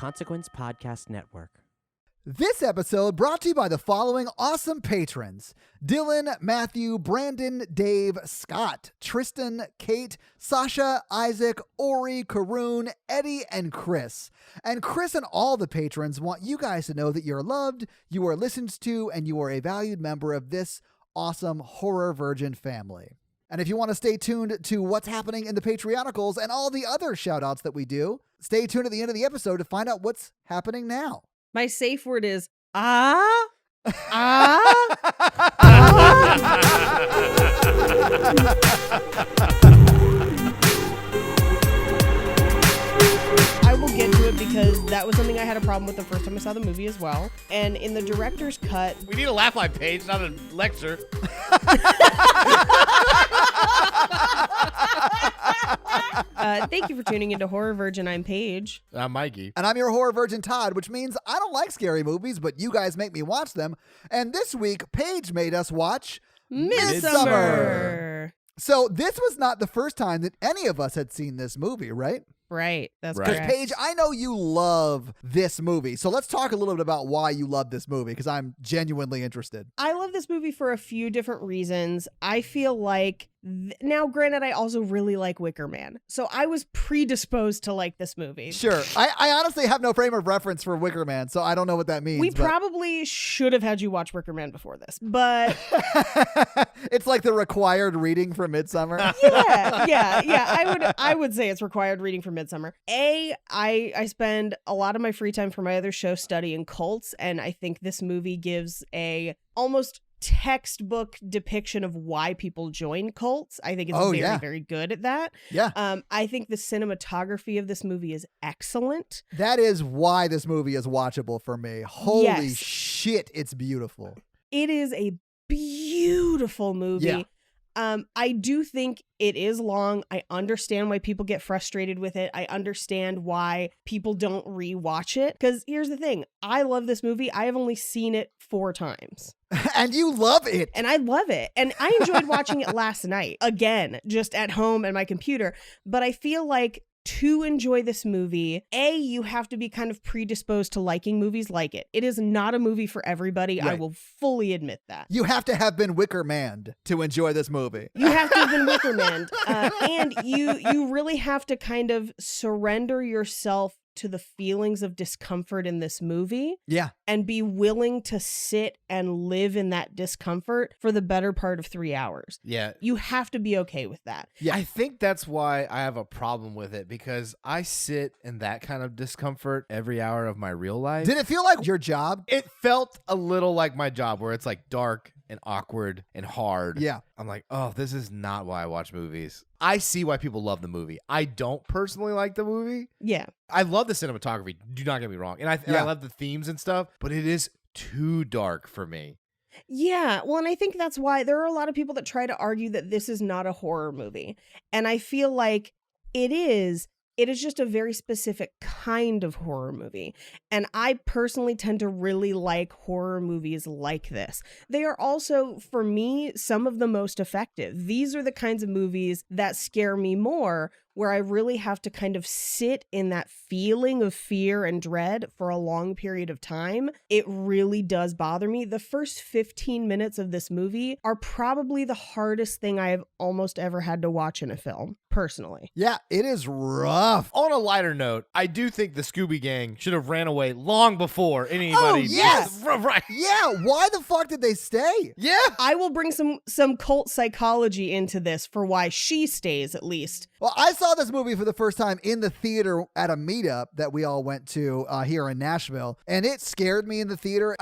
Consequence Podcast Network. This episode brought to you by the following awesome patrons: Dylan, Matthew, Brandon, Dave, Scott, Tristan, Kate, Sasha, Isaac, Ori, Karoon, Eddie, and Chris. And Chris and all the patrons want you guys to know that you're loved, you are listened to, and you are a valued member of this awesome Horror Virgin family. And if you want to stay tuned to what's happening in the Patreonicals and all the other shout-outs that we do, stay tuned at the end of the episode to find out what's happening now. My safe word is, I will get to it because that was something I had a problem with the first time I saw the movie as well. And in the director's cut... We need a laugh line page, not a lecture. Thank you for tuning into Horror Virgin. I'm Paige. I'm Mikey. And I'm your Horror Virgin Todd, which means I don't like scary movies, but you guys make me watch them. And this week, Paige made us watch Midsommar. So this was not the first time that any of us had seen this movie, right? Right, that's Right. correct. Because Paige, I know you love this movie. So let's talk a little bit about why you love this movie, because I'm genuinely interested. I love this movie for a few different reasons. I feel like, now granted, I also really like Wicker Man. So I was predisposed to like this movie. Sure. I honestly have no frame of reference for Wicker Man, so I don't know what that means. We but... probably should have had you watch Wicker Man before this, but... It's like the required reading for Midsommar. Yeah. I would say it's required reading for Midsommar. I spend a lot of my free time for my other show studying cults, and I think this movie gives a almost textbook depiction of why people join cults. I think it's very good at that. Yeah. I think the cinematography of this movie is excellent. That is why this movie is watchable for me. Holy Yes. shit, it's beautiful. It is a beautiful movie. Yeah. I do think it is long. I understand why people get frustrated with it. I understand why people don't rewatch it. Because here's the thing. I love this movie. I have only seen it 4 times. And you love it. And I love it. And I enjoyed watching it last night. Again, just at home and my computer. But I feel like to enjoy this movie, you have to be kind of predisposed to liking movies like it. It is not a movie for everybody. Right. I will fully admit that. You have to have been Wicker Man to enjoy this movie. You have to have been Wicker Man. And you really have to kind of surrender yourself to the feelings of discomfort in this movie. Yeah. And be willing to sit and live in that discomfort for the better part of 3 hours. Yeah. You have to be okay with that. Yeah. I think that's why I have a problem with it, because I sit in that kind of discomfort every hour of my real life. Did it feel like your job? It felt a little like my job, where it's like dark and awkward and hard. Yeah. I'm like, oh, this is not why I watch movies. I see why people love the movie. I don't personally like the movie. Yeah. I love the cinematography. Do not get me wrong. And I love the themes and stuff, but it is too dark for me. Yeah. Well, and I think that's why there are a lot of people that try to argue that this is not a horror movie. And I feel like it is. It is just a very specific kind of horror movie. And I personally tend to really like horror movies like this. They are also, for me, some of the most effective. These are the kinds of movies that scare me more, where I really have to kind of sit in that feeling of fear and dread for a long period of time. It really does bother me. The first 15 minutes of this movie are probably the hardest thing I have almost ever had to watch in a film, personally. Yeah, it is rough. On a lighter note, I do think the Scooby Gang should have ran away long before anybody. Oh, yes. Right. Yeah, why the fuck did they stay? Yeah. I will bring some cult psychology into this for why she stays, at least. Well, I saw this movie for the first time in the theater at a meetup that we all went to here in Nashville, and it scared me in the theater.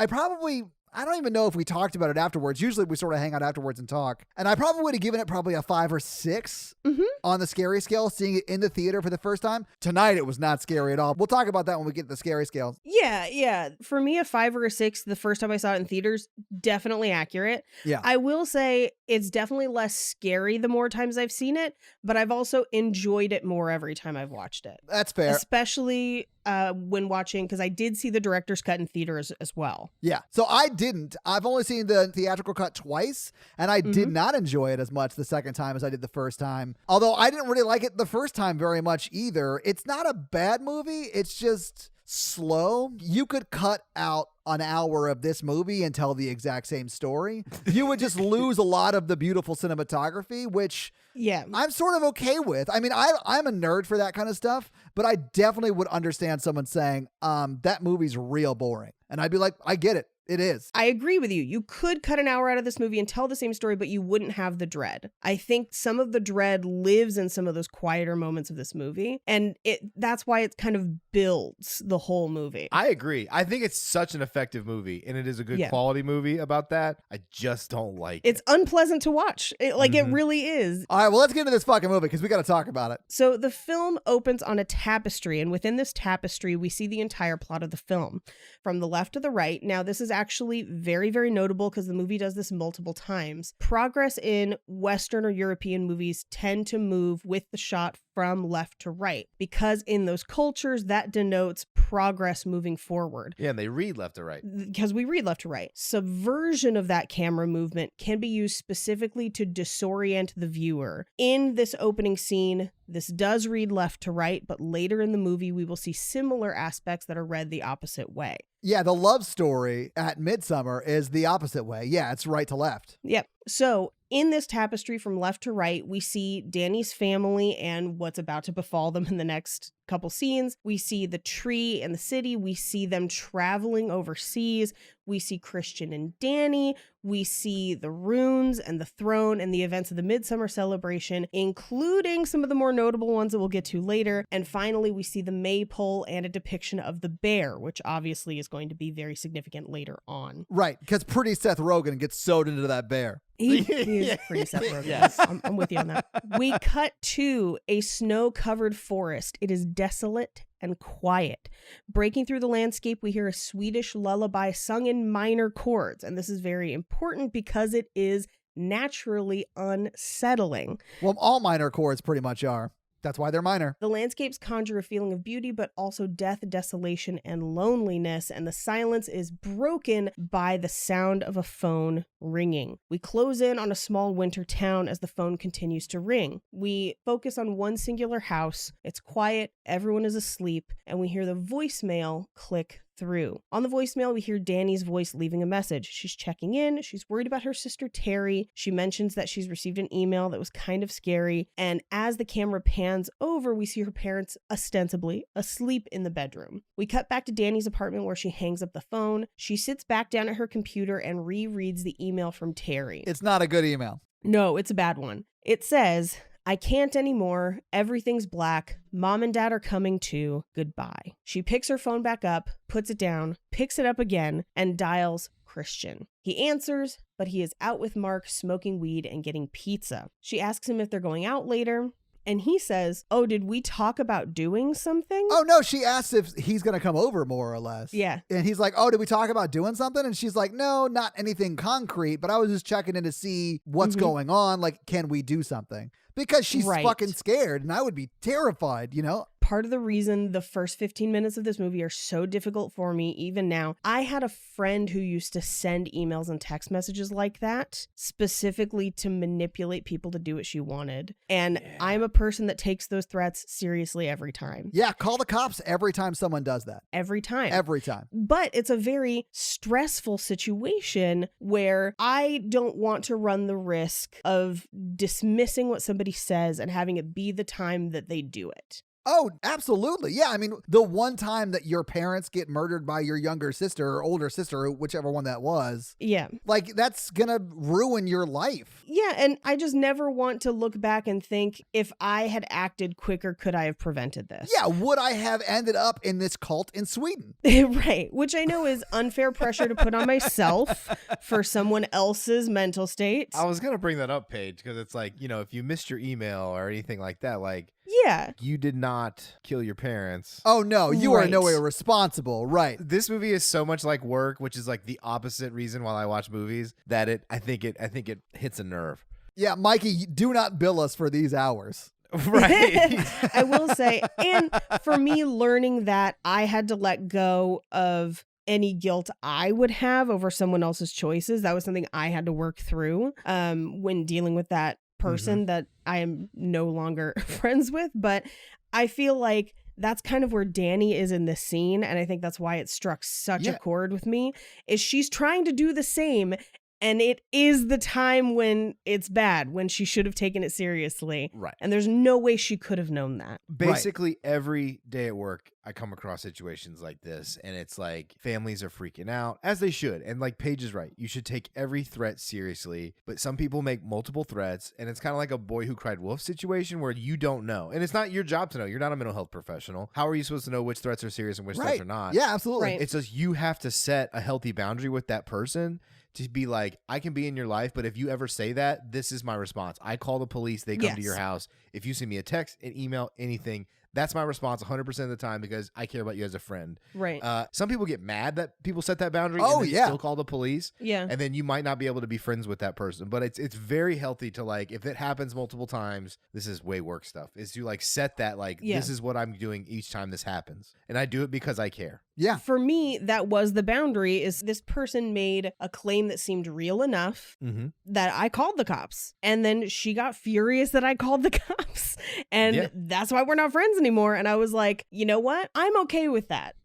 I don't even know if we talked about it afterwards. Usually we sort of hang out afterwards and talk. And I probably would have given it probably a 5 or 6 on the scary scale, seeing it in the theater for the first time. Tonight, it was not scary at all. We'll talk about that when we get to the scary scale. Yeah. For me, a 5 or a 6 the first time I saw it in theaters, definitely accurate. Yeah. I will say it's definitely less scary the more times I've seen it, but I've also enjoyed it more every time I've watched it. That's fair. Especially when watching, because I did see the director's cut in theaters as well. Yeah. So I didn't. I've only seen the theatrical cut twice, and I did not enjoy it as much the second time as I did the first time. Although I didn't really like it the first time very much either. It's not a bad movie. It's just slow, you could cut out an hour of this movie and tell the exact same story. You would just lose a lot of the beautiful cinematography, which Yeah. I'm sort of okay with. I mean, I'm a nerd for that kind of stuff, but I definitely would understand someone saying, that movie's real boring. And I'd be like, I get it. It is. I agree with you. You could cut an hour out of this movie and tell the same story, but you wouldn't have the dread. I think some of the dread lives in some of those quieter moments of this movie, and that's why it kind of builds the whole movie. I agree. I think it's such an effective movie, and it is a good quality movie about that. I just don't like It's unpleasant to watch. It really is. All right, well, let's get into this fucking movie because we got to talk about it. So the film opens on a tapestry, and within this tapestry, we see the entire plot of the film from the left to the right. Now, this is actually very, very notable because the movie does this multiple times. Progress in Western or European movies tend to move with the shot from left to right because in those cultures that denotes progress moving forward. Yeah, and they read left to right. Because we read left to right. Subversion of that camera movement can be used specifically to disorient the viewer. In this opening scene, this does read left to right, but later in the movie we will see similar aspects that are read the opposite way. Yeah, the love story at Midsommar is the opposite way. Yeah, it's right to left. Yep. So in this tapestry from left to right, we see Danny's family and what's about to befall them in the next couple scenes. We see the tree and the city. We see them traveling overseas. We see Christian and Danny. We see the runes and the throne and the events of the Midsommar celebration, including some of the more notable ones that we'll get to later. And finally, we see the maypole and a depiction of the bear, which obviously is going to be very significant later on. Right, because pretty Seth Rogen gets sewed into that bear. He is pretty Seth Rogen. Yes. I'm with you on that. We cut to a snow-covered forest. It is desolate and quiet. Breaking through the landscape, we hear a Swedish lullaby sung in minor chords. And this is very important because it is naturally unsettling. Well, all minor chords pretty much are. That's why they're minor. The landscapes conjure a feeling of beauty, but also death, desolation, and loneliness, and the silence is broken by the sound of a phone ringing. We close in on a small winter town as the phone continues to ring. We focus on one singular house. It's quiet, everyone is asleep, and we hear the voicemail click through. On the voicemail, we hear Danny's voice leaving a message. She's checking in. She's worried about her sister Terry. She mentions that she's received an email that was kind of scary. And as the camera pans over, we see her parents ostensibly asleep in the bedroom. We cut back to Danny's apartment where she hangs up the phone. She sits back down at her computer and rereads the email from Terry. It's not a good email. No, it's a bad one. It says, "I can't anymore. Everything's black. Mom and Dad are coming too. Goodbye." She picks her phone back up, puts it down, picks it up again, and dials Christian. He answers, but he is out with Mark smoking weed and getting pizza. She asks him if they're going out later. And he says, "Oh, did we talk about doing something?" Oh, no, she asks if he's going to come over, more or less. Yeah. And he's like, "Oh, did we talk about doing something?" And she's like, "No, not anything concrete, but I was just checking in to see what's going on. Like, can we do something?" Because she's fucking scared, and I would be terrified, you know? Part of the reason the first 15 minutes of this movie are so difficult for me, even now, I had a friend who used to send emails and text messages like that, specifically to manipulate people to do what she wanted. And I'm a person that takes those threats seriously every time. Yeah, call the cops every time someone does that. Every time. Every time. But it's a very stressful situation where I don't want to run the risk of dismissing what somebody says and having it be the time that they do it. Oh, absolutely. Yeah, I mean, the one time that your parents get murdered by your younger sister or older sister, or whichever one that was. Yeah. Like, that's gonna ruin your life. Yeah, and I just never want to look back and think, if I had acted quicker, could I have prevented this? Yeah, would I have ended up in this cult in Sweden? Right, which I know is unfair pressure to put on myself for someone else's mental state. I was going to bring that up, Paige, because it's like, you know, if you missed your email or anything like that, like, yeah, you did not kill your parents. Oh, no, you are in no way responsible. Right. This movie is so much like work, which is like the opposite reason why I watch movies, that I think it hits a nerve. Yeah, Mikey, do not bill us for these hours. Right. I will say, and for me, learning that I had to let go of any guilt I would have over someone else's choices, that was something I had to work through when dealing with that person that I am no longer friends with. But I feel like that's kind of where Danny is in this scene. And I think that's why it struck such a chord with me, is she's trying to do the same. And it is the time when it's bad, when she should have taken it seriously. Right. And there's no way she could have known that. Basically, every day at work, I come across situations like this, and it's like families are freaking out, as they should. And like Paige is right. You should take every threat seriously. But some people make multiple threats, and it's kind of like a boy who cried wolf situation where you don't know. And it's not your job to know. You're not a mental health professional. How are you supposed to know which threats are serious and which threats are not? Yeah, absolutely. Right. It's just you have to set a healthy boundary with that person. To be like, I can be in your life, but if you ever say that, this is my response. I call the police. They come to your house. If you send me a text, an email, anything, that's my response 100% of the time because I care about you as a friend. Right. Some people get mad that people set that boundary Oh, and then yeah. still call the police. Yeah. And then you might not be able to be friends with that person. But it's very healthy to like, if it happens multiple times, this is way work stuff, is to like set that like, this is what I'm doing each time this happens. And I do it because I care. Yeah. For me, that was the boundary, is this person made a claim that seemed real enough that I called the cops. And then she got furious that I called the cops. And that's why we're not friends anymore. And I was like, you know what? I'm okay with that.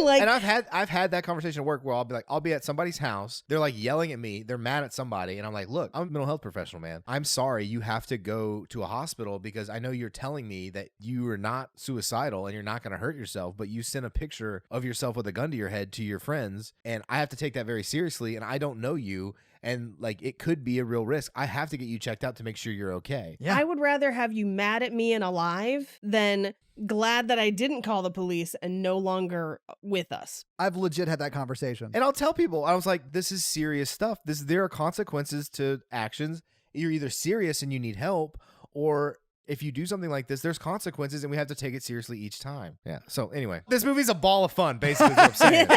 Like, and I've had that conversation at work where I'll be at somebody's house. They're like yelling at me. They're mad at somebody. And I'm like, look, I'm a mental health professional, man. I'm sorry you have to go to a hospital because I know you're telling me that you are not suicidal and you're not going to hurt yourself, but you sent a picture of yourself with a gun to your head to your friends. And I have to take that very seriously. And I don't know you. And like, it could be a real risk. I have to get you checked out to make sure you're okay. Yeah. I would rather have you mad at me and alive than glad that I didn't call the police and no longer with us. I've legit had that conversation. And I'll tell people, I was like, this is serious stuff. There are consequences to actions. You're either serious and you need help, or if you do something like this, there's consequences and we have to take it seriously each time. Yeah. So anyway, this movie's a ball of fun, basically, is what I'm saying.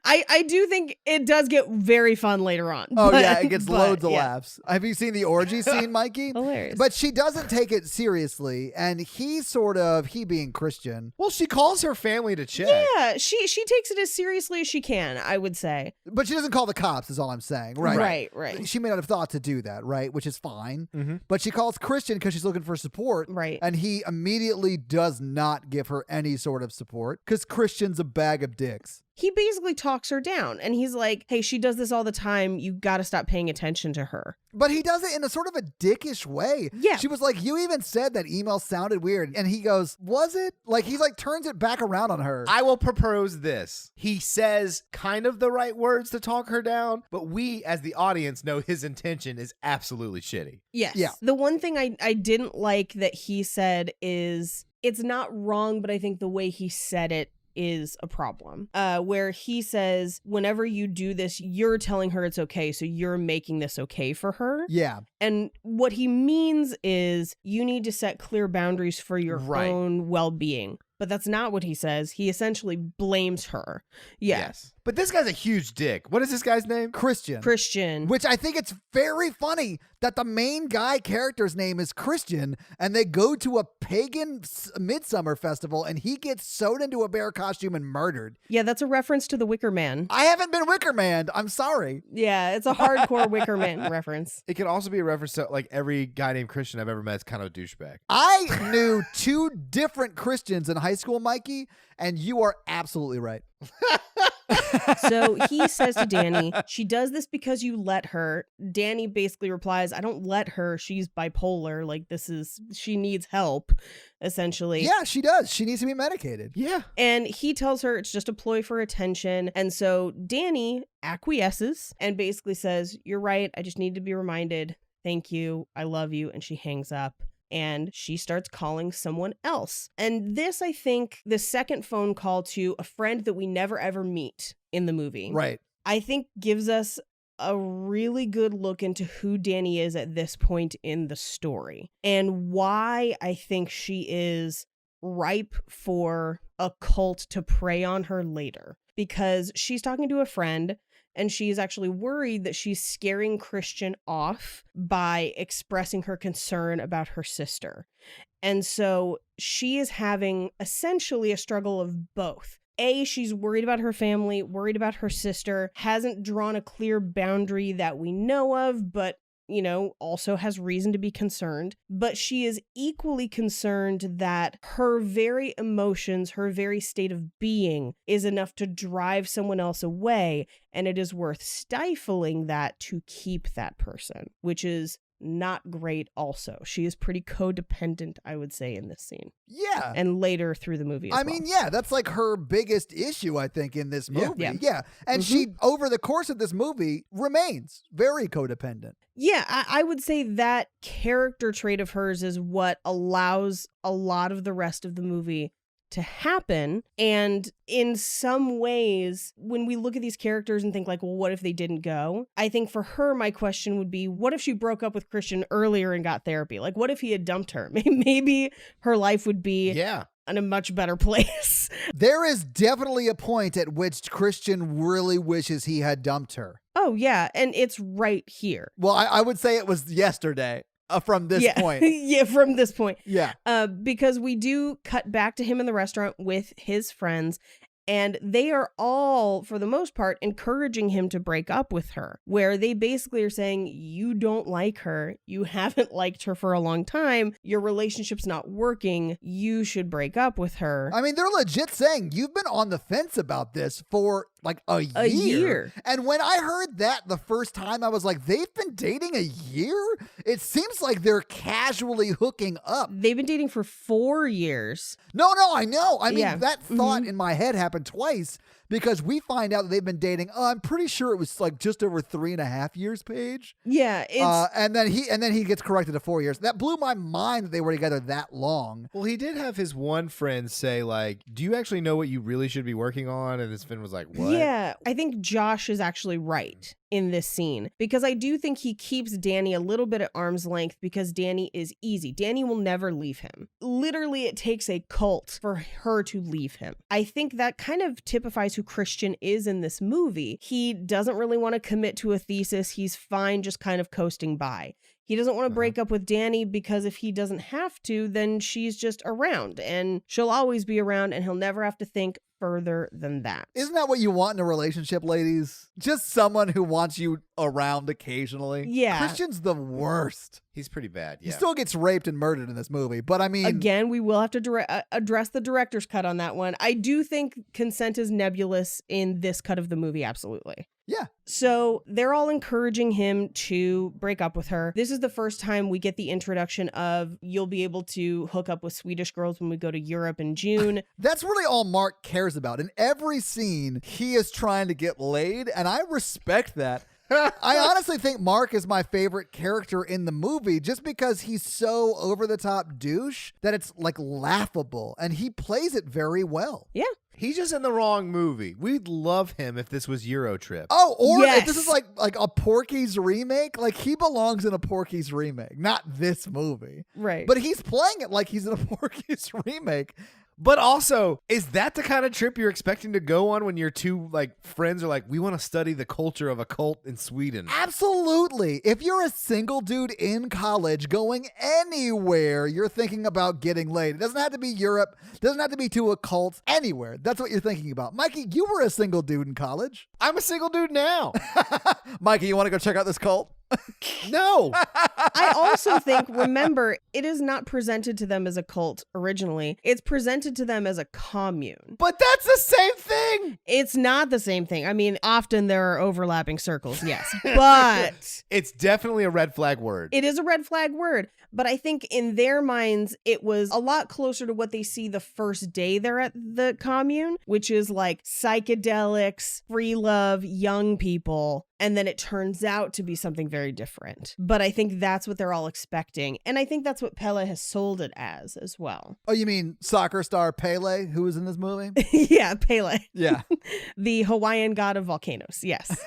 I do think it does get very fun later on. Oh, but- yeah, it gets but, loads of yeah. laughs. Have you seen the orgy scene, Mikey? Hilarious. But she doesn't take it seriously, and he being Christian. Well, she calls her family to check. Yeah, she takes it as seriously as she can, I would say. But she doesn't call the cops, is all I'm saying. Right. Right. She may not have thought to do that, right? Which is fine. Mm-hmm. But she calls Christian because she's looking for support. Right. And he immediately does not give her any sort of support because Christian's a bag of dicks. He basically talks her down, and he's like, hey, she does this all the time. You got to stop paying attention to her. But he does it in a sort of a dickish way. Yeah. She was like, you even said that email sounded weird. And he goes, was it? Like, he like turns it back around on her. I will propose this. He says kind of the right words to talk her down, but we as the audience know his intention is absolutely shitty. Yes. Yeah. The one thing I didn't like that he said is, it's not wrong, but I think the way he said it is a problem, where he says, whenever you do this, you're telling her it's okay, so you're making this okay for her. Yeah. And what he means is you need to set clear boundaries for your own well-being. But that's not what he says. He essentially blames her. Yeah. Yes. But this guy's a huge dick. What is this guy's name? Christian. Which I think it's very funny that the main guy character's name is Christian, and they go to a pagan Midsommar festival, and he gets sewed into a bear costume and murdered. Yeah, that's a reference to the Wicker Man. I haven't been Wicker Man. I'm sorry. Yeah, it's a hardcore Wicker Man reference. It could also be a reference to like every guy named Christian I've ever met is kind of a douchebag. I knew two different Christians in high school, Mikey, and you are absolutely right. So he says to Danny, she does this because you let her. Danny basically replies, I don't let her. She's bipolar. Like, she needs help, essentially. Yeah, she does. She needs to be medicated. Yeah. And he tells her it's just a ploy for attention. And so Danny acquiesces and basically says, you're right. I just need to be reminded. Thank you. I love you. And she hangs up. And she starts calling someone else. And this, I think, the second phone call to a friend that we never ever meet in the movie. Right. I think gives us a really good look into who Danny is at this point in the story and why I think she is ripe for a cult to prey on her later. Because she's talking to a friend, and she's actually worried that she's scaring Christian off by expressing her concern about her sister. And so she is having essentially a struggle of both. A, she's worried about her family, worried about her sister, hasn't drawn a clear boundary that we know of, but also has reason to be concerned, but she is equally concerned that her very emotions, her very state of being is enough to drive someone else away, and it is worth stifling that to keep that person, which is not great also. She is pretty codependent, I would say, in this scene. Yeah. And later through the movie as well. That's like her biggest issue, I think, in this movie. Yeah. And she, over the course of this movie, remains very codependent. Yeah, I would say that character trait of hers is what allows a lot of the rest of the movie to happen. And in some ways, when we look at these characters and think like, well, what if they didn't go? I think for her, my question would be, what if she broke up with Christian earlier and got therapy? Like, what if he had dumped her? Maybe her life would be in a much better place. There is definitely a point at which Christian really wishes he had dumped her. Oh, yeah. And it's right here. Well, I would say it was yesterday. From this point. Yeah, from this point. Yeah. Because we do cut back to him in the restaurant with his friends, and they are all, for the most part, encouraging him to break up with her, where they basically are saying, you don't like her. You haven't liked her for a long time. Your relationship's not working. You should break up with her. I mean, they're legit saying you've been on the fence about this for like a year. And when I heard that the first time, I was like, they've been dating a year? It seems like they're casually hooking up. They've been dating for 4 years. No, I know. I mean, that thought in my head happened twice because we find out that they've been dating. I'm pretty sure it was like just over 3.5 years, Paige. Yeah. And then he gets corrected to 4 years. That blew my mind that they were together that long. Well, he did have his one friend say, like, do you actually know what you really should be working on? And this friend was like, what? Yeah, I think Josh is actually right in this scene because I do think he keeps Danny a little bit at arm's length because Danny is easy. Danny will never leave him. Literally, it takes a cult for her to leave him. I think that kind of typifies who Christian is in this movie. He doesn't really want to commit to a thesis. He's fine just kind of coasting by. He doesn't want to break up with Danny because if he doesn't have to, then she's just around and she'll always be around and he'll never have to think further than that. Isn't that what you want in a relationship, ladies? Just someone who wants you around occasionally. Yeah. Christian's the worst. He's pretty bad. Yeah. He still gets raped and murdered in this movie, but I mean... Again, we will have to address the director's cut on that one. I do think consent is nebulous in this cut of the movie, absolutely. Yeah. So they're all encouraging him to break up with her. This is the first time we get the introduction of you'll be able to hook up with Swedish girls when we go to Europe in June. That's really all Mark cares about. In every scene, he is trying to get laid, and I respect that. I honestly think Mark is my favorite character in the movie just because he's so over-the-top douche that it's like laughable, and he plays it very well. Yeah. He's just in the wrong movie. We'd love him if this was Eurotrip. Oh, or yes. if this is like a Porky's remake, like he belongs in a Porky's remake, not this movie. Right. But he's playing it like he's in a Porky's remake. But also, is that the kind of trip you're expecting to go on when your two like friends are like, we want to study the culture of a cult in Sweden? Absolutely. If you're a single dude in college going anywhere, you're thinking about getting laid. It doesn't have to be Europe. It doesn't have to be to a cult. Anywhere. That's what you're thinking about. Mikey, you were a single dude in college. I'm a single dude now. Mikey, you want to go check out this cult? No. I also think, remember, it is not presented to them as a cult originally. It's presented to them as a commune. But that's the same thing. It's not the same thing. I mean, often there are overlapping circles, yes. But it's definitely a red flag word. It is a red flag word. But I think in their minds, it was a lot closer to what they see the first day they're at the commune, which is like psychedelics, free love, young people. And then it turns out to be something very different. But I think that's what they're all expecting. And I think that's what Pele has sold it as well. Oh, you mean soccer star Pele, who was in this movie? Yeah, Pele. Yeah. The Hawaiian god of volcanoes. Yes.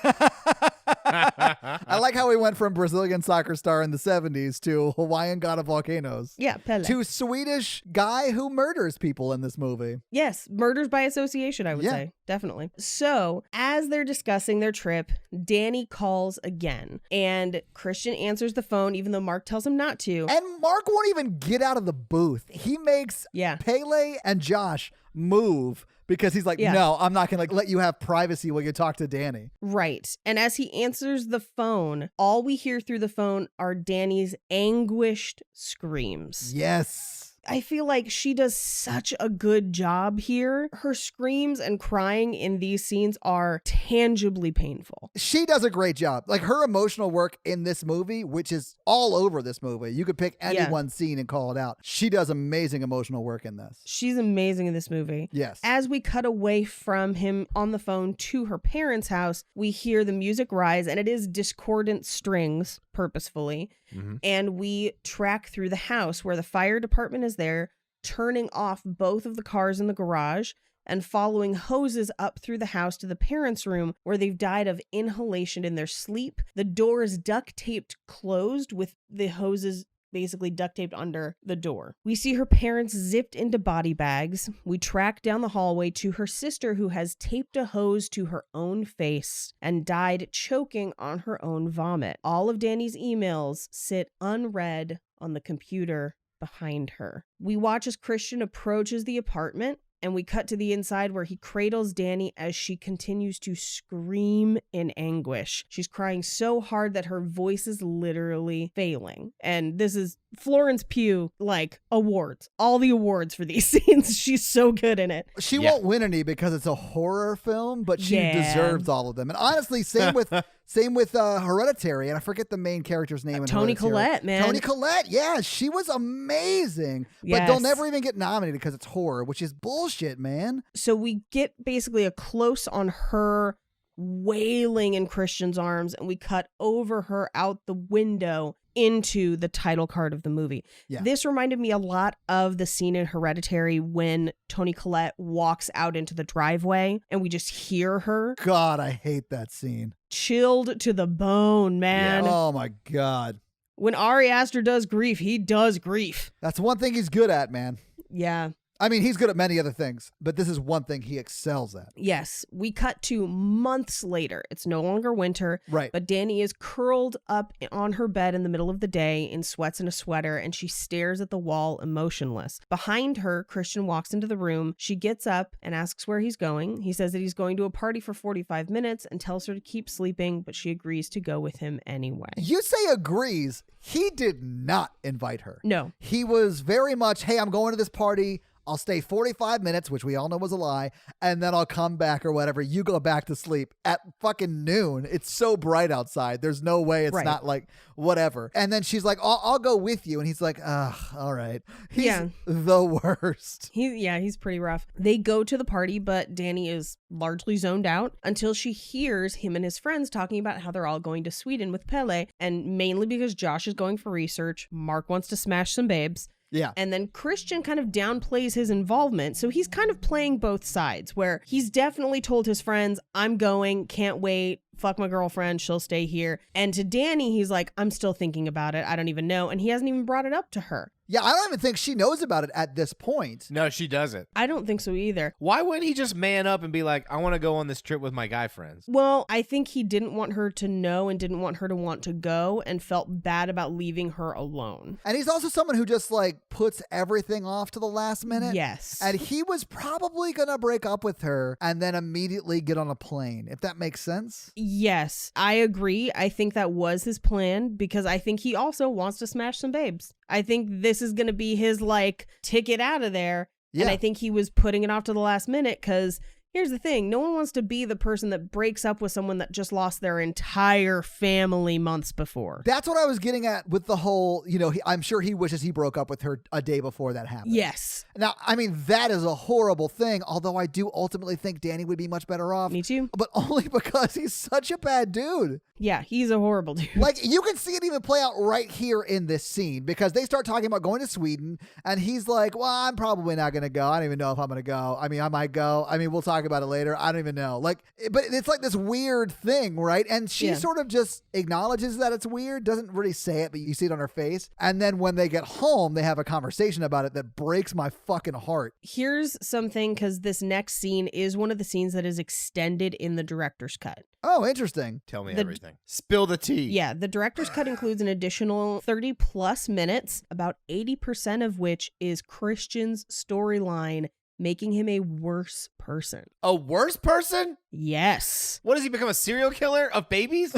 I like how we went from Brazilian soccer star in the 70s to Hawaiian god of volcanoes. Yeah, Pele. To Swedish guy who murders people in this movie. Yes, murders by association, I would Yeah. say. Definitely. So, as they're discussing their trip, Danny calls again. And Christian answers the phone, even though Mark tells him not to. And Mark won't even get out of the booth. He makes Yeah. Pele and Josh move because he's like, Yeah. no, I'm not going to let you have privacy while you talk to Danny. Right. And as he answers the phone, all we hear through the phone are Danny's anguished screams. Yes. I feel like she does such a good job here. Her screams and crying in these scenes are tangibly painful. She does a great job. Like her emotional work in this movie, which is all over this movie. You could pick any one scene and call it out. She does amazing emotional work in this. She's amazing in this movie. Yes. As we cut away from him on the phone to her parents' house, we hear the music rise, and it is discordant strings purposefully. Mhm. And we track through the house where the fire department is there, turning off both of the cars in the garage and following hoses up through the house to the parents' room where they've died of inhalation in their sleep. The door is duct taped closed with the hoses basically duct taped under the door. We see her parents zipped into body bags. We track down the hallway to her sister, who has taped a hose to her own face and died choking on her own vomit. All of Danny's emails sit unread on the computer behind her. We watch as Christian approaches the apartment, and we cut to the inside where he cradles Danny as she continues to scream in anguish. She's crying so hard that her voice is literally failing. And this is Florence Pugh, like, awards. All the awards for these scenes. She's so good in it. She won't win any because it's a horror film, but she deserves all of them. And honestly, same with Hereditary, and I forget the main character's name in Toni Hereditary. Collette, man. Toni Collette, yeah, she was amazing. But Yes. they'll never even get nominated because it's horror, which is bullshit, man. So we get basically a close on her wailing in Christian's arms, and we cut over her out the window into the title card of the movie. Yeah. This reminded me a lot of the scene in Hereditary when Toni Collette walks out into the driveway and we just hear her. God, I hate that scene. Chilled to the bone, man. Oh my God. When Ari Aster does grief, he does grief. That's one thing he's good at, man. Yeah. I mean, he's good at many other things, but this is one thing he excels at. Yes. We cut to months later. It's no longer winter. Right. But Danny is curled up on her bed in the middle of the day in sweats and a sweater, and she stares at the wall emotionless. Behind her, Christian walks into the room. She gets up and asks where he's going. He says that he's going to a party for 45 minutes and tells her to keep sleeping, but she agrees to go with him anyway. You say agrees. He did not invite her. No. He was very much, hey, I'm going to this party. I'll stay 45 minutes, which we all know was a lie, and then I'll come back or whatever. You go back to sleep at fucking noon. It's so bright outside. There's no way it's not like whatever. And then she's like, I'll go with you. And he's like, all right. He's the worst. He's pretty rough. They go to the party, but Danny is largely zoned out until she hears him and his friends talking about how they're all going to Sweden with Pelle, and mainly because Josh is going for research. Mark wants to smash some babes. Yeah. And then Christian kind of downplays his involvement. So he's kind of playing both sides, where he's definitely told his friends, I'm going, can't wait, fuck my girlfriend, she'll stay here. And to Danny, he's like, I'm still thinking about it. I don't even know. And he hasn't even brought it up to her. Yeah, I don't even think she knows about it at this point. No, she doesn't. I don't think so either. Why wouldn't he just man up and be like, I want to go on this trip with my guy friends? Well, I think he didn't want her to know and didn't want her to want to go and felt bad about leaving her alone. And he's also someone who just like puts everything off to the last minute. Yes. And he was probably going to break up with her and then immediately get on a plane, if that makes sense. Yes, I agree. I think that was his plan because I think he also wants to smash some babes. I think this is going to be his like ticket out of there. Yeah. And I think he was putting it off to the last minute because here's the thing. No one wants to be the person that breaks up with someone that just lost their entire family months before. That's what I was getting at with the whole, I'm sure he wishes he broke up with her a day before that happened. Yes. Now, I mean, that is a horrible thing, although I do ultimately think Danny would be much better off. Me too. But only because he's such a bad dude. Yeah, he's a horrible dude. Like, you can see it even play out right here in this scene because they start talking about going to Sweden, and he's like, well, I'm probably not going to go. I don't even know if I'm going to go. I mean, I might go. I mean, we'll talk about it later. I don't even know. Like, but it's like this weird thing, right? And she sort of just acknowledges that it's weird, doesn't really say it, but you see it on her face. And then when they get home, they have a conversation about it that breaks my fucking heart. Here's something, because this next scene is one of the scenes that is extended in the director's cut. Oh, interesting. Tell me everything. Spill the tea. Yeah, the director's cut includes an additional 30 plus minutes, about 80% of which is Christian's storyline making him a worse person. A worse person? Yes. What, does he become a serial killer of babies?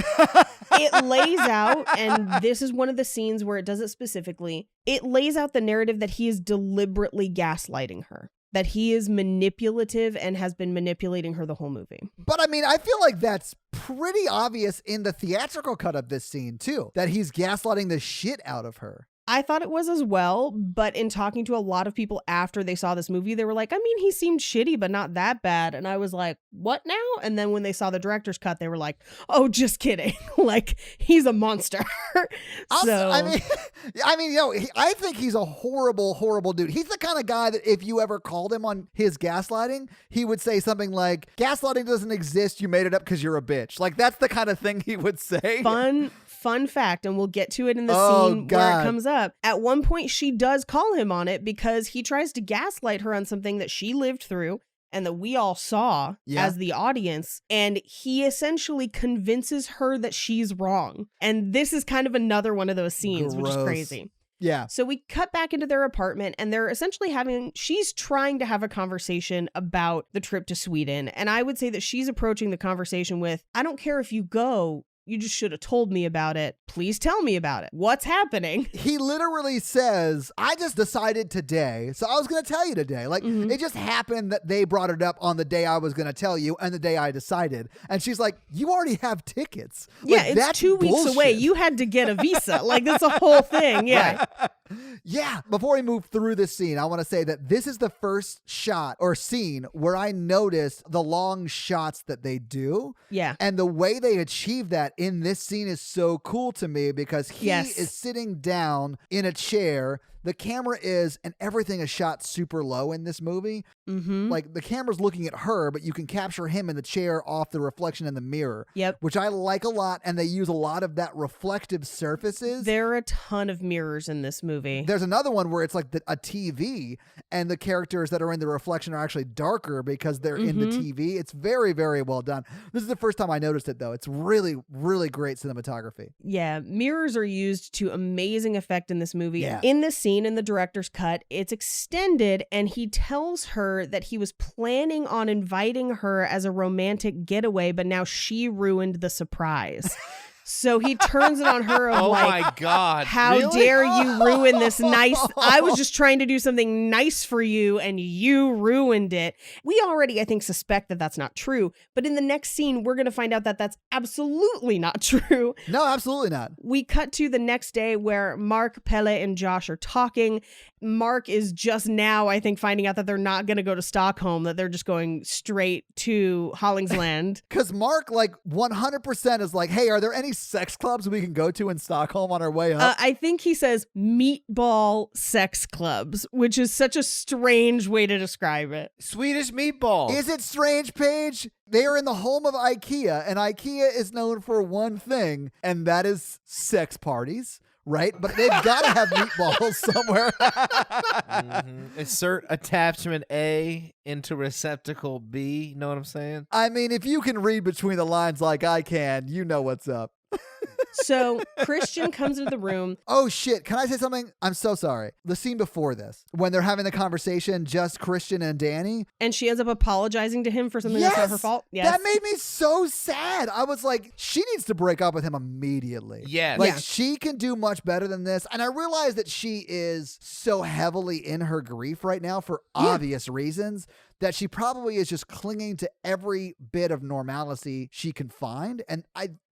It lays out, and this is one of the scenes where it does it specifically, it lays out the narrative that he is deliberately gaslighting her. That he is manipulative and has been manipulating her the whole movie. But I mean, I feel like that's pretty obvious in the theatrical cut of this scene too, that he's gaslighting the shit out of her. I thought it was as well, but in talking to a lot of people after they saw this movie, they were like, I mean, he seemed shitty, but not that bad. And I was like, what now? And then when they saw the director's cut, they were like, oh, just kidding. Like, he's a monster. Also, I mean, you know, I think he's a horrible, horrible dude. He's the kind of guy that if you ever called him on his gaslighting, he would say something like, gaslighting doesn't exist. You made it up because you're a bitch. Like, that's the kind of thing he would say. Fun fact, and we'll get to it in the scene where it comes up. At one point, she does call him on it because he tries to gaslight her on something that she lived through and that we all saw as the audience. And he essentially convinces her that she's wrong. And this is kind of another one of those scenes, which is crazy. Yeah. So we cut back into their apartment and they're essentially she's trying to have a conversation about the trip to Sweden. And I would say that she's approaching the conversation with, I don't care if you go. You just should have told me about it. Please tell me about it. What's happening? He literally says, I just decided today, so I was going to tell you today. Like, it just happened that they brought it up on the day I was going to tell you and the day I decided. And she's like, you already have tickets. Yeah, like, it's that's 2 weeks bullshit. away. You had to get a visa. Like, that's a whole thing. Yeah. Right. Yeah. Before we move through this scene, I want to say that this is the first shot or scene where I noticed the long shots that they do. Yeah. And the way they achieve that in this scene is so cool to me because he is sitting down in a chair. The camera is, and everything is shot super low in this movie. Like the camera's looking at her, but you can capture him in the chair off the reflection in the mirror. Yep. Which I like a lot. And they use a lot of that reflective surfaces. There are a ton of mirrors in this movie. There's another one where it's like a TV and the characters that are in the reflection are actually darker because they're in the TV. It's very, very well done. This is the first time I noticed it though. It's really, really great cinematography. Yeah. Mirrors are used to amazing effect in this movie. Yeah. In this scene, in the director's cut, it's extended and he tells her that he was planning on inviting her as a romantic getaway, but now she ruined the surprise. So he turns it on her of my God. How really? dare you ruin this nice, I was just trying to do something nice for you and you ruined it. We already, I think, suspect that that's not true. But in the next scene, we're going to find out that that's absolutely not true. No, absolutely not. We cut to the next day where Mark, Pelle, and Josh are talking. Mark is just now, I think, finding out that they're not going to go to Stockholm, that they're just going straight to Hollingsland. Because Mark, like, 100% is like, hey, are there any sex clubs we can go to in Stockholm on our way up? I think he says meatball sex clubs, which is such a strange way to describe it. Swedish meatballs. Is it strange, Paige? They are in the home of IKEA, and IKEA is known for one thing, and that is sex parties. Right? But they've got to have meatballs somewhere. Insert attachment A into receptacle B. Know what I'm saying? I mean, if you can read between the lines like I can, you know what's up. So Christian comes into the room. Oh, shit. Can I say something? I'm so sorry. The scene before this, when they're having the conversation, just Christian and Danny. And she ends up apologizing to him for something that's not her fault. Yes. That made me so sad. I was like, she needs to break up with him immediately. Yes. Like, she can do much better than this. And I realize that she is so heavily in her grief right now for obvious reasons that she probably is just clinging to every bit of normalcy she can find. And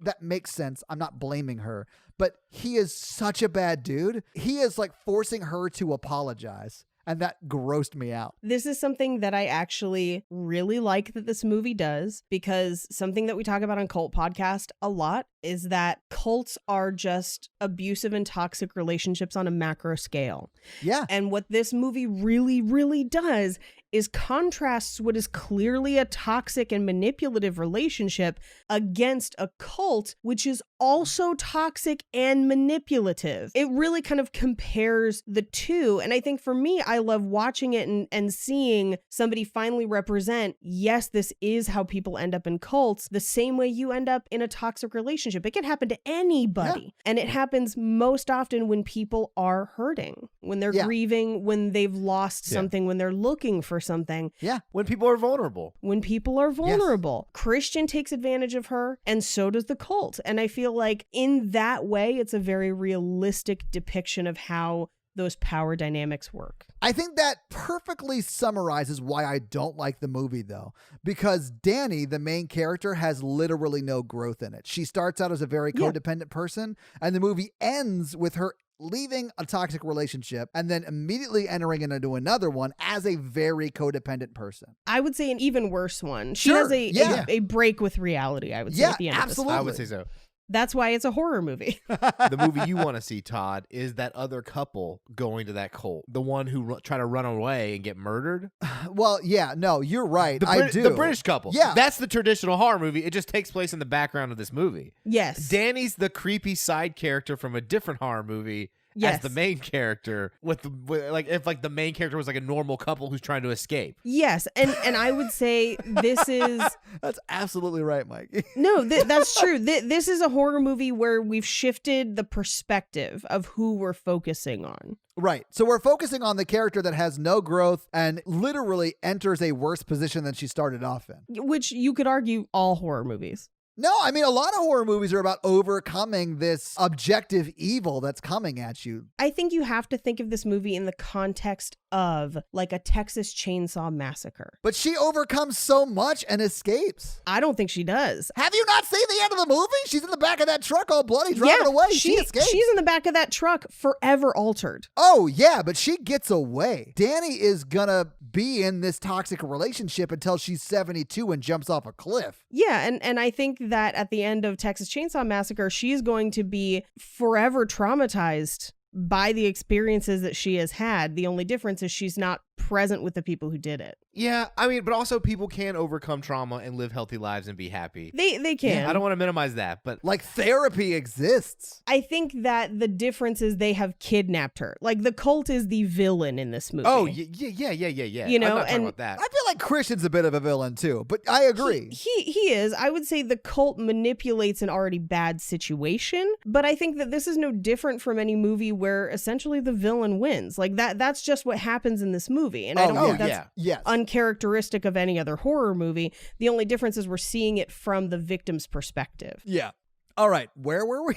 that makes sense. I'm not blaming her. But he is such a bad dude. He is like forcing her to apologize. And that grossed me out. This is something that I actually really like that this movie does, because something that we talk about on Cult Podcast a lot is that cults are just abusive and toxic relationships on a macro scale. Yeah. And what this movie really, really does is contrasts what is clearly a toxic and manipulative relationship against a cult, which is also toxic and manipulative. It really kind of compares the two. And I think for me, I love watching it and seeing somebody finally represent, yes, this is how people end up in cults, the same way you end up in a toxic relationship. relationship. It can happen to anybody. And it happens most often when people are hurting, when they're grieving, when they've lost something, when they're looking for something. Yeah. When people are vulnerable. When people are vulnerable. Christian takes advantage of her, and so does the cult. And I feel like in that way, it's a very realistic depiction of how those power dynamics work. I think that perfectly summarizes why I don't like the movie, though, because Danny, the main character, has literally no growth in it. She starts out as a very codependent person, and the movie ends with her leaving a toxic relationship and then immediately entering into another one as a very codependent person. I would say an even worse one. She has a break with reality, I would say, at the end absolutely. of I would say so. That's why it's a horror movie. The movie you want to see, Todd, is that other couple going to that cult. The one who try to run away and get murdered. Well, yeah, no, you're right. I do. The British couple. Yeah. That's the traditional horror movie. It just takes place in the background of this movie. Yes. Danny's the creepy side character from a different horror movie. As the main character, if the main character was like a normal couple who's trying to escape. Yes, and I would say this is that's absolutely right, Mike. No, that's true. This is a horror movie where we've shifted the perspective of who we're focusing on. Right. So we're focusing on the character that has no growth and literally enters a worse position than she started off in. Which you could argue all horror movies. No, I mean, a lot of horror movies are about overcoming this objective evil that's coming at you. I think you have to think of this movie in the context of like a Texas Chainsaw Massacre. But she overcomes so much and escapes. I don't think she does. Have you not seen the end of the movie? She's in the back of that truck all bloody driving away. She escapes. She's in the back of that truck forever altered. Oh, yeah, but she gets away. Danny is gonna be in this toxic relationship until she's 72 and jumps off a cliff. Yeah, and I think that at the end of Texas Chainsaw Massacre, she's going to be forever traumatized by the experiences that she has had. The only difference is she's not present with the people who did it. Yeah, I mean, but also people can overcome trauma and live healthy lives and be happy. They can. Yeah, I don't want to minimize that, but like therapy exists. I think that the difference is they have kidnapped her. Like the cult is the villain in this movie. Oh, yeah. You know, I'm not talking about that. I feel like Christian's a bit of a villain too, but I agree. He is. I would say the cult manipulates an already bad situation, but I think that this is no different from any movie where essentially the villain wins. Like that's just what happens in this movie. And I don't think that's uncharacteristic of any other horror movie. The only difference is we're seeing it from the victim's perspective. Yeah. All right. Where were we?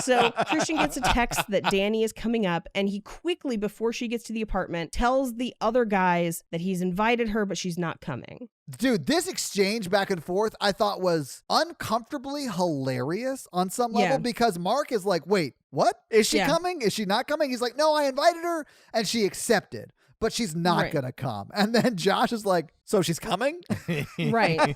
So Christian gets a text that Danny is coming up, and he quickly, before she gets to the apartment, tells the other guys that he's invited her, but she's not coming. Dude, this exchange back and forth I thought was uncomfortably hilarious on some level because Mark is like, wait, what? Is she coming? Is she not coming? He's like, no, I invited her and she accepted, but she's not going to come. And then Josh is like, so she's coming? Right.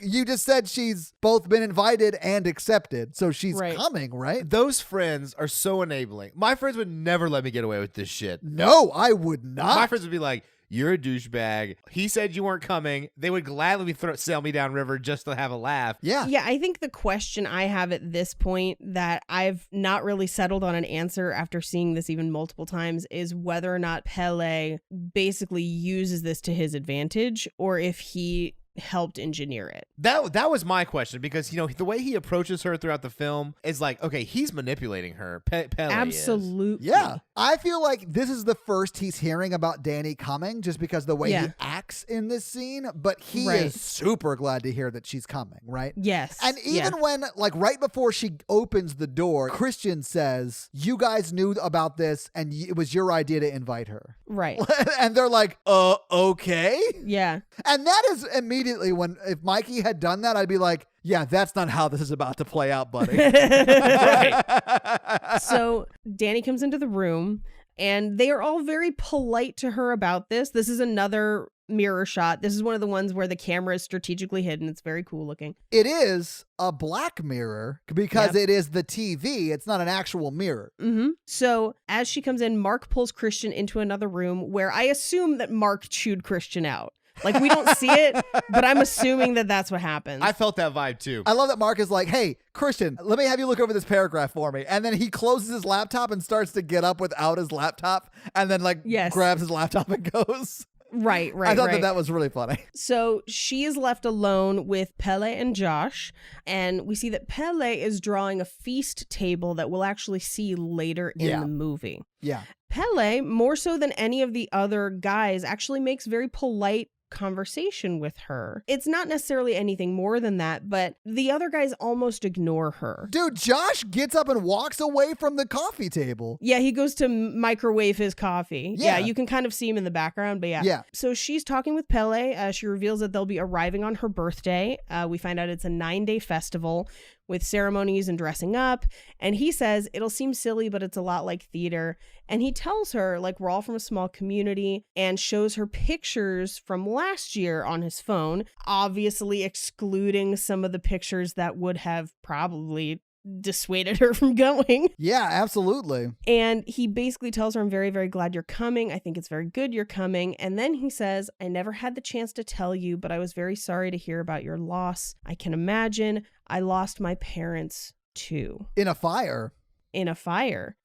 You just said she's both been invited and accepted, so she's coming, right? Those friends are so enabling. My friends would never let me get away with this shit. No, I would not. My friends would be like, you're a douchebag. He said you weren't coming. They would gladly sail me downriver just to have a laugh. Yeah, I think the question I have at this point that I've not really settled on an answer after seeing this even multiple times is whether or not Pele basically uses this to his advantage or if he helped engineer it. That was my question, because the way he approaches her throughout the film is like, okay, he's manipulating her. Pele Absolutely. Yeah. I feel like this is the first he's hearing about Danny coming just because the way he acts in this scene, but he is super glad to hear that she's coming, right? Yes. And even when, like, right before she opens the door, Christian says, you guys knew about this and it was your idea to invite her. Right. And they're like, okay. Yeah. And that is immediately when, if Mikey had done that, I'd be like, yeah, that's not how this is about to play out, buddy. So Danny comes into the room and they are all very polite to her about this. This is another mirror shot. This is one of the ones where the camera is strategically hidden. It's very cool looking. It is a black mirror because it is the TV. It's not an actual mirror. Mm-hmm. So as she comes in, Mark pulls Christian into another room where I assume that Mark chewed Christian out. Like, we don't see it, but I'm assuming that that's what happens. I felt that vibe too. I love that Mark is like, hey, Christian, let me have you look over this paragraph for me. And then he closes his laptop and starts to get up without his laptop and then grabs his laptop and goes. Right. I thought that was really funny. So she is left alone with Pelle and Josh, and we see that Pelle is drawing a feast table that we'll actually see later in the movie. Yeah. Pelle, more so than any of the other guys, actually makes very polite conversation with her. It's not necessarily anything more than that, but the other guys almost ignore her. Dude, Josh gets up and walks away from the coffee table. Yeah, he goes to microwave his coffee. Yeah. You can kind of see him in the background, but yeah. So she's talking with Pelle. She reveals that they'll be arriving on her birthday. We find out it's a 9-day festival with ceremonies and dressing up. And he says it'll seem silly, but it's a lot like theater. And he tells her, like, we're all from a small community, and shows her pictures from last year on his phone, obviously excluding some of the pictures that would have probably dissuaded her from going. Yeah, absolutely. And he basically tells her, I'm very, very glad you're coming. I think it's very good you're coming. And then he says, I never had the chance to tell you, but I was very sorry to hear about your loss. I can imagine. I lost my parents too. In a fire.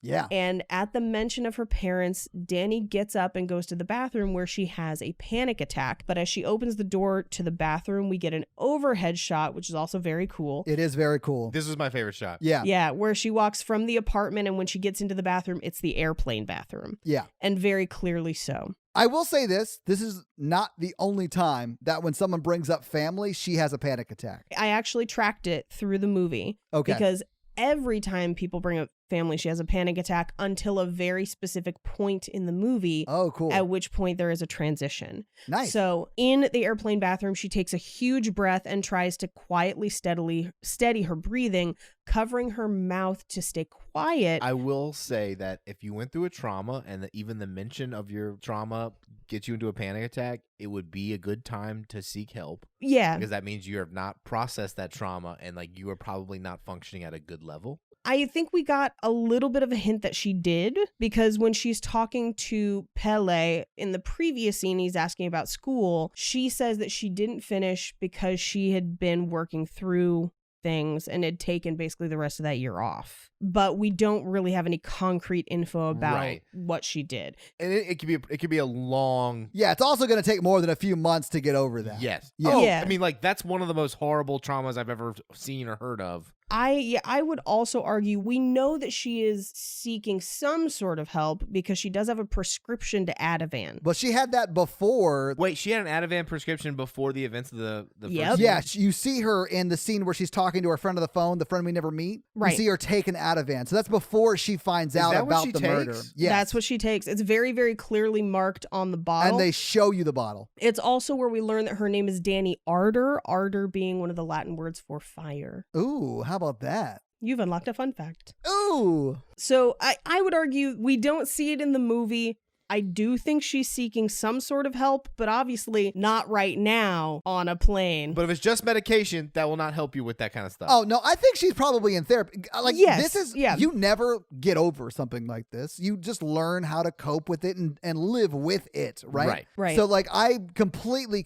Yeah. And at the mention of her parents, Danny gets up and goes to the bathroom where she has a panic attack. But as she opens the door to the bathroom, we get an overhead shot, which is also very cool. It is very cool. This was my favorite shot. Yeah. Yeah, where she walks from the apartment, and when she gets into the bathroom, it's the airplane bathroom. Yeah. And very clearly so. I will say this is not the only time that when someone brings up family, she has a panic attack. I actually tracked it through the movie. Okay. Because every time people bring up family, she has a panic attack until a very specific point in the movie. Oh, cool. At which point there is a transition. Nice. So in the airplane bathroom, she takes a huge breath and tries to quietly, steady her breathing, covering her mouth to stay quiet. I will say that if you went through a trauma and that even the mention of your trauma gets you into a panic attack, it would be a good time to seek help. Yeah. Because that means you have not processed that trauma and like you are probably not functioning at a good level. I think we got a little bit of a hint that she did, because when she's talking to Pelle in the previous scene, he's asking about school. She says that she didn't finish because she had been working through things and had taken basically the rest of that year off. But we don't really have any concrete info about what she did. And it could be a long. Yeah, it's also going to take more than a few months to get over that. Yes. Yeah. Oh, Yeah. I mean, like that's one of the most horrible traumas I've ever seen or heard of. I would also argue we know that she is seeking some sort of help because she does have a prescription to Ativan. But she had that before. Wait, she had an Ativan prescription before the events of the Yep. first Yeah, you see her in the scene where she's talking to her friend on the phone, the friend we never meet. Right. You see her take an Ativan. So that's before she finds out that what about she the takes? murder. Yes. That's what she takes. It's very, very clearly marked on the bottle. And they show you the bottle. It's also where we learn that her name is Danny Ardor, Ardor being one of the Latin words for fire. Ooh, how about that? You've unlocked a fun fact. Ooh. So I would argue we don't see it in the movie. I do think she's seeking some sort of help, but obviously not right now on a plane. But if it's just medication, that will not help you with that kind of stuff. Oh, no, I think she's probably in therapy. Like, Yes, this is, yeah. you never get over something like this. You just learn how to cope with it and live with it, right? Right. So, like, I completely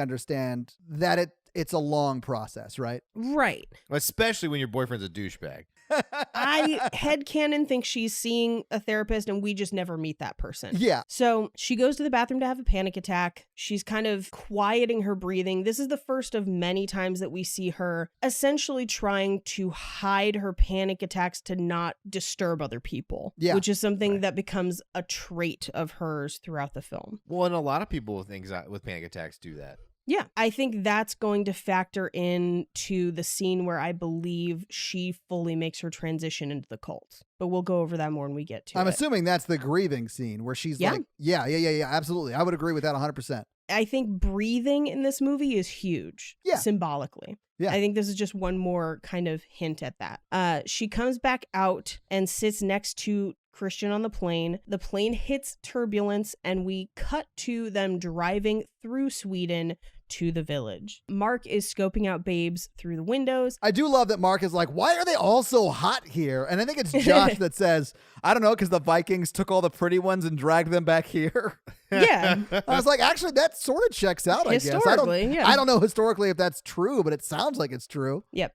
understand that it's a long process, right? Right. Especially when your boyfriend's a douchebag. I headcanon think she's seeing a therapist and we just never meet that person. Yeah. So she goes to the bathroom to have a panic attack. She's kind of quieting her breathing. This is the first of many times that we see her essentially trying to hide her panic attacks to not disturb other people. Yeah. Which is something that becomes a trait of hers throughout the film. Well, and a lot of people with panic attacks do that. Yeah, I think that's going to factor into the scene where I believe she fully makes her transition into the cult. But we'll go over that more when we get to it. I'm assuming that's the grieving scene where she's like, yeah, absolutely. I would agree with that 100%. I think breathing in this movie is huge, symbolically. Yeah. I think this is just one more kind of hint at that. She comes back out and sits next to Christian on the plane. The plane hits turbulence and we cut to them driving through Sweden to the village. Mark is scoping out babes through the windows. I do love that Mark is like, why are they all so hot here? And I think it's Josh that says, I don't know, because the Vikings took all the pretty ones and dragged them back here. Yeah. I was like, actually, that sort of checks out, I guess. Historically, yeah. I don't know historically if that's true, but it sounds like it's true. Yep.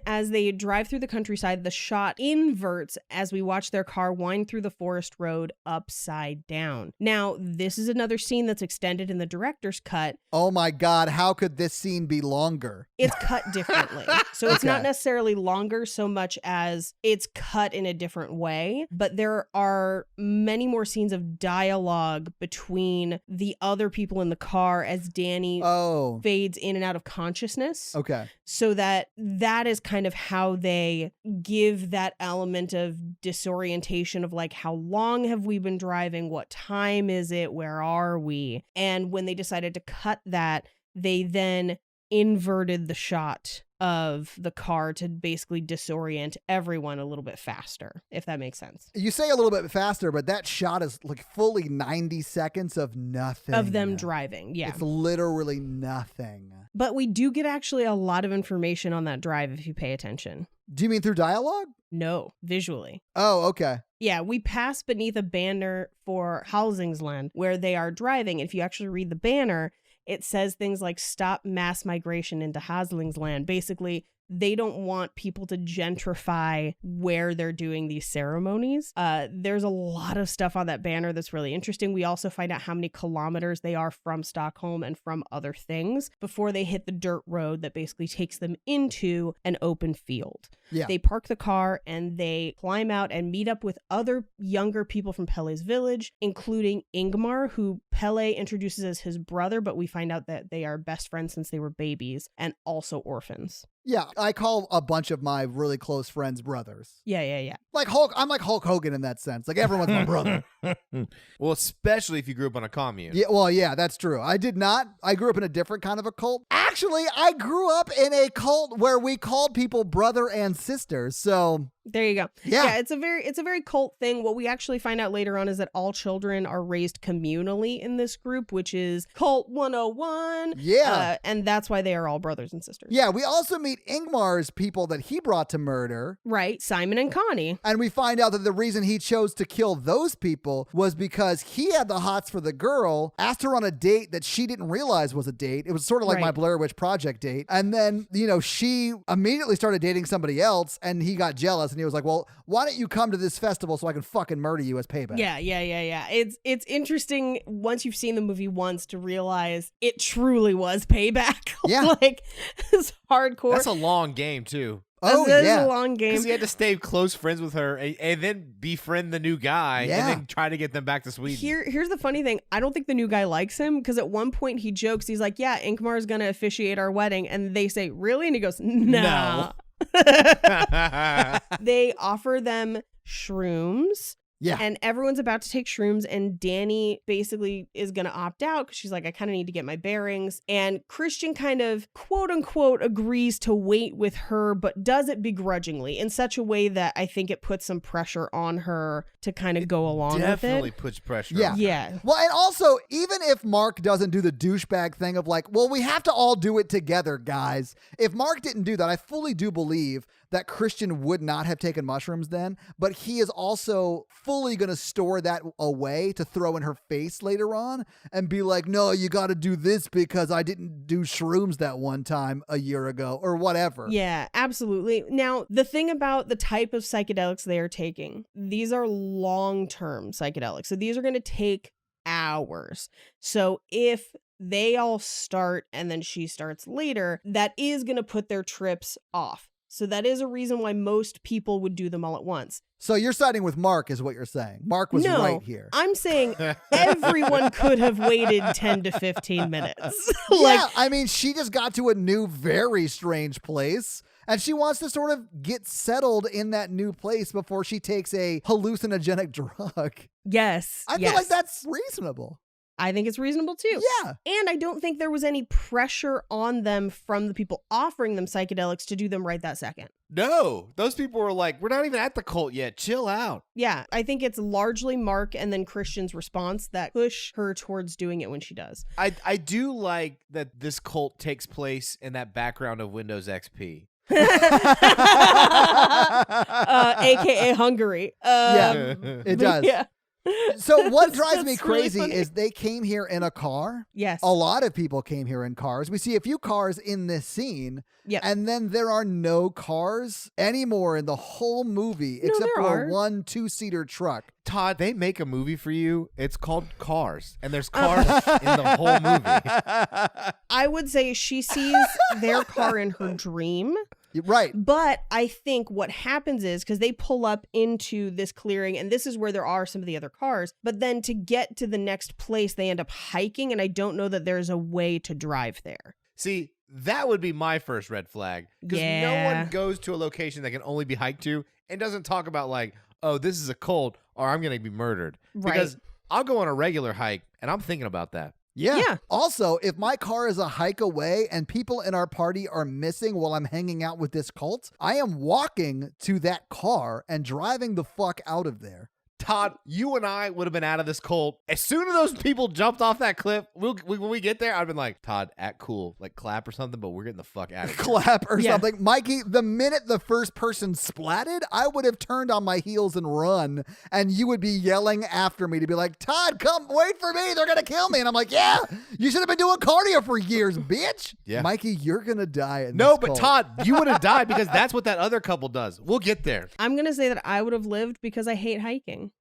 As they drive through the countryside, the shot inverts as we watch their car wind through the forest road upside down. Now, this is another scene that's extended in the director's cut. Oh my God, how could this scene be longer? It's cut differently. So it's not necessarily longer so much as it's cut in a different way, but there are many more scenes of dialogue between the other people in the car as Danny fades in and out of consciousness. Okay. So that is kind of how they give that element of disorientation of like, how long have we been driving? What time is it? Where are we? And when they decided to cut that, they then inverted the shot of the car to basically disorient everyone a little bit faster, if that makes sense. You say a little bit faster, but that shot is like fully 90 seconds of nothing. Of them driving, yeah. It's literally nothing. But we do get actually a lot of information on that drive if you pay attention. Do you mean through dialogue? No, visually. Oh, okay. Yeah, we pass beneath a banner for Halsingsland where they are driving. If you actually read the banner, it says things like stop mass migration into Halsingsland. Basically, they don't want people to gentrify where they're doing these ceremonies. There's a lot of stuff on that banner that's really interesting. We also find out how many kilometers they are from Stockholm and from other things before they hit the dirt road that basically takes them into an open field. Yeah. They park the car and they climb out and meet up with other younger people from Pele's village, including Ingmar, who Pele introduces as his brother, but we find out that they are best friends since they were babies and also orphans. Yeah, I call a bunch of my really close friends brothers. Yeah. Like I'm like Hulk Hogan in that sense. Like everyone's my brother. Well, especially if you grew up on a commune. Yeah, well, yeah, that's true. I did not. I grew up in a different kind of a cult. Actually, I grew up in a cult where we called people brother and sister. So there you go. Yeah, it's a very cult thing. What we actually find out later on is that all children are raised communally in this group, which is Cult 101. Yeah. And that's why they are all brothers and sisters. Yeah, we also meet Ingmar's people that he brought to murder. Right, Simon and Connie. And we find out that the reason he chose to kill those people was because he had the hots for the girl, asked her on a date that she didn't realize was a date. It was sort of like my Blair Witch Project date. And then, she immediately started dating somebody else and he got jealous and he was like, well, why don't you come to this festival so I can fucking murder you as payback? Yeah. It's interesting once you've seen the movie once to realize it truly was payback. Yeah. Like, it's hardcore. That's a long game, too. Oh, This yeah. is a long game. Because he had to stay close friends with her and then befriend the new guy and then try to get them back to Sweden. Here's the funny thing. I don't think the new guy likes him because at one point he jokes, he's like, yeah, Ingmar's going to officiate our wedding. And they say, really? And he goes, no. They offer them shrooms. Yeah. And everyone's about to take shrooms, and Danny basically is going to opt out because she's like, I kind of need to get my bearings. And Christian kind of, quote unquote, agrees to wait with her, but does it begrudgingly in such a way that I think it puts some pressure on her to kind of go along with it. Definitely puts pressure Yeah. on her. Yeah. Well, and also, even if Mark doesn't do the douchebag thing of like, well, we have to all do it together, guys. If Mark didn't do that, I fully do believe that Christian would not have taken mushrooms then, but he is also fully going to store that away to throw in her face later on and be like, no, you got to do this because I didn't do shrooms that one time a year ago or whatever. Yeah, absolutely. Now, the thing about the type of psychedelics they are taking, these are long-term psychedelics. So these are going to take hours. So if they all start and then she starts later, that is going to put their trips off. So that is a reason why most people would do them all at once. So you're siding with Mark is what you're saying. Mark was right here. I'm saying everyone could have waited 10 to 15 minutes. Yeah, I mean, she just got to a new, very strange place. And she wants to sort of get settled in that new place before she takes a hallucinogenic drug. Yes. I feel like that's reasonable. I think it's reasonable too. Yeah. And I don't think there was any pressure on them from the people offering them psychedelics to do them right that second. No, those people were like, we're not even at the cult yet. Chill out. Yeah, I think it's largely Mark and then Christian's response that push her towards doing it when she does. I do like that this cult takes place in that background of Windows XP. AKA Hungary. Yeah, it does. Yeah. So what drives me That's really crazy funny. is they came here in a car. Yes. A lot of people came here in cars. We see a few cars in this scene. Yep. And then there are no cars anymore in the whole movie No, except there for are. one 2-seater truck. Todd, they make a movie for you. It's called Cars, and there's cars in the whole movie. I would say she sees their car in her dream. Right. But I think what happens is because they pull up into this clearing, and this is where there are some of the other cars. But then to get to the next place, they end up hiking, and I don't know that there's a way to drive there. See, that would be my first red flag. Because no Yeah. one goes to a location that can only be hiked to and doesn't talk about like, oh, this is a cult or I'm going to be murdered. Right. Because I'll go on a regular hike and I'm thinking about that. Yeah. Yeah. Also, if my car is a hike away and people in our party are missing while I'm hanging out with this cult, I am walking to that car and driving the fuck out of there. Todd, you and I would have been out of this cult. As soon as those people jumped off that cliff, when we get there, I've been like, Todd, act cool. Like clap or something, but we're getting the fuck out of here. Clap or Yeah. something. Mikey, the minute the first person splatted, I would have turned on my heels and run, and you would be yelling after me to be like, Todd, come wait for me. They're going to kill me. And I'm like, yeah, you should have been doing cardio for years, bitch. Yeah. Mikey, you're going to die. In No, this but cult. Todd, you would have died because that's what that other couple does. We'll get there. I'm going to say that I would have lived because I hate hiking.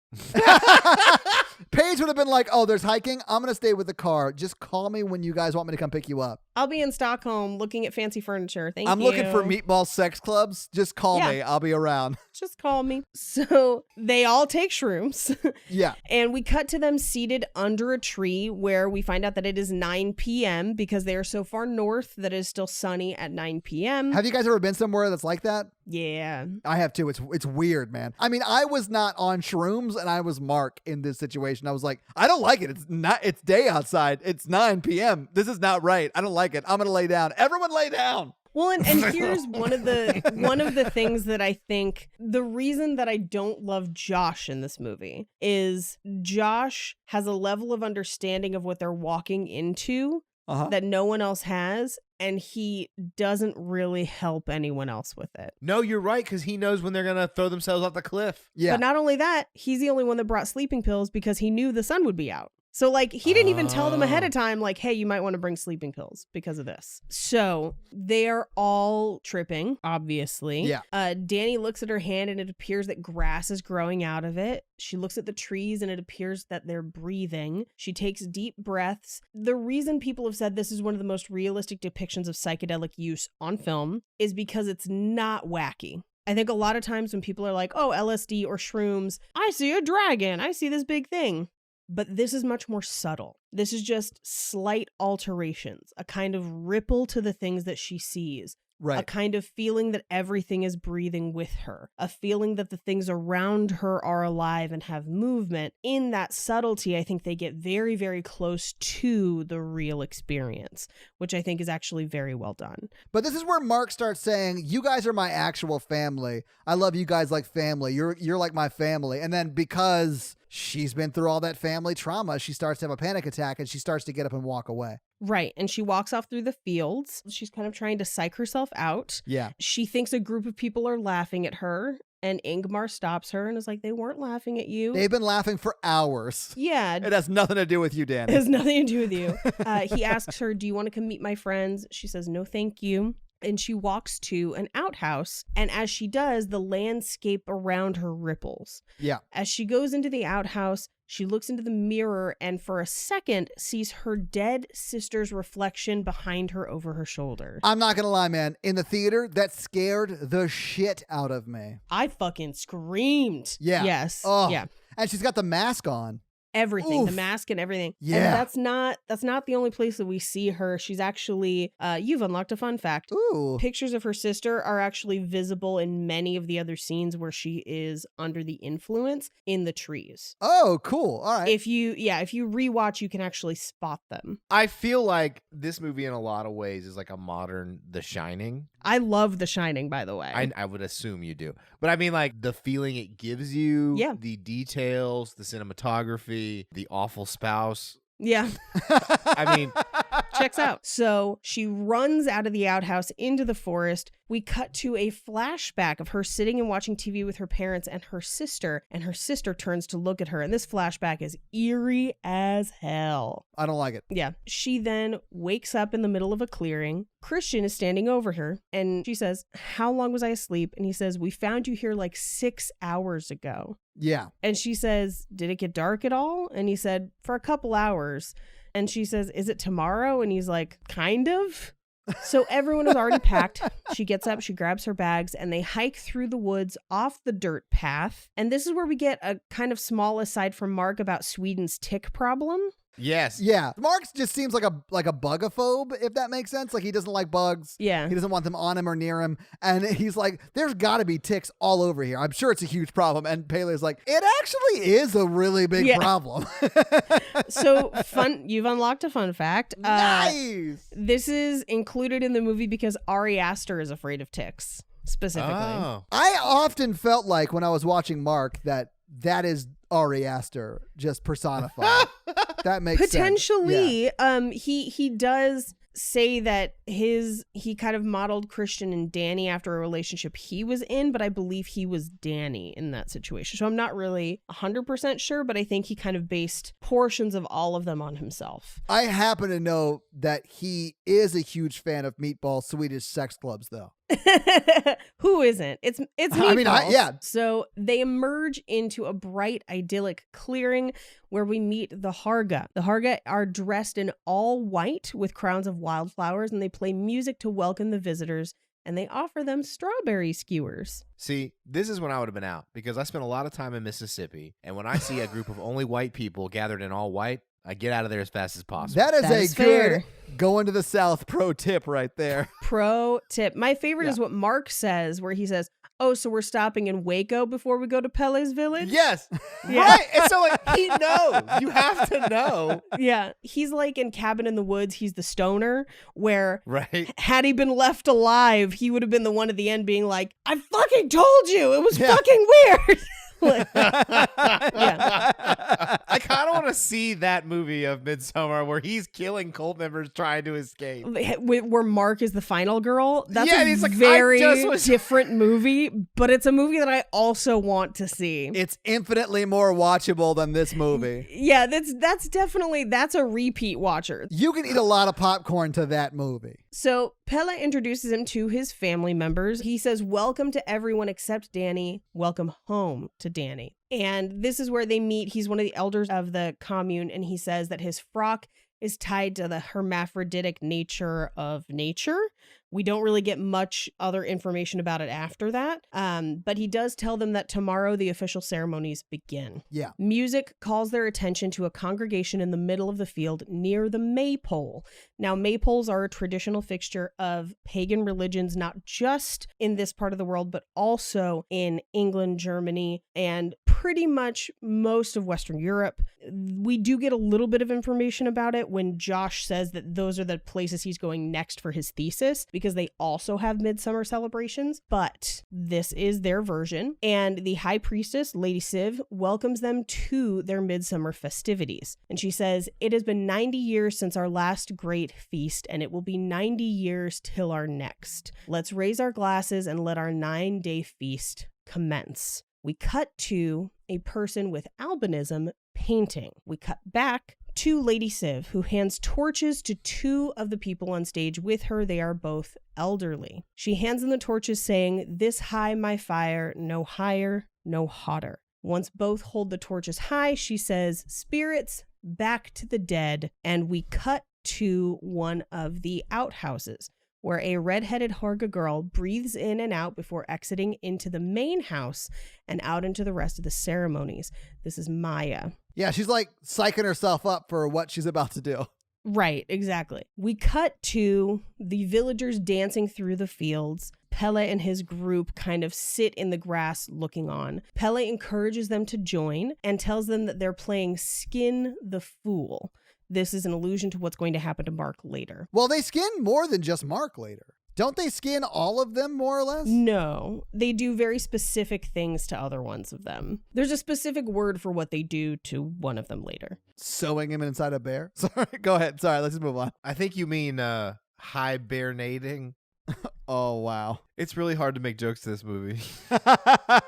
Paige would have been like, oh, there's hiking. I'm going to stay with the car. Just call me when you guys want me to come pick you up. I'll be in Stockholm looking at fancy furniture. Thank you. I'm looking for meatball sex clubs. Just call Yeah. me. I'll be around. Just call me. So they all take shrooms. Yeah. And we cut to them seated under a tree where we find out that it is 9 p.m. because they are so far north that it is still sunny at 9 p.m. Have you guys ever been somewhere that's like that? Yeah. I have too. It's weird, man. I mean, I was not on shrooms and I was Mark in this situation. I was like, I don't like it. It's day outside. It's 9 p.m. This is not right. I don't like it. I'm going to lay down. Everyone lay down. Well, and here's one of the things that I think the reason that I don't love Josh in this movie is Josh has a level of understanding of what they're walking into that no one else has, and he doesn't really help anyone else with it. No, you're right, because he knows when they're going to throw themselves off the cliff. Yeah. But not only that, he's the only one that brought sleeping pills because he knew the sun would be out. So, like, he didn't even tell them ahead of time, like, hey, you might want to bring sleeping pills because of this. So, they're all tripping, obviously. Yeah. Danny looks at her hand and it appears that grass is growing out of it. She looks at the trees and it appears that they're breathing. She takes deep breaths. The reason people have said this is one of the most realistic depictions of psychedelic use on film is because it's not wacky. I think a lot of times when people are like, oh, LSD or shrooms, I see a dragon, I see this big thing. But this is much more subtle. This is just slight alterations, a kind of ripple to the things that she sees. Right. A kind of feeling that everything is breathing with her. A feeling that the things around her are alive and have movement. In that subtlety, I think they get very, very close to the real experience, which I think is actually very well done. But this is where Mark starts saying, you guys are my actual family. I love you guys like family. You're like my family. And then because she's been through all that family trauma, she starts to have a panic attack and she starts to get up and walk away. Right. And she walks off through the fields. She's kind of trying to psych herself out. Yeah. She thinks a group of people are laughing at her, and Ingmar stops her and is like, they weren't laughing at you. They've been laughing for hours. Yeah. It has nothing to do with you, Danny. It has nothing to do with you. He asks her, do you want to come meet my friends? She says, no, thank you. And she walks to an outhouse. And as she does, the landscape around her ripples. Yeah. As she goes into the outhouse, she looks into the mirror and for a second sees her dead sister's reflection behind her over her shoulder. I'm not going to lie, man. In the theater, that scared the shit out of me. I fucking screamed. Yeah. Yes. Oh. Yeah. And she's got the mask on. Everything, Oof. the mask and everything. Yeah. And that's not the only place that we see her. She's actually, you've unlocked a fun fact. Ooh. Pictures of her sister are actually visible in many of the other scenes where she is under the influence in the trees. Oh, cool. All right. If you rewatch, you can actually spot them. I feel like this movie in a lot of ways is like a modern The Shining. I love The Shining, by the way. I would assume you do. But I mean, like, the feeling it gives you, Yeah. the details, the cinematography, the awful spouse. Yeah. I mean, Checks out. So she runs out of the outhouse into the forest. We cut to a flashback of her sitting and watching TV with her parents and her sister turns to look at her. And this flashback is eerie as hell. I don't like it. Yeah. She then wakes up in the middle of a clearing. Christian is standing over her and she says, "How long was I asleep?" And he says, "We found you here like 6 hours ago." Yeah. And she says, "Did it get dark at all?" And he said, "For a couple hours." And she says, "Is it tomorrow?" And he's like, "Kind of." So everyone is already packed. She gets up, she grabs her bags, and they hike through the woods off the dirt path. And this is where we get a kind of small aside from Mark about Sweden's tick problem. yes. Yeah. Mark just seems like a bugophobe, if that makes sense. Like he doesn't like bugs. Yeah. He doesn't want them on him or near him. And he's like, there's got to be ticks all over here. I'm sure it's a huge problem. And Pele's like, it actually is a really big problem. So fun. You've unlocked a fun fact. Nice. This is included in the movie because Ari Aster is afraid of ticks specifically. Oh. I often felt like when I was watching Mark that is Ari Aster just personified. That makes Potentially, sense. Yeah. he does say that he kind of modeled Christian and Danny after a relationship he was in, but I believe he was Danny in that situation. So I'm not really 100% sure, but I think he kind of based portions of all of them on himself. I happen to know that he is a huge fan of Meatball Swedish sex clubs, though. Who isn't? It's Meatballs. I mean, yeah. So they emerge into a bright, idyllic clearing where we meet the Harga. The Harga are dressed in all white with crowns of wildflowers, and they play music to welcome the visitors, and they offer them strawberry skewers. See, this is when I would have been out because I spent a lot of time in Mississippi, and when I see a group of only white people gathered in all white, I get out of there as fast as possible. That is That a is good fair. going to the South pro tip right there. Pro tip. My favorite is what Mark says, where he says, "Oh, so we're stopping in Waco before we go to Pele's village?" Yes. Yeah. Right. And so like he knows. You have to know. Yeah. He's like in Cabin in the Woods, he's the stoner, where Right. had he been left alive, he would have been the one at the end being like, "I fucking told you, it was Yeah. fucking weird." Yeah. I kind of want to see that movie of Midsommar where he's killing cult members trying to escape. Where Mark is the final girl. That's Yeah, a and he's like, I very just was- different movie, but it's a movie that I also want to see. It's infinitely more watchable than this movie. Yeah, that's definitely a repeat watcher. You can eat a lot of popcorn to that movie. So Pele introduces him to his family members. He says, "Welcome to everyone except Danny. Welcome home to Danny." And this is where they meet. He's one of the elders of the commune, and he says that his frock is tied to the hermaphroditic nature of nature. We don't really get much other information about it after that. But he does tell them that tomorrow the official ceremonies begin. Yeah. Music calls their attention to a congregation in the middle of the field near the maypole. Now, maypoles are a traditional fixture of pagan religions, not just in this part of the world, but also in England, Germany, and pretty much most of Western Europe. We do get a little bit of information about it when Josh says that those are the places he's going next for his thesis, because they also have midsummer celebrations, but this is their version. And the high priestess, Lady Siv, welcomes them to their midsummer festivities. And she says, "It has been 90 years since our last great feast, and it will be 90 years till our next. Let's raise our glasses and let our 9-day feast commence." We cut to a person with albinism painting. We cut back to Lady Siv, who hands torches to 2 of the people on stage with her. They are both elderly. She hands them the torches saying, "This high my fire, no higher, no hotter." Once both hold the torches high, she says, "Spirits, back to the dead." And we cut to one of the outhouses, where a red-headed Harga girl breathes in and out before exiting into the main house and out into the rest of the ceremonies. This is Maya. Yeah, she's like psyching herself up for what she's about to do. Right, exactly. We cut to the villagers dancing through the fields. Pele and his group kind of sit in the grass looking on. Pele encourages them to join and tells them that they're playing Skin the Fool. This is an allusion to what's going to happen to Mark later. Well, they skin more than just Mark later. Don't they skin all of them, more or less? No, they do very specific things to other ones of them. There's a specific word for what they do to one of them later. Sewing him inside a bear? Sorry, go ahead. Sorry, let's just move on. I think you mean hibernating. Oh, wow. It's really hard to make jokes to this movie.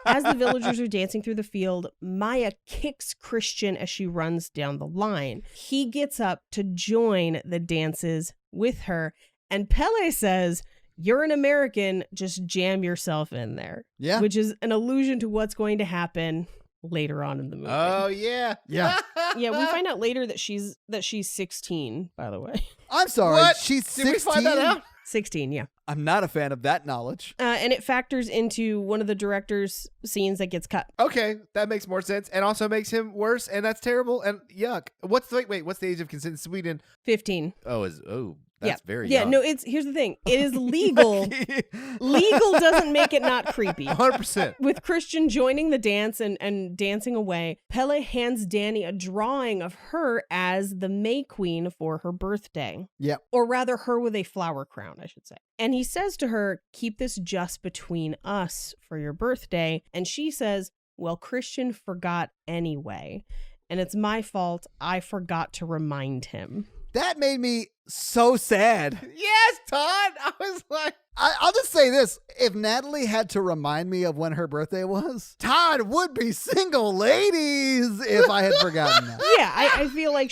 As the villagers are dancing through the field, Maya kicks Christian as she runs down the line. He gets up to join the dances with her, and Pele says, "You're an American, just jam yourself in there." Yeah. Which is an allusion to what's going to happen later on in the movie. Oh, yeah. Yeah. Yeah, we find out later that she's 16, by the way. I'm sorry. What? She's Did 16? we find that out? 16, yeah. I'm not a fan of that knowledge. And it factors into one of the director's scenes that gets cut. Okay, that makes more sense, and also makes him worse, and that's terrible, and yuck. What's the age of consent in Sweden? 15. That's very Yeah, young. no, here's the thing. It is legal. Legal doesn't make it not creepy. 100%. With Christian joining the dance and dancing away, Pele hands Danny a drawing of her as the May Queen for her birthday. Yep. Or rather, her with a flower crown, I should say. And he says to her, "Keep this just between us for your birthday." And she says, "Well, Christian forgot anyway. And it's my fault. I forgot to remind him." That made me so sad. Yes, Todd. I was like, I'll just say this. If Natalie had to remind me of when her birthday was, Todd would be single ladies if I had forgotten that. Yeah, I feel like...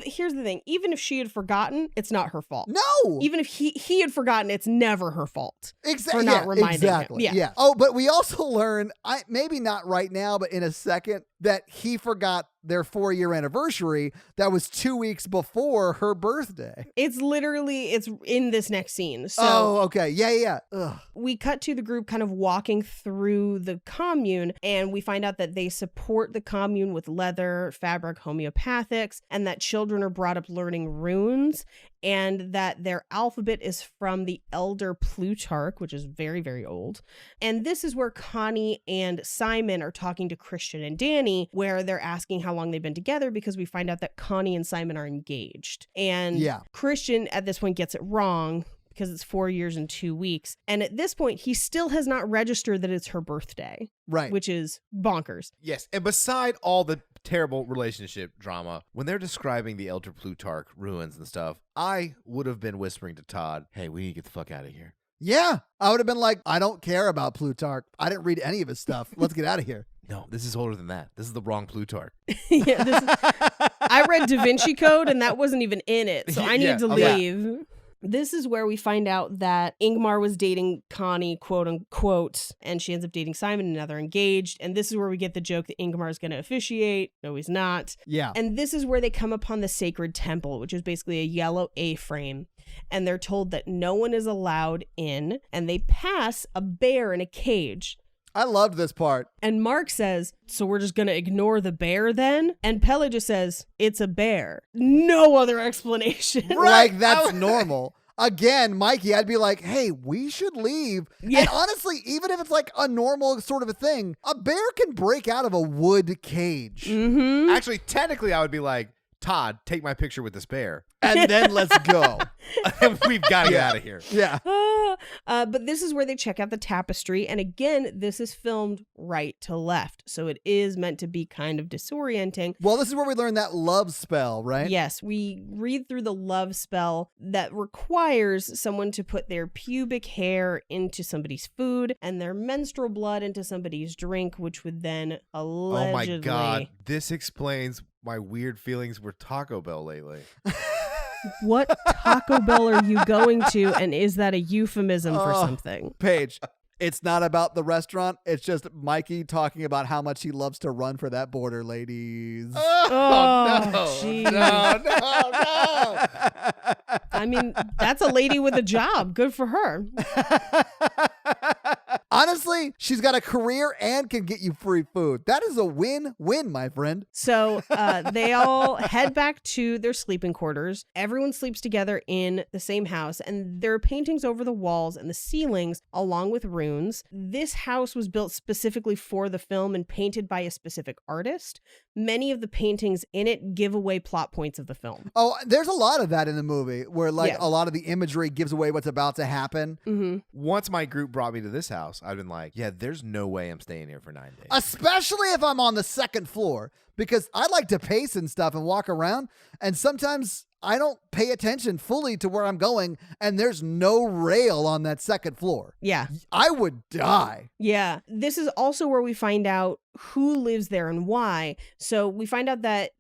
here's the thing. Even if she had forgotten, it's not her fault. No. Even if he had forgotten, it's never her fault. Exactly. For not reminding exactly. him. Yeah. Oh, but we also learn, maybe not right now, but in a second, that he forgot their 4-year anniversary that was 2 weeks before her birthday. It's in this next scene. So Oh, okay. Yeah. Ugh. we cut to the group kind of walking through the commune, and we find out that they support the commune with leather, fabric, homeopathics, and that children are brought up learning runes, and that their alphabet is from the Elder Plutarch, which is very, very old. And this is where Connie and Simon are talking to Christian and Danny, where they're asking how long they've been together, because we find out that Connie and Simon are engaged. And Christian at this point gets it wrong, because it's 4 years and 2 weeks. And at this point, he still has not registered that it's her birthday. Right. Which is bonkers. yes. And beside all the terrible relationship drama, when they're describing the Elder Plutarch ruins and stuff, I would have been whispering to Todd, "Hey, we need to get the fuck out of here." Yeah. I would have been like, I don't care about Plutarch. I didn't read any of his stuff. Let's get out of here. No, this is older than that. This is the wrong Plutarch. I read Da Vinci Code, and that wasn't even in it. So I need to leave. This is where we find out that Ingmar was dating Connie, quote unquote, and she ends up dating Simon, and now they're engaged. And this is where we get the joke that Ingmar is going to officiate. No, he's not. Yeah. And this is where they come upon the sacred temple, which is basically a yellow A-frame. And they're told that no one is allowed in, and they pass a bear in a cage. I loved this part. And Mark says, "So we're just going to ignore the bear then?" And Pele just says, "It's a bear." No other explanation. Like, that's normal. Again, Mikey, I'd be like, "Hey, we should leave." Yeah. And honestly, even if it's like a normal sort of a thing, a bear can break out of a wood cage. Mm-hmm. Actually, technically, I would be like, "Todd, take my picture with this bear." And then let's go. We've got to get out of here. Yeah. But this is where they check out the tapestry. And again, this is filmed right to left. So it is meant to be kind of disorienting. Well, this is where we learn that love spell, right? Yes, we read through the love spell that requires someone to put their pubic hair into somebody's food and their menstrual blood into somebody's drink, which would then allegedly... Oh my God. This explains my weird feelings with Taco Bell lately. What Taco Bell are you going to, and is that a euphemism for something? Paige, it's not about the restaurant. It's just Mikey talking about how much he loves to run for that border, ladies. Oh, geez. No. I mean, that's a lady with a job. Good for her. Honestly, she's got a career and can get you free food. That is a win-win, my friend. So they all head back to their sleeping quarters. Everyone sleeps together in the same house, and there are paintings over the walls and the ceilings along with runes. This house was built specifically for the film and painted by a specific artist. Many of the paintings in it give away plot points of the film. Oh, there's a lot of that in the movie where like Yeah. a lot of the imagery gives away what's about to happen. Mm-hmm. Once my group brought me to this house, I've been like, yeah, there's no way I'm staying here for 9 days. Especially if I'm on the second floor, because I like to pace and stuff and walk around. And sometimes I don't pay attention fully to where I'm going, and there's no rail on that second floor. Yeah. I would die. Yeah. This is also where we find out who lives there and why. So we find out that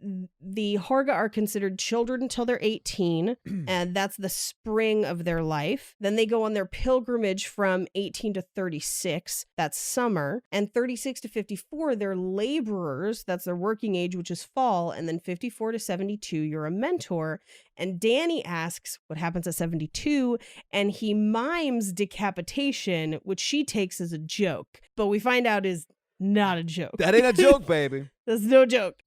the Harga are considered children until they're 18, and that's the spring of their life. Then they go on their pilgrimage from 18 to 36. That's summer. And 36 to 54, they're laborers. That's their working age, which is fall. And then 54 to 72, you're a mentor. And Danny asks what happens at 72, and he mimes decapitation, which she takes as a joke. But we find out is not a joke. That ain't a joke, baby. That's no joke.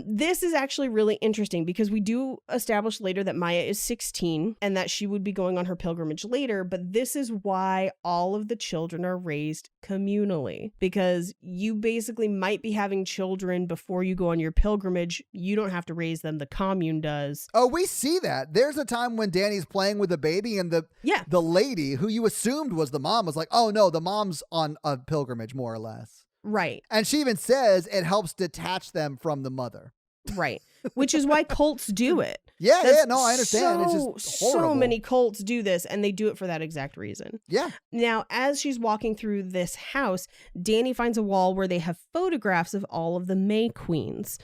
This is actually really interesting because we do establish later that Maya is 16 and that she would be going on her pilgrimage later, but this is why all of the children are raised communally, because you basically might be having children before you go on your pilgrimage. You don't have to raise them. The commune does. Oh, we see that. There's a time when Danny's playing with the baby and the lady who you assumed was the mom was like, oh no, the mom's on a pilgrimage more or less. Right. And she even says it helps detach them from the mother. Right. Which is why cults do it. Yeah, That's no, I understand. It's just horrible. so many cults do this, and they do it for that exact reason. Yeah. Now, as she's walking through this house, Danny finds a wall where they have photographs of all of the May Queens.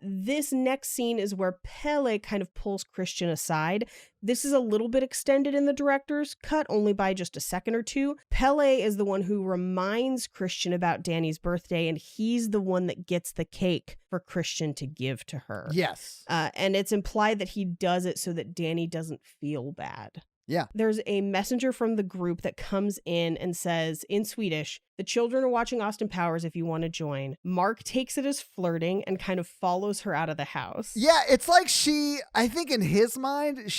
This next scene is where Pele kind of pulls Christian aside. This is a little bit extended in the director's cut, only by just a second or two. Pele is the one who reminds Christian about Danny's birthday, and he's the one that gets the cake for Christian to give to her. Yes. And it's implied that he does it so that Danny doesn't feel bad. Yeah. There's a messenger from the group that comes in and says, in Swedish, the children are watching Austin Powers if you want to join. Mark takes it as flirting and kind of follows her out of the house. Yeah, it's like I think in his mind,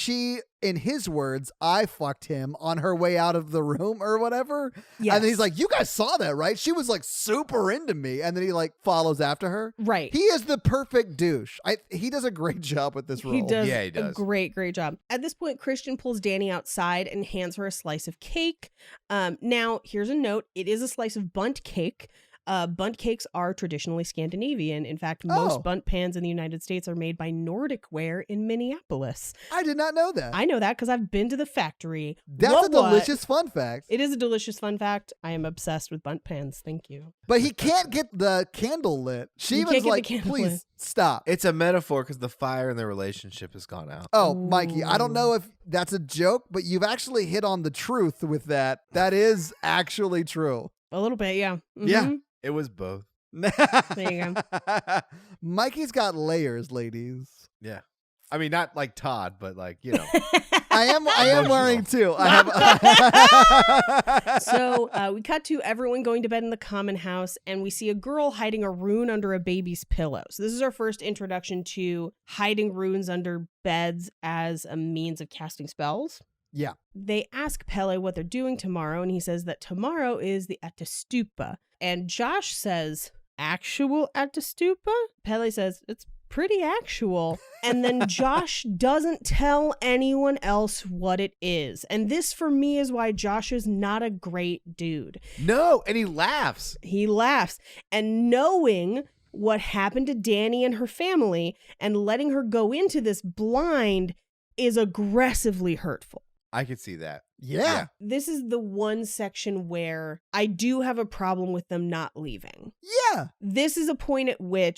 in his words, I fucked him on her way out of the room or whatever. Yes. And then he's like, you guys saw that, right? She was like super into me. And then he like follows after her. Right. He is the perfect douche. He does a great job with this role. He does, Yeah, he does. a great job. At this point, Christian pulls Danny outside and hands her a slice of cake. Now, here's a note. It is a slice of bundt cake. Bundt cakes are traditionally Scandinavian. In fact, most bundt pans in the United States are made by Nordic Ware in Minneapolis. I did not know that. I know that because I've been to the factory. That's a delicious fun fact. It is a delicious fun fact. I am obsessed with bundt pans. Thank you. But he can't get the candle lit. She He was can't get the like, candle please lit. stop. It's a metaphor because the fire in their relationship has gone out. Oh, Mikey, I don't know if that's a joke, but you've actually hit on the truth with that. That is actually true. A little bit, yeah. Yeah. Mhm. It was both. There you go. Mikey's got layers, ladies. Yeah. I mean, not like Todd, but like, you know. I am wearing two. I have. So we cut to everyone going to bed in the common house, and we see a girl hiding a rune under a baby's pillow. So this is our first introduction to hiding runes under beds as a means of casting spells. Yeah. They ask Pele what they're doing tomorrow, and he says that tomorrow is the Ättestupa. And Josh says, actual Ättestupa? Pele says, it's pretty actual. And then Josh doesn't tell anyone else what it is. And this, for me, is why Josh is not a great dude. No, and he laughs. He laughs. And knowing what happened to Danny and her family and letting her go into this blind is aggressively hurtful. I could see that. Yeah. This is the one section where I do have a problem with them not leaving. Yeah. This is the point where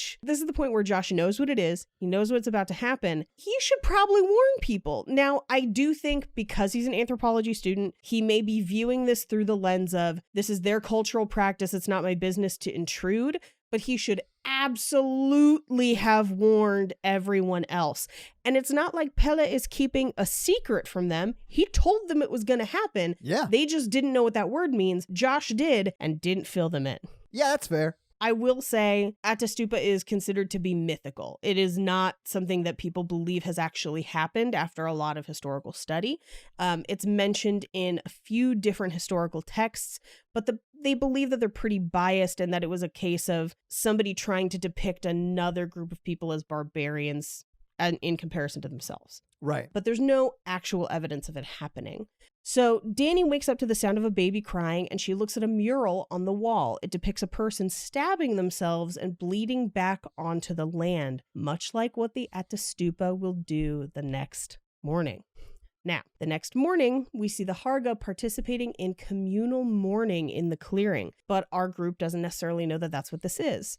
Josh knows what it is. He knows what's about to happen. He should probably warn people. Now, I do think because he's an anthropology student, he may be viewing this through the lens of this is their cultural practice. It's not my business to intrude. but he should absolutely have warned everyone else. And it's not like Pelle is keeping a secret from them. He told them it was going to happen. Yeah. They just didn't know what that word means. Josh did and didn't fill them in. Yeah, that's fair. I will say Ättestupa is considered to be mythical. It is not something that people believe has actually happened after a lot of historical study. It's mentioned in a few different historical texts, but they believe that they're pretty biased and that it was a case of somebody trying to depict another group of people as barbarians in comparison to themselves. Right. But there's no actual evidence of it happening. So Dani wakes up to the sound of a baby crying, and she looks at a mural on the wall. It depicts a person stabbing themselves and bleeding back onto the land, much like what the Ättestupa will do the next morning. Now, the next morning, we see the Harga participating in communal mourning in the clearing, but our group doesn't necessarily know that that's what this is.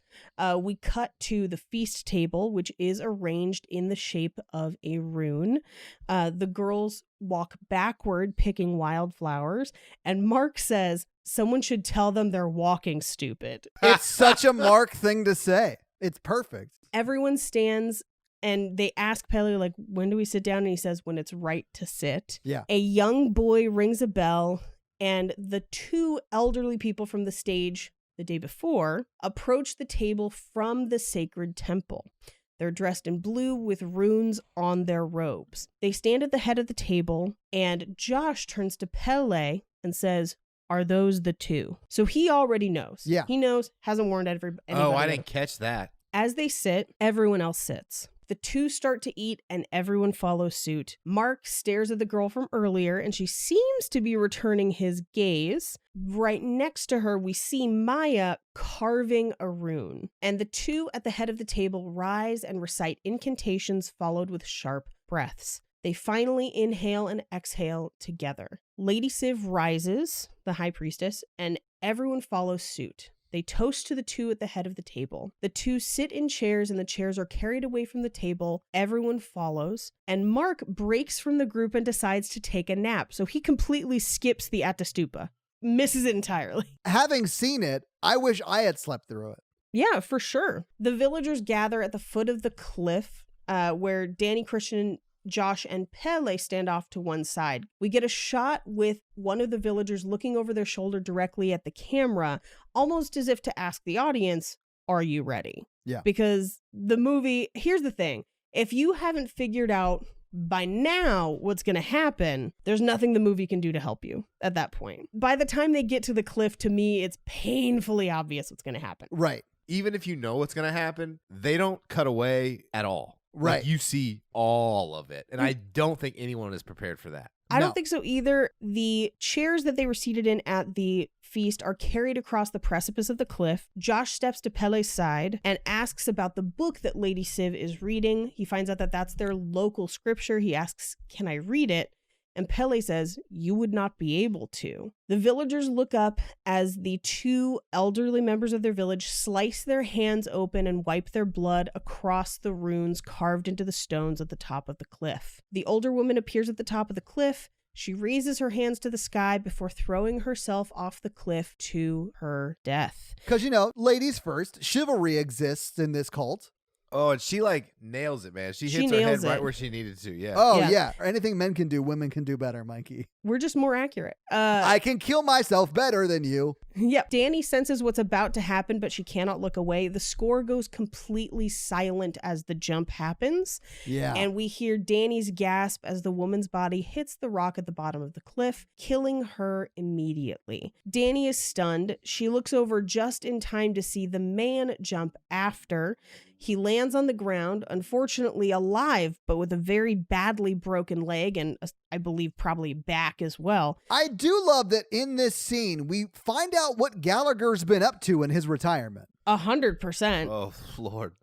We cut to the feast table, which is arranged in the shape of a rune. The girls walk backward, picking wildflowers, and Mark says, someone should tell them they're walking stupid. It's such a Mark thing to say. It's perfect. Everyone stands. And they ask Pelle, like, when do we sit down? And he says, when it's right to sit. Yeah. A young boy rings a bell, and the two elderly people from the stage the day before approach the table from the sacred temple. They're dressed in blue with runes on their robes. They stand at the head of the table, and Josh turns to Pelle and says, are those the two? So he already knows. Yeah. He knows, hasn't warned anybody. Oh, I didn't catch that. As they sit, everyone else sits. The two start to eat and everyone follows suit. Mark stares at the girl from earlier and she seems to be returning his gaze. Right next to her, we see Maya carving a rune. And the two at the head of the table rise and recite incantations followed with sharp breaths. They finally inhale and exhale together. Lady Siv rises, the high priestess, and everyone follows suit. They toast to the two at the head of the table. The two sit in chairs and the chairs are carried away from the table. Everyone follows. And Mark breaks from the group and decides to take a nap. So he completely skips the Ättestupa. Misses it entirely. Having seen it, I wish I had slept through it. Yeah, for sure. The villagers gather at the foot of the cliff where Dani, Christian, Josh, and Pelle stand off to one side. We get a shot with one of the villagers looking over their shoulder directly at the camera, almost as if to ask the audience, are you ready? Yeah. Because the movie, here's the thing. If you haven't figured out by now what's going to happen, there's nothing the movie can do to help you at that point. By the time they get to the cliff, to me, it's painfully obvious what's going to happen. Right. Even if you know what's going to happen, they don't cut away at all. Right. Like, you see all of it. And I don't think anyone is prepared for that. I No. don't think so either. The chairs that they were seated in at the feast are carried across the precipice of the cliff. Josh steps to Pelle's side and asks about the book that Lady Siv is reading. He finds out that that's their local scripture. He asks, can I read it? And Pelle says, you would not be able to. The villagers look up as the two elderly members of their village slice their hands open and wipe their blood across the runes carved into the stones at the top of the cliff. The older woman appears at the top of the cliff. She raises her hands to the sky before throwing herself off the cliff to her death. Because, ladies first, chivalry exists in this cult. Oh, and she nails it, man. She She hits her head nails right it. where she needed to. Yeah. Oh, Yeah. yeah. Anything men can do, women can do better, Mikey. We're just more accurate. I can kill myself better than you. Yep. Dani senses what's about to happen, but she cannot look away. The score goes completely silent as the jump happens. Yeah. And we hear Dani's gasp as the woman's body hits the rock at the bottom of the cliff, killing her immediately. Dani is stunned. She looks over just in time to see the man jump after. He lands on the ground, unfortunately alive, but with a very badly broken leg and I believe probably back as well. I do love that in this scene, we find out what Gallagher's been up to in his retirement. 100%. Oh, Lord.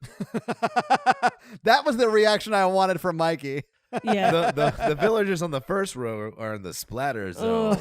That was the reaction I wanted from Mikey. Yeah. The villagers on the first row are in the splatter zone.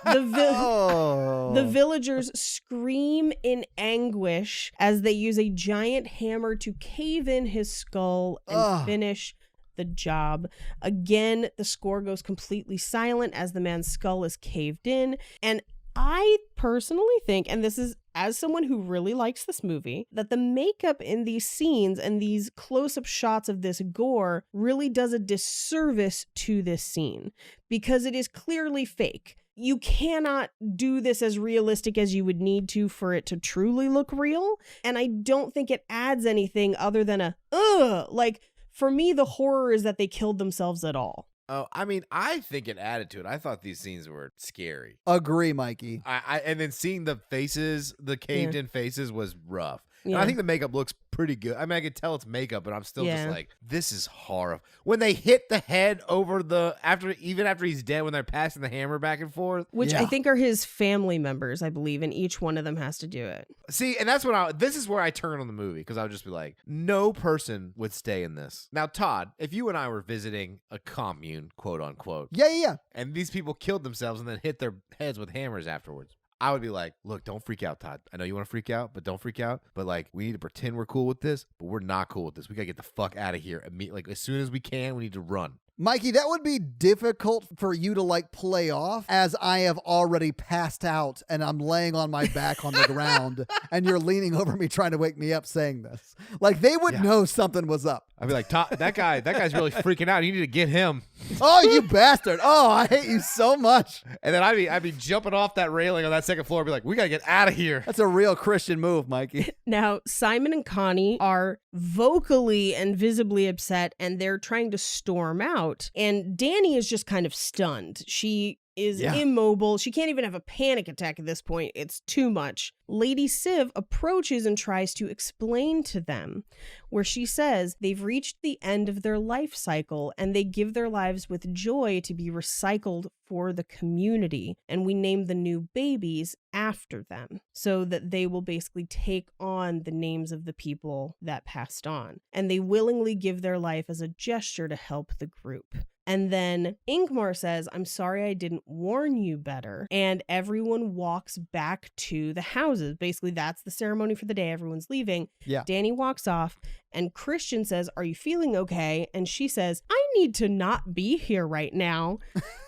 The villagers scream in anguish as they use a giant hammer to cave in his skull and finish the job. Again, the score goes completely silent as the man's skull is caved in. And I personally think, and this is as someone who really likes this movie, that the makeup in these scenes and these close-up shots of this gore really does a disservice to this scene because it is clearly fake. You cannot do this as realistic as you would need to for it to truly look real. And I don't think it adds anything other than a, ugh. Like, for me, the horror is that they killed themselves at all. Oh, I mean, I think it added to it. I thought these scenes were scary. Agree, Mikey. And then seeing the faces, the caved in faces was rough. And Yeah. I think the makeup looks pretty good. I mean, I can tell it's makeup, but I'm still just Yeah. like, this is horrible. When they hit the head over even after he's dead, when they're passing the hammer back and forth. Which Yeah. I think are his family members, I believe, and each one of them has to do it. See, and that's this is where I turn on the movie, because I would just be like, no person would stay in this. Now, Todd, if you and I were visiting a commune, quote unquote, Yeah. and these people killed themselves and then hit their heads with hammers afterwards, I would be like, look, don't freak out, Todd. I know you want to freak out, but don't freak out. But like, we need to pretend we're cool with this, but we're not cool with this. We got to get the fuck out of here immediately. Like, as soon as we can, we need to run. Mikey, that would be difficult for you to like play off, as I have already passed out and I'm laying on my back on the ground and you're leaning over me trying to wake me up saying this. Like, they would know something was up. I'd be like, Todd, that guy's really freaking out. You need to get him. Oh, you bastard. Oh, I hate you so much. And then I'd be jumping off that railing on that second floor and be like, we got to get out of here. That's a real Christian move, Mikey. Now, Simon and Connie are vocally and visibly upset, and they're trying to storm out. And Danny is just kind of stunned. She is immobile. She can't even have a panic attack at this point. It's too much. Lady Civ approaches and tries to explain to them, where she says they've reached the end of their life cycle and they give their lives with joy to be recycled for the community. And we name the new babies after them so that they will basically take on the names of the people that passed on. And they willingly give their life as a gesture to help the group. And then Ingmar says, I'm sorry I didn't warn you better. And everyone walks back to the houses. Basically, that's the ceremony for the day. Everyone's leaving. Yeah. Danny walks off and Christian says, are you feeling okay? And she says, I need to not be here right now.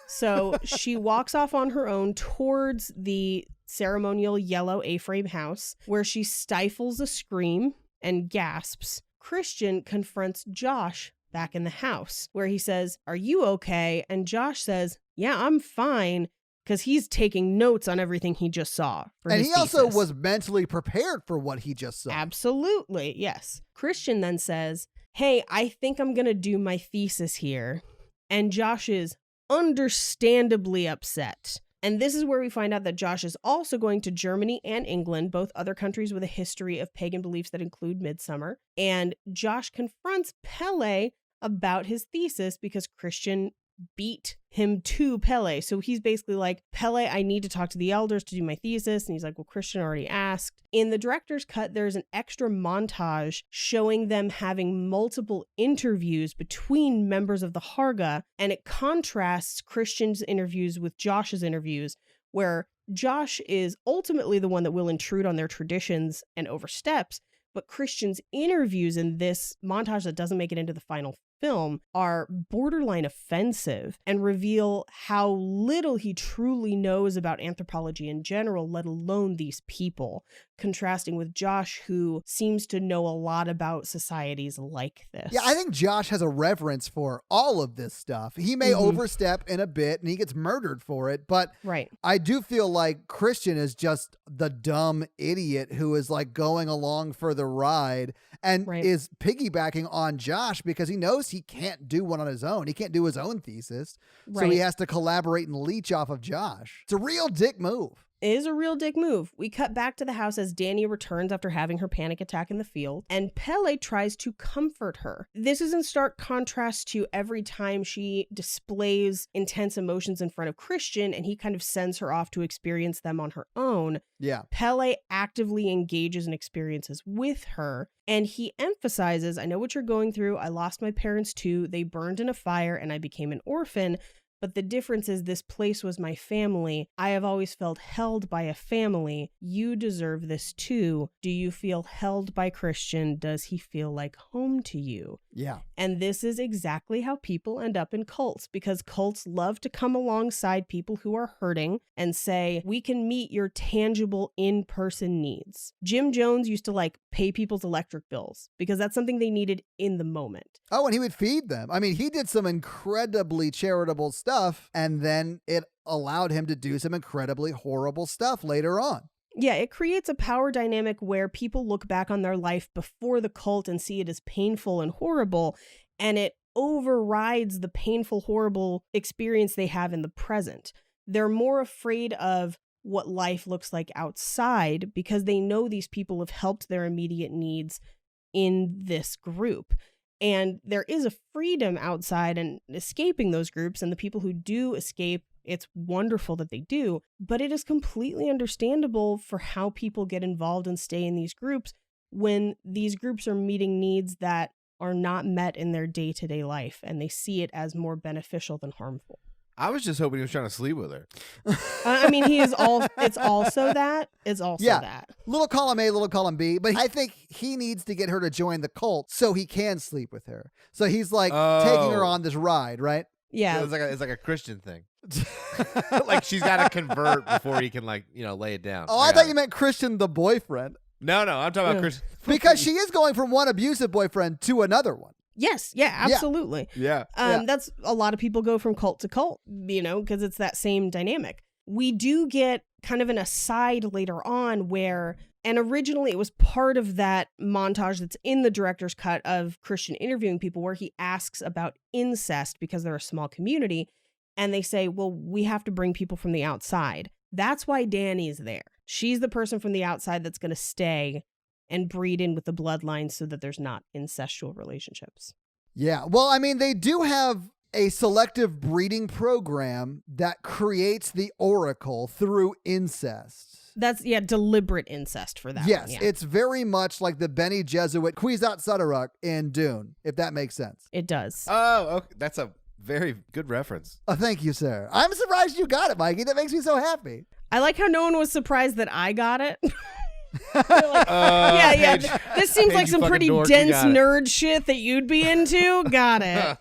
So she walks off on her own towards the ceremonial yellow A-frame house, where she stifles a scream and gasps. Christian confronts Josh back in the house, where he says, are you okay? And Josh says, yeah, I'm fine, because he's taking notes on everything he just saw. And he also was mentally prepared for what he just saw. Absolutely, yes. Christian then says, hey, I think I'm going to do my thesis here. And Josh is understandably upset. And this is where we find out that Josh is also going to Germany and England, both other countries with a history of pagan beliefs that include Midsommar. And Josh confronts Pele about his thesis because Christian beat him to Pele. So he's basically like, Pele, I need to talk to the elders to do my thesis. And he's like, well, Christian already asked. In the director's cut, there's an extra montage showing them having multiple interviews between members of the Harga, and it contrasts Christian's interviews with Josh's interviews, where Josh is ultimately the one that will intrude on their traditions and oversteps, but Christian's interviews in this montage that doesn't make it into the final film are borderline offensive and reveal how little he truly knows about anthropology in general, let alone these people, contrasting with Josh, who seems to know a lot about societies like this. Yeah, I think Josh has a reverence for all of this stuff. He may overstep in a bit and he gets murdered for it, but right. I do feel like Christian is just the dumb idiot who is like going along for the ride and is piggybacking on Josh because he knows he can't do one on his own. He can't do his own thesis. So he has to collaborate and leech off of Josh. It's a real dick move. It is a real dick move. We cut back to the house as Danny returns after having her panic attack in the field, and Pele tries to comfort her. This is in stark contrast to every time she displays intense emotions in front of Christian, and he kind of sends her off to experience them on her own. Yeah. Pele actively engages in experiences with her, and he emphasizes, I know what you're going through. I lost my parents too. They burned in a fire, and I became an orphan. But the difference is this place was my family. I have always felt held by a family. You deserve this too. Do you feel held by Christian? Does he feel like home to you? Yeah. And this is exactly how people end up in cults, because cults love to come alongside people who are hurting and say, we can meet your tangible in-person needs. Jim Jones used to like pay people's electric bills because that's something they needed in the moment. Oh, and he would feed them. I mean, he did some incredibly charitable stuff, and then it allowed him to do some incredibly horrible stuff later on. Yeah, it creates a power dynamic where people look back on their life before the cult and see it as painful and horrible, and it overrides the painful, horrible experience they have in the present. They're more afraid of what life looks like outside because they know these people have helped their immediate needs in this group. And there is a freedom outside and escaping those groups, and the people who do escape, it's wonderful that they do, but it is completely understandable for how people get involved and stay in these groups when these groups are meeting needs that are not met in their day-to-day life, and they see it as more beneficial than harmful. I was just hoping he was trying to sleep with her. I mean, it's also that. It's also that. Little column A, little column B. But I think he needs to get her to join the cult so he can sleep with her. So he's like taking her on this ride, right? Yeah. It's like a Christian thing. Like she's got to convert before he can lay it down. Oh, I thought you meant Christian the boyfriend. No, I'm talking about Christian. Because she is going from one abusive boyfriend to another one. Yes. Yeah, absolutely. Yeah. That's a lot of people go from cult to cult, because it's that same dynamic. We do get kind of an aside later on where, and originally it was part of that montage that's in the director's cut of Christian interviewing people where he asks about incest because they're a small community. And they say, well, we have to bring people from the outside. That's why Danny's there. She's the person from the outside that's going to stay and breed in with the bloodline so that there's not incestual relationships. Yeah. Well, I mean, they do have a selective breeding program that creates the oracle through incest. That's, deliberate incest for that. Yes, one, it's very much like the Bene Gesserit Kwisatz Haderach in Dune, if that makes sense. It does. Oh, okay. That's a very good reference. Oh, thank you, sir. I'm surprised you got it, Mikey. That makes me so happy. I like how no one was surprised that I got it. Paige, this seems like some pretty dense nerd shit that you'd be into. Got it.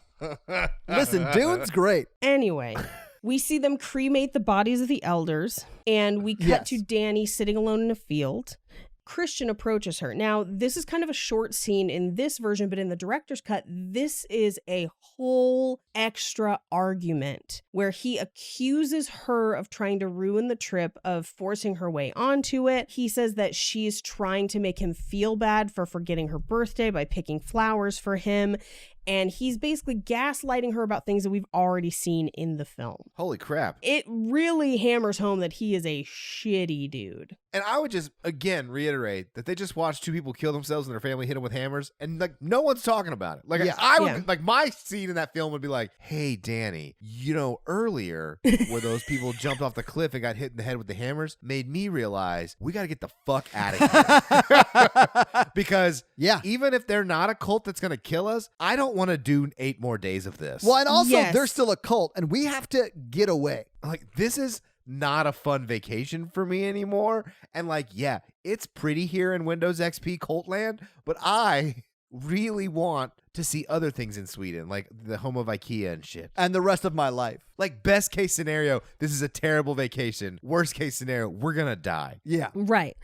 Listen, Dune's great. Anyway, we see them cremate the bodies of the elders, and we cut to Danny sitting alone in a field. Christian approaches her. Now, this is kind of a short scene in this version, but in the director's cut, this is a whole extra argument where he accuses her of trying to ruin the trip, of forcing her way onto it. He says that she's trying to make him feel bad for forgetting her birthday by picking flowers for him. And he's basically gaslighting her about things that we've already seen in the film. Holy crap. It really hammers home that he is a shitty dude. And I would just, again, reiterate that they just watched two people kill themselves and their family hit them with hammers, and no one's talking about it. I would, my scene in that film would be like, hey, Danny, earlier where those people jumped off the cliff and got hit in the head with the hammers made me realize we got to get the fuck out of here. Because even if they're not a cult that's going to kill us, I don't want to do 8 more days of this. Well, and also they're still a cult, and we have to get away. Like, this is not a fun vacation for me anymore. And it's pretty here in Windows XP cult land, but I really want to see other things in Sweden, like the home of IKEA and shit. And the rest of my life. Like, best case scenario, this is a terrible vacation. Worst case scenario, we're gonna die. Yeah. Right.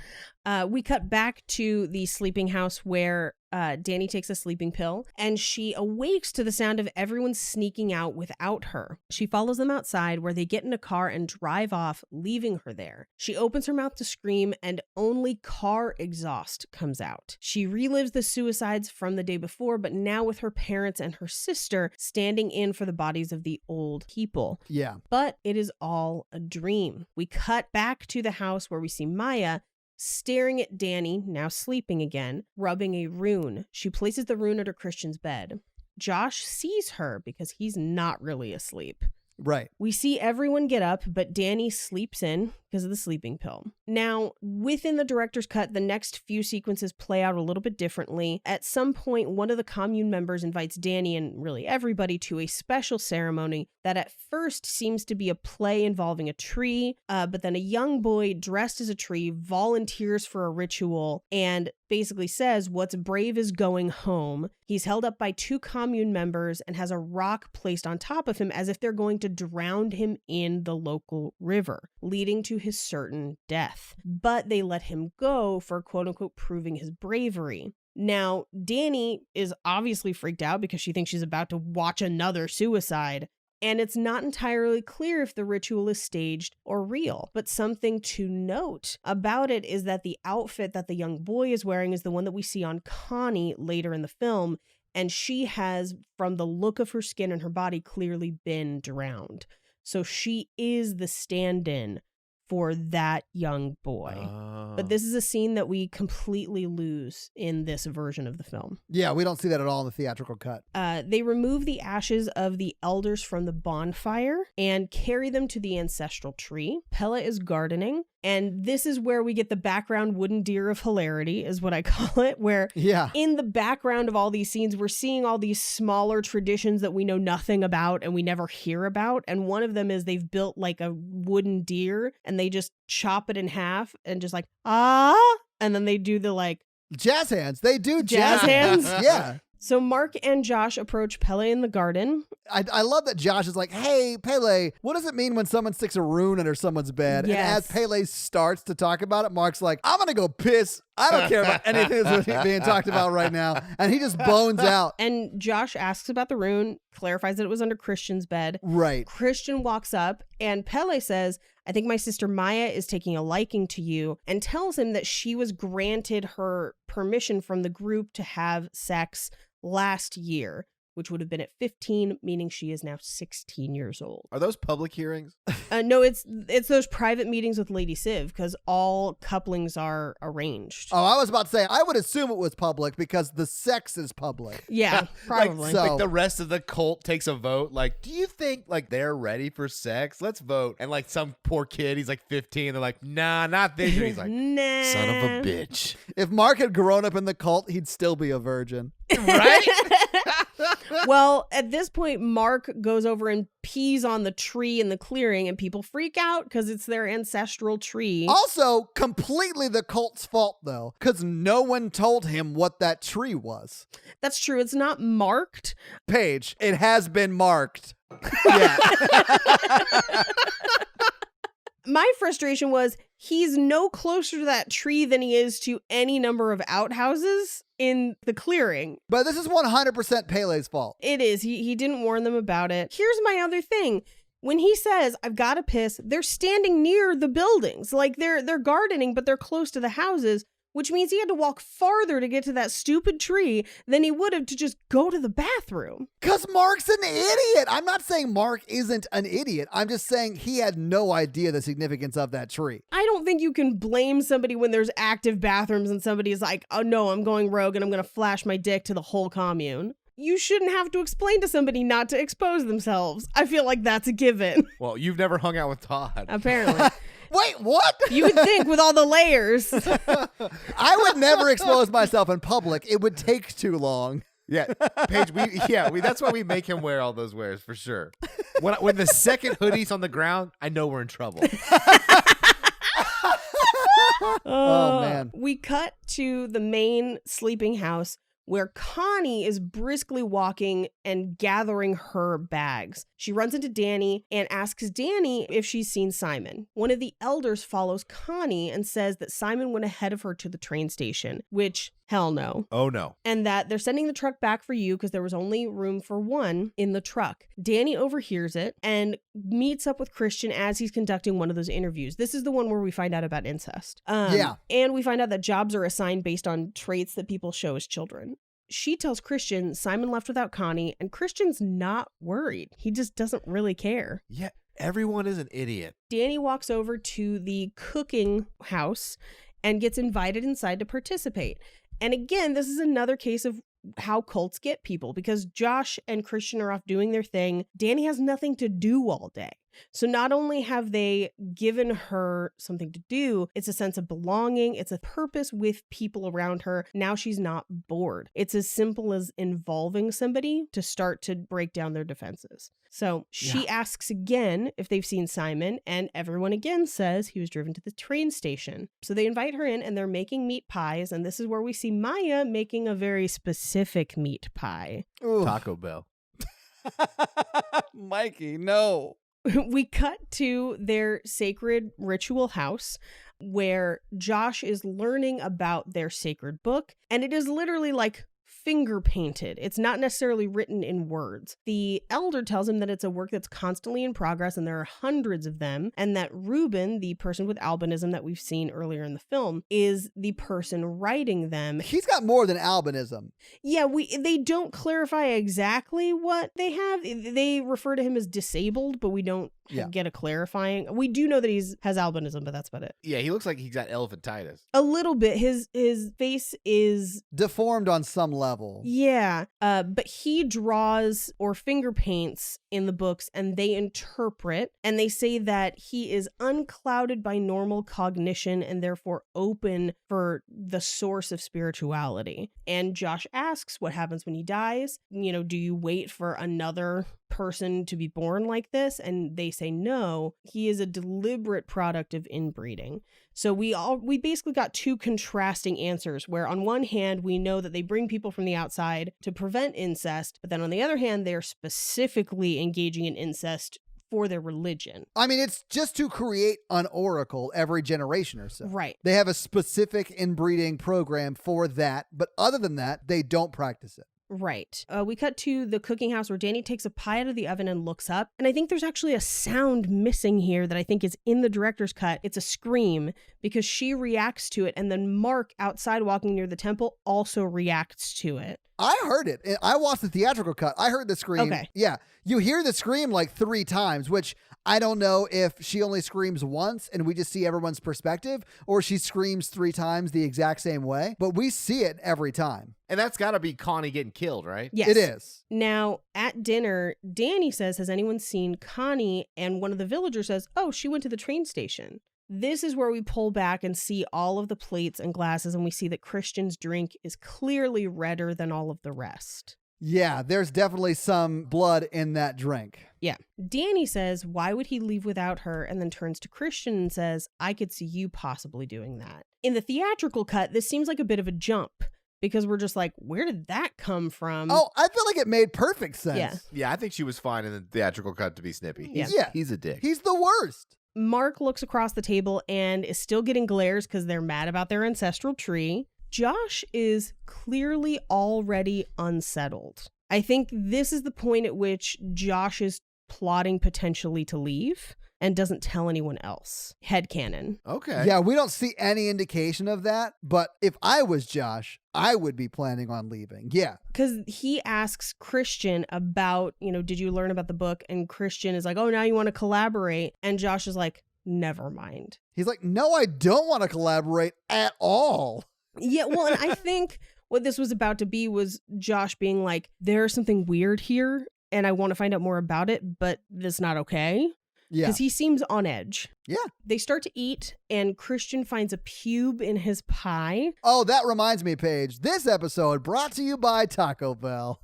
We cut back to the sleeping house where Danny takes a sleeping pill, and she awakes to the sound of everyone sneaking out without her. She follows them outside, where they get in a car and drive off, leaving her there. She opens her mouth to scream, and only car exhaust comes out. She relives the suicides from the day before, but now with her parents and her sister standing in for the bodies of the old people. Yeah. But it is all a dream. We cut back to the house where we see Maya staring at Danny, now sleeping again, rubbing a rune. She places the rune under Christian's bed. Josh sees her because he's not really asleep. Right. We see everyone get up, but Danny sleeps in because of the sleeping pill. Now, within the director's cut, the next few sequences play out a little bit differently. At some point, one of the commune members invites Danny and really everybody to a special ceremony that at first seems to be a play involving a tree, but then a young boy dressed as a tree volunteers for a ritual and basically says what's brave is going home. He's held up by two commune members and has a rock placed on top of him as if they're going to drown him in the local river, leading to his certain death. But they let him go for quote unquote proving his bravery. Now, Danny is obviously freaked out because she thinks she's about to watch another suicide. And it's not entirely clear if the ritual is staged or real. But something to note about it is that the outfit that the young boy is wearing is the one that we see on Connie later in the film. And she has, from the look of her skin and her body, clearly been drowned. So she is the stand-in for that young boy. But this is a scene that we completely lose in this version of the film. Yeah, we don't see that at all in the theatrical cut. They remove the ashes of the elders from the bonfire and carry them to the ancestral tree. Pella is gardening. And this is where we get the background wooden deer of hilarity, is what I call it, where in the background of all these scenes, we're seeing all these smaller traditions that we know nothing about and we never hear about. And one of them is they've built like a wooden deer and they just chop it in half and just like, and then they do the like jazz hands. They do jazz hands. Yeah. So Mark and Josh approach Pele in the garden. I love that Josh is like, hey, Pele, what does it mean when someone sticks a rune under someone's bed? Yes. And as Pele starts to talk about it, Mark's like, I'm going to go piss. I don't care about anything that's being talked about right now. And he just bones out. And Josh asks about the rune, clarifies that it was under Christian's bed. Right. Christian walks up and Pele says, I think my sister Maya is taking a liking to you, and tells him that she was granted her permission from the group to have sex last year, which would have been at 15, meaning she is now 16 years old. Are those public hearings? No, it's those private meetings with Lady Civ, because all couplings are arranged. Oh, I was about to say, I would assume it was public because the sex is public. Yeah, probably. so- Like the rest of the cult takes a vote. Like, do you think like they're ready for sex? Let's vote. And like some poor kid, he's like 15. They're like, nah, not this year. He's like, nah. son of a bitch. If Mark had grown up in the cult, he'd still be a virgin. Right? Well, at this point, Mark goes over and pees on the tree in the clearing, and people freak out because it's their ancestral tree. Also, completely the cult's fault, though, because no one told him what that tree was. That's true. It's not marked. Paige, it has been marked. Yeah. My frustration was he's no closer to that tree than he is to any number of outhouses in the clearing. But this is 100% Pele's fault. It is. He didn't warn them about it. Here's my other thing. When he says, I've got to piss, they're standing near the buildings. Like they're gardening, but they're close to the houses, which means he had to walk farther to get to that stupid tree than he would have to just go to the bathroom. Because Mark's an idiot. I'm not saying Mark isn't an idiot. I'm just saying he had no idea the significance of that tree. I don't think you can blame somebody when there's active bathrooms and somebody's like, oh no, I'm going rogue and I'm going to flash my dick to the whole commune. You shouldn't have to explain to somebody not to expose themselves. I feel like that's a given. Well, you've never hung out with Todd. Apparently. Wait, what? You would think with all the layers. I would never expose myself in public. It would take too long. Yeah, Paige, we that's why we make him wear all those wares for sure. When the second hoodie's on the ground, I know we're in trouble. Oh, man. We cut to the main sleeping house where Connie is briskly walking and gathering her bags. She runs into Danny and asks Danny if she's seen Simon. One of the elders follows Connie and says that Simon went ahead of her to the train station, which, hell no. Oh no. And that they're sending the truck back for you because there was only room for one in the truck. Danny overhears it and meets up with Christian as he's conducting one of those interviews. This is the one where we find out about incest. Yeah. And we find out that jobs are assigned based on traits that people show as children. She tells Christian Simon left without Connie, and Christian's not worried. He just doesn't really care. Yeah, everyone is an idiot. Danny walks over to the cooking house and gets invited inside to participate. And again, this is another case of how cults get people, because Josh and Christian are off doing their thing. Danny has nothing to do all day. So not only have they given her something to do, it's a sense of belonging, it's a purpose with people around her. Now she's not bored. It's as simple as involving somebody to start to break down their defenses. So she asks again if they've seen Simon, and everyone again says he was driven to the train station. So they invite her in and they're making meat pies, and this is where we see Maya making a very specific meat pie. Ooh. Taco Bell. Mikey, no. We cut to their sacred ritual house where Josh is learning about their sacred book, and it is literally like finger painted. It's not necessarily written in words. The elder tells him that it's a work that's constantly in progress and there are hundreds of them, and that Reuben, the person with albinism that we've seen earlier in the film, is the person writing them. He's got more than albinism. Yeah, they don't clarify exactly what they have. They refer to him as disabled, but we don't get a clarifying. We do know that he has albinism, but that's about it. Yeah, he looks like he's got elephantitis. A little bit. His face is deformed on some level. Yeah, but he draws or finger paints in the books, and they interpret, and they say that he is unclouded by normal cognition and therefore open for the source of spirituality. And Josh asks what happens when he dies. You know, do you wait for another person to be born like this? And they say no, he is a deliberate product of inbreeding. So we basically got two contrasting answers, where on one hand we know that they bring people from the outside to prevent incest, but then on the other hand they're specifically engaging in incest for their religion. I mean, it's just to create an oracle every generation or so. Right. They have a specific inbreeding program for that, but other than that, they don't practice it. Right. We cut to the cooking house where Danny takes a pie out of the oven and looks up. And I think there's actually a sound missing here that I think is in the director's cut. It's a scream, because she reacts to it. And then Mark, outside walking near the temple, also reacts to it. I heard it. I watched the theatrical cut. I heard the scream. Okay. Yeah. You hear the scream like 3 times, which I don't know if she only screams once and we just see everyone's perspective, or she screams 3 times the exact same way, but we see it every time. And that's got to be Connie getting killed, right? Yes. It is. Now, at dinner, Danny says, has anyone seen Connie? And one of the villagers says, oh, she went to the train station. This is where we pull back and see all of the plates and glasses, and we see that Christian's drink is clearly redder than all of the rest. Yeah, there's definitely some blood in that drink. Yeah. Danny says, why would he leave without her? And then turns to Christian and says, I could see you possibly doing that. In the theatrical cut, this seems like a bit of a jump, because we're just like, where did that come from? Oh, I feel like it made perfect sense. Yeah. Yeah, I think she was fine in the theatrical cut to be snippy. Yeah. He's a dick. He's the worst. Mark looks across the table and is still getting glares because they're mad about their ancestral tree. Josh is clearly already unsettled. I think this is the point at which Josh is plotting potentially to leave and doesn't tell anyone else. Headcanon. Okay. Yeah, we don't see any indication of that, but if I was Josh, I would be planning on leaving. Yeah. Because he asks Christian about, did you learn about the book? And Christian is like, oh, now you want to collaborate. And Josh is like, never mind. He's like, no, I don't want to collaborate at all. Yeah, well, and I think what this was about to be was Josh being like, there's something weird here and I want to find out more about it, but that's not okay. Yeah. Because he seems on edge. Yeah. They start to eat and Christian finds a pube in his pie. Oh, that reminds me, Paige. This episode brought to you by Taco Bell.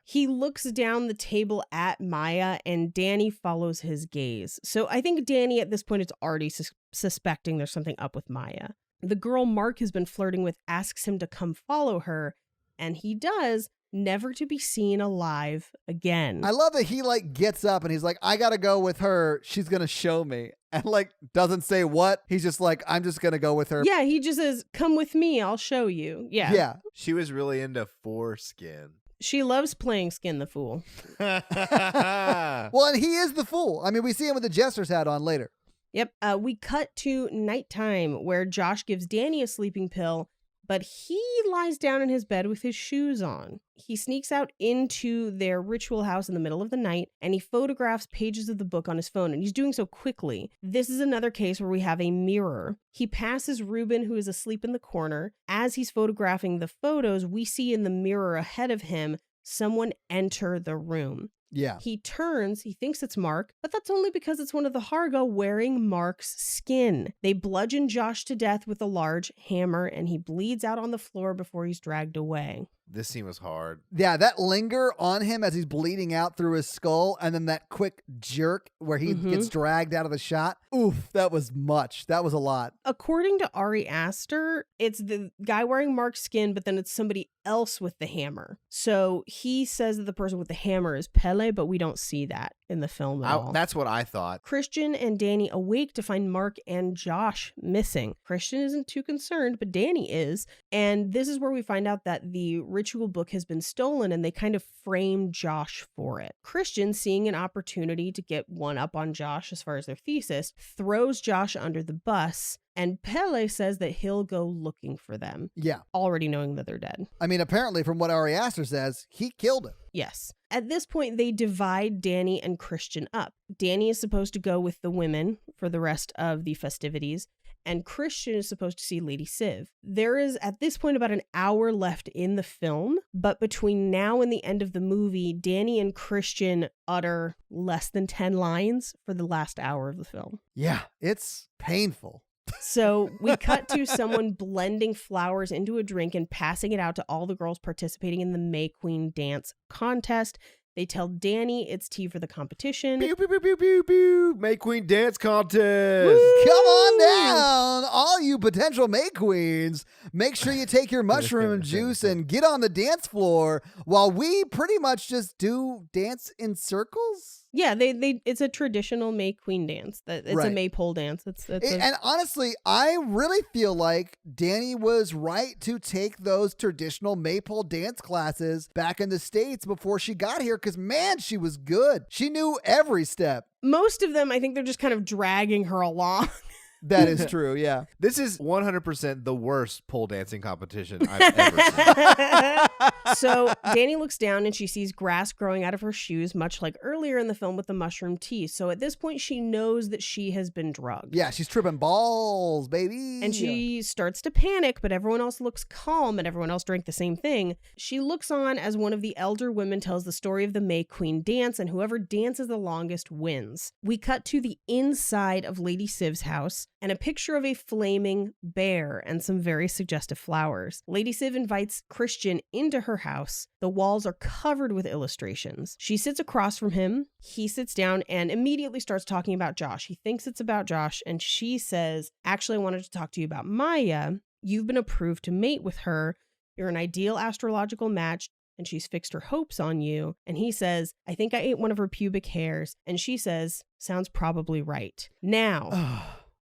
He looks down the table at Maya and Danny follows his gaze. So I think Danny at this point is already suspecting there's something up with Maya. The girl Mark has been flirting with asks him to come follow her, and he does, never to be seen alive again. I love that he gets up and he's like, I gotta go with her. She's gonna show me. And doesn't say what. He's just like, I'm just gonna go with her. Yeah, he just says, come with me, I'll show you. Yeah. Yeah. She was really into foreskin. She loves playing Skin the Fool. Well, and he is the fool. I mean, we see him with the jester's hat on later. Yep. We cut to nighttime where Josh gives Danny a sleeping pill, but he lies down in his bed with his shoes on. He sneaks out into their ritual house in the middle of the night, and he photographs pages of the book on his phone, and he's doing so quickly. This is another case where we have a mirror. He passes Reuben, who is asleep in the corner. As he's photographing the photos, we see in the mirror ahead of him someone enter the room. Yeah. He turns, he thinks it's Mark, but that's only because it's one of the Harga wearing Mark's skin. They bludgeon Josh to death with a large hammer, and he bleeds out on the floor before he's dragged away. This scene was hard. Yeah, that linger on him as he's bleeding out through his skull, and then that quick jerk where he gets dragged out of the shot. Oof, that was much. That was a lot. According to Ari Aster, it's the guy wearing Mark's skin, but then it's somebody else with the hammer. So he says that the person with the hammer is Pele, but we don't see that in the film at all. That's what I thought. Christian and Danny awake to find Mark and Josh missing. Christian isn't too concerned, but Danny is. And this is where we find out that the ritual book has been stolen, and they kind of frame Josh for it. Christian, seeing an opportunity to get one up on Josh as far as their thesis, throws Josh under the bus, and Pele says that he'll go looking for them. Yeah. Already knowing that they're dead. I mean, apparently from what Ari Aster says, he killed him. Yes. At this point, they divide Danny and Christian up. Danny is supposed to go with the women for the rest of the festivities, and Christian is supposed to see Lady Civ. There is, at this point, about an hour left in the film, but between now and the end of the movie, Danny and Christian utter less than 10 lines for the last hour of the film. Yeah, it's painful. So we cut to someone blending flowers into a drink and passing it out to all the girls participating in the May Queen dance contest. They tell Danny it's tea for the competition. Pew, pew, pew, pew, pew, pew. May Queen dance contest. Woo! Come on down, all you potential May Queens. Make sure you take your mushroom juice and get on the dance floor while we pretty much just do dance in circles. Yeah, they it's a traditional May Queen dance. It's Right. a maypole dance. And honestly, I really feel like Danny was right to take those traditional maypole dance classes back in the States before she got here, because man, she was good. She knew every step. most of them, I think they're just kind of dragging her along. That is true, yeah. This is 100% the worst pole dancing competition I've ever seen. So Danny looks down and she sees grass growing out of her shoes, much like earlier in the film with the mushroom tea. So at this point, she knows that she has been drugged. Yeah, she's tripping balls, baby. And she starts to panic, but everyone else looks calm and everyone else drank the same thing. She looks on as one of the elder women tells the story of the May Queen dance, and whoever dances the longest wins. We cut to the inside of Lady Civ's house and a picture of a flaming bear and some very suggestive flowers. Lady Civ invites Christian into her house. The walls are covered with illustrations. She sits across from him. He sits down and immediately starts talking about Josh. He thinks it's about Josh, and she says, "Actually, I wanted to talk to you about Maya. You've been approved to mate with her. You're an ideal astrological match, and she's fixed her hopes on you." And he says, "I think I ate one of her pubic hairs." And she says, "Sounds probably right." Now,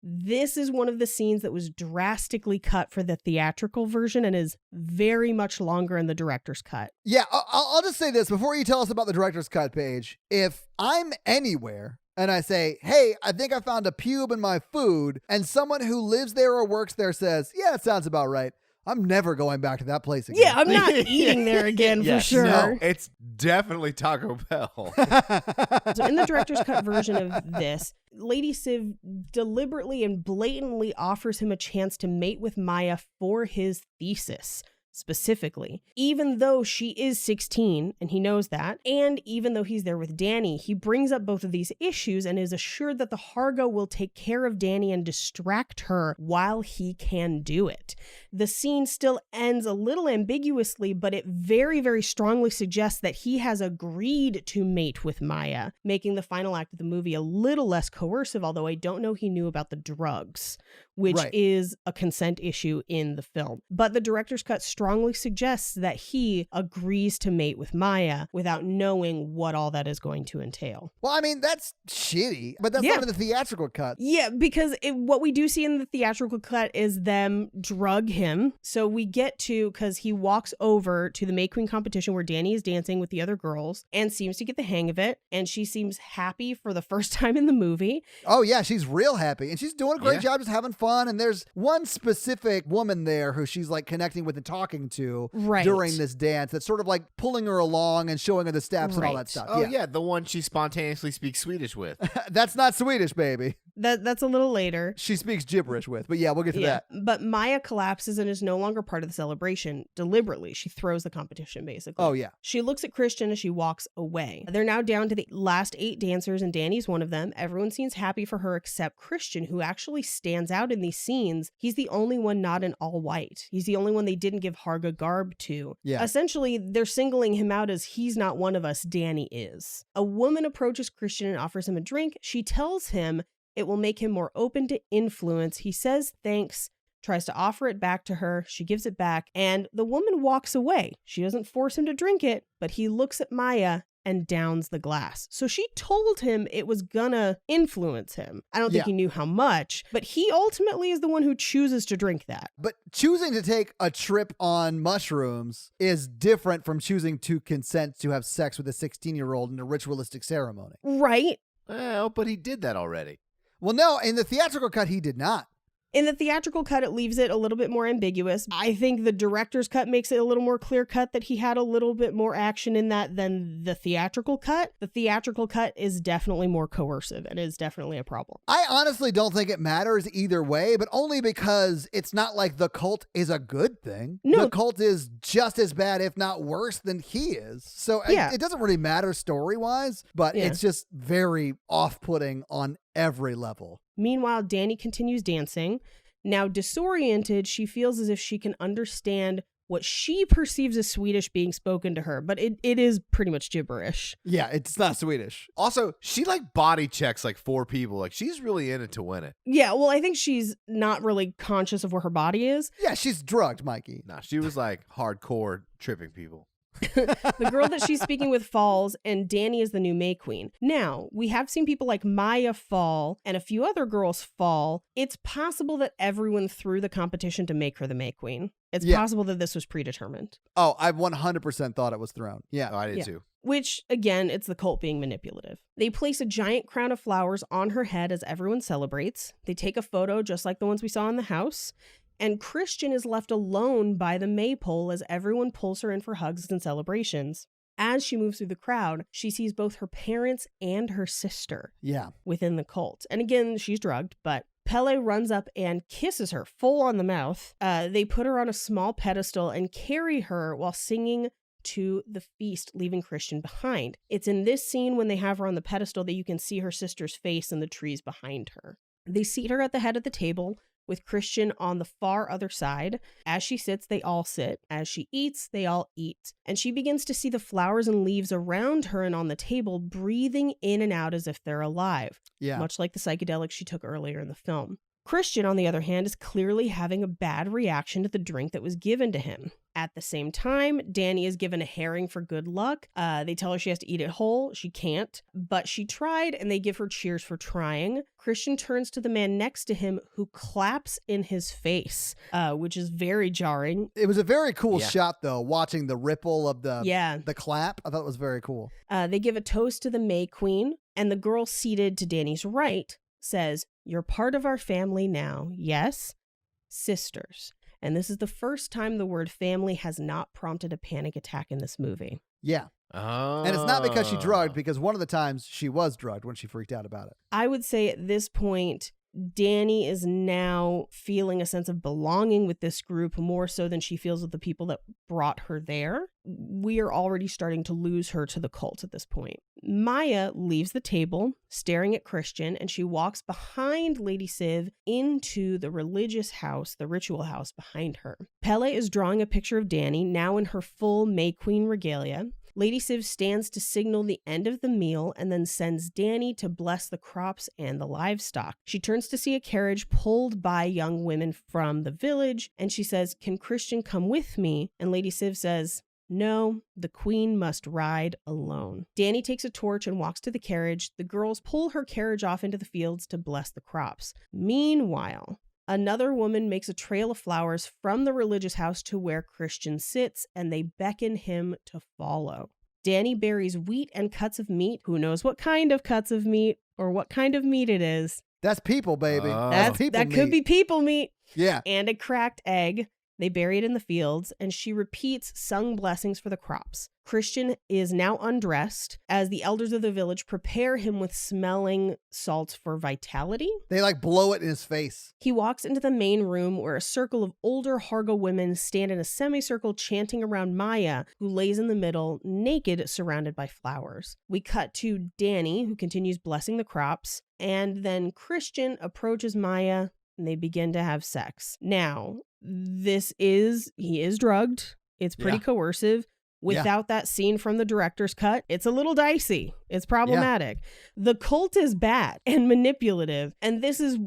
this is one of the scenes that was drastically cut for the theatrical version and is very much longer in the director's cut. Yeah, I'll just say this before you tell us about the director's cut page. If I'm anywhere and I say, "Hey, I think I found a pube in my food," and someone who lives there or works there says, "Yeah, it sounds about right," I'm never going back to that place again. Yeah, I'm not eating there again for sure. No, it's definitely Taco Bell. So in the director's cut version of this, Lady Civ deliberately and blatantly offers him a chance to mate with Maya for his thesis. Specifically, even though she is 16 and he knows that, and even though he's there with Danny, he brings up both of these issues and is assured that the Hargo will take care of Danny and distract her while he can do it. The scene still ends a little ambiguously, but it very, very strongly suggests that he has agreed to mate with Maya, making the final act of the movie a little less coercive, although I don't know he knew about the drugs, which is a consent issue in the film. But the director's cut strongly suggests that he agrees to mate with Maya without knowing what all that is going to entail. Well, I mean, that's shitty, but that's not in the theatrical cut. Yeah, because what we do see in the theatrical cut is them drug him. So we get to, because he walks over to the May Queen competition where Danny is dancing with the other girls and seems to get the hang of it. And she seems happy for the first time in the movie. Oh, yeah, she's real happy. And she's doing a great job just having fun. And there's one specific woman there who she's like connecting with and talking to during this dance that's sort of like pulling her along and showing her the steps and all that stuff. Oh, yeah, the one she spontaneously speaks Swedish with. That's not Swedish, baby. That's a little later. She speaks gibberish with, but yeah, we'll get to that. But Maya collapses and is no longer part of the celebration. Deliberately, she throws the competition, basically. Oh, yeah. She looks at Christian as she walks away. They're now down to the last 8 dancers, and Danny's one of them. Everyone seems happy for her except Christian, who actually stands out in these scenes. He's the only one not in all white. He's the only one they didn't give Harga garb to. Yeah. Essentially, they're singling him out as he's not one of us, Danny is. A woman approaches Christian and offers him a drink. She tells him it will make him more open to influence. He says thanks, tries to offer it back to her. She gives it back, and the woman walks away. She doesn't force him to drink it, but he looks at Maya and downs the glass. So she told him it was gonna influence him. I don't think he knew how much, but he ultimately is the one who chooses to drink that. But choosing to take a trip on mushrooms is different from choosing to consent to have sex with a 16-year-old in a ritualistic ceremony. Right? Well, but he did that already. Well, no, in the theatrical cut, he did not. In the theatrical cut, it leaves it a little bit more ambiguous. I think the director's cut makes it a little more clear cut that he had a little bit more action in that than the theatrical cut. The theatrical cut is definitely more coercive and is definitely a problem. I honestly don't think it matters either way, but only because it's not like the cult is a good thing. No. The cult is just as bad, if not worse, than he is. So it doesn't really matter story-wise, but it's just very off-putting on every level. Meanwhile, Danny continues dancing. Now disoriented, she feels as if she can understand what she perceives as Swedish being spoken to her, but it is pretty much gibberish. Yeah, it's not Swedish. Also, she like body checks like 4 people. Like she's really in it to win it. Yeah, well, I think she's not really conscious of where her body is. Yeah, she's drugged, Mikey. Nah, she was like hardcore tripping people. The girl that she's speaking with falls, and Danny is the new May Queen. Now, we have seen people like Maya fall and a few other girls fall. It's possible that everyone threw the competition to make her the May Queen. It's possible that this was predetermined. Oh, I 100% thought it was thrown. Yeah. Oh, I did too. Which, again, it's the cult being manipulative. They place a giant crown of flowers on her head as everyone celebrates. They take a photo just like the ones we saw in the house. And Christian is left alone by the maypole as everyone pulls her in for hugs and celebrations. As she moves through the crowd, she sees both her parents and her sister within the cult. And again, she's drugged, but Pele runs up and kisses her full on the mouth. They put her on a small pedestal and carry her while singing to the feast, leaving Christian behind. It's in this scene when they have her on the pedestal that you can see her sister's face in the trees behind her. They seat her at the head of the table, with Christian on the far other side. As she sits, they all sit. As she eats, they all eat. And she begins to see the flowers and leaves around her and on the table breathing in and out as if they're alive. Yeah. Much like the psychedelics she took earlier in the film. Christian, on the other hand, is clearly having a bad reaction to the drink that was given to him. At the same time, Danny is given a herring for good luck. They tell her she has to eat it whole. She can't, but she tried, and they give her cheers for trying. Christian turns to the man next to him, who claps in his face, which is very jarring. It was a very cool shot, though, watching the ripple of the clap. I thought it was very cool. They give a toast to the May Queen, and the girl seated to Danny's right says, "You're part of our family now, yes? Sisters." And this is the first time the word family has not prompted a panic attack in this movie. Yeah. Oh. And it's not because she drugged, because one of the times she was drugged when she freaked out about it. I would say at this point, Danny is now feeling a sense of belonging with this group more so than she feels with the people that brought her there. We are already starting to lose her to the cult at this point. Maya leaves the table, staring at Christian, and she walks behind Lady Civ into the religious house, the ritual house behind her. Pele is drawing a picture of Danny, now in her full May Queen regalia. Lady Civ stands to signal the end of the meal and then sends Danny to bless the crops and the livestock. She turns to see a carriage pulled by young women from the village, and she says, "Can Christian come with me?" And Lady Civ says, "No, the queen must ride alone." Danny takes a torch and walks to the carriage. The girls pull her carriage off into the fields to bless the crops. Meanwhile, another woman makes a trail of flowers from the religious house to where Christian sits, and they beckon him to follow. Danny buries wheat and cuts of meat. Who knows what kind of cuts of meat or what kind of meat it is? That's people, baby. That could be people meat. Yeah. And a cracked egg. They bury it in the fields, and she repeats sung blessings for the crops. Christian is now undressed as the elders of the village prepare him with smelling salts for vitality. They like blow it in his face. He walks into the main room where a circle of older Harga women stand in a semicircle chanting around Maya, who lays in the middle, naked, surrounded by flowers. We cut to Danny, who continues blessing the crops, and then Christian approaches Maya and they begin to have sex. Now, he is drugged. It's pretty coercive. Without that scene from the director's cut, it's a little dicey. It's problematic. The cult is bad and manipulative. And this is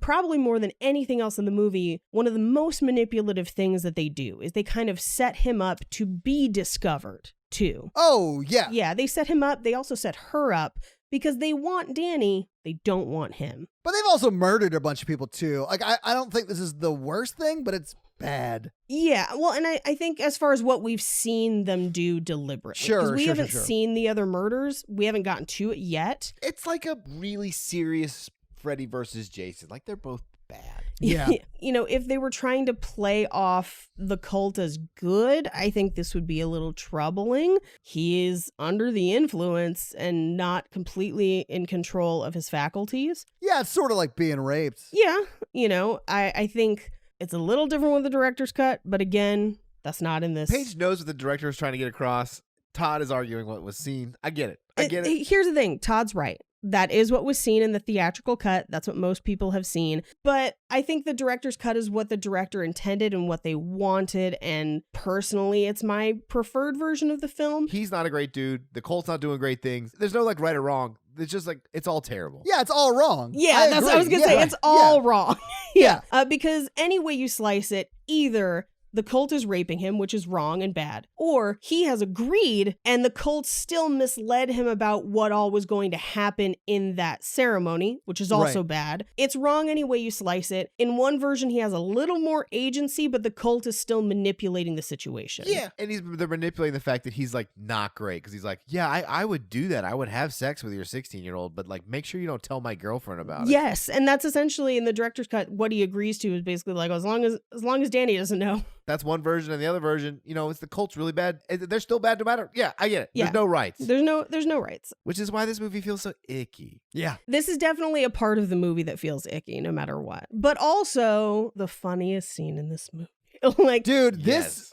probably more than anything else in the movie, one of the most manipulative things that they do is they kind of set him up to be discovered too. Oh, yeah. Yeah, they set him up. They also set her up because they want Danny. They don't want him. But they've also murdered a bunch of people too. Like, I don't think this is the worst thing, but it's bad. Yeah, well, and I think as far as what we've seen them do deliberately. Sure, we haven't seen the other murders. We haven't gotten to it yet. It's like a really serious Freddy versus Jason. Like, they're both bad. Yeah. You know, if they were trying to play off the cult as good, I think this would be a little troubling. He is under the influence and not completely in control of his faculties. Yeah, it's sort of like being raped. Yeah, you know, I think it's a little different with the director's cut, but again, that's not in this. Paige knows what the director is trying to get across. Todd is arguing what was seen. I get it. Here's the thing. Todd's right. That is what was seen in the theatrical cut. That's what most people have seen. But I think the director's cut is what the director intended and what they wanted. And personally, it's my preferred version of the film. He's not a great dude. The cult's not doing great things. There's no like right or wrong. It's just like, it's all terrible. Yeah, it's all wrong. Yeah, that's what I was going to say. It's all wrong. Because any way you slice it, either the cult is raping him, which is wrong and bad, or he has agreed and the cult still misled him about what all was going to happen in that ceremony, which is also bad. It's wrong any way you slice it. In one version, he has a little more agency, but the cult is still manipulating the situation. Yeah, and they're manipulating the fact that he's like not great because he's like, yeah, I would do that. I would have sex with your 16-year-old, but like make sure you don't tell my girlfriend about it. Yes, and that's essentially in the director's cut what he agrees to is basically like, as long as Danny doesn't know. That's one version, and the other version, you know, it's the cult's really bad. They're still bad no matter. Yeah, I get it. Yeah. There's no rights. There's no rights. Which is why this movie feels so icky. Yeah. This is definitely a part of the movie that feels icky no matter what. But also the funniest scene in this movie. Like, dude, there's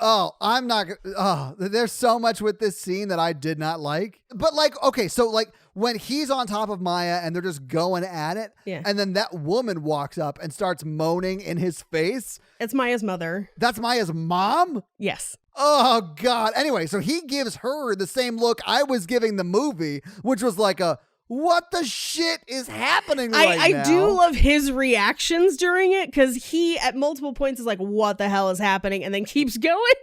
so much with this scene that I did not like. But like, okay, so like when he's on top of Maya and they're just going at it, and then that woman walks up and starts moaning in his face. It's Maya's mother. That's Maya's mom? Yes. Oh, God. Anyway, so he gives her the same look I was giving the movie, which was like what the shit is happening right now? I do love his reactions during it because he at multiple points is like, what the hell is happening? And then keeps going.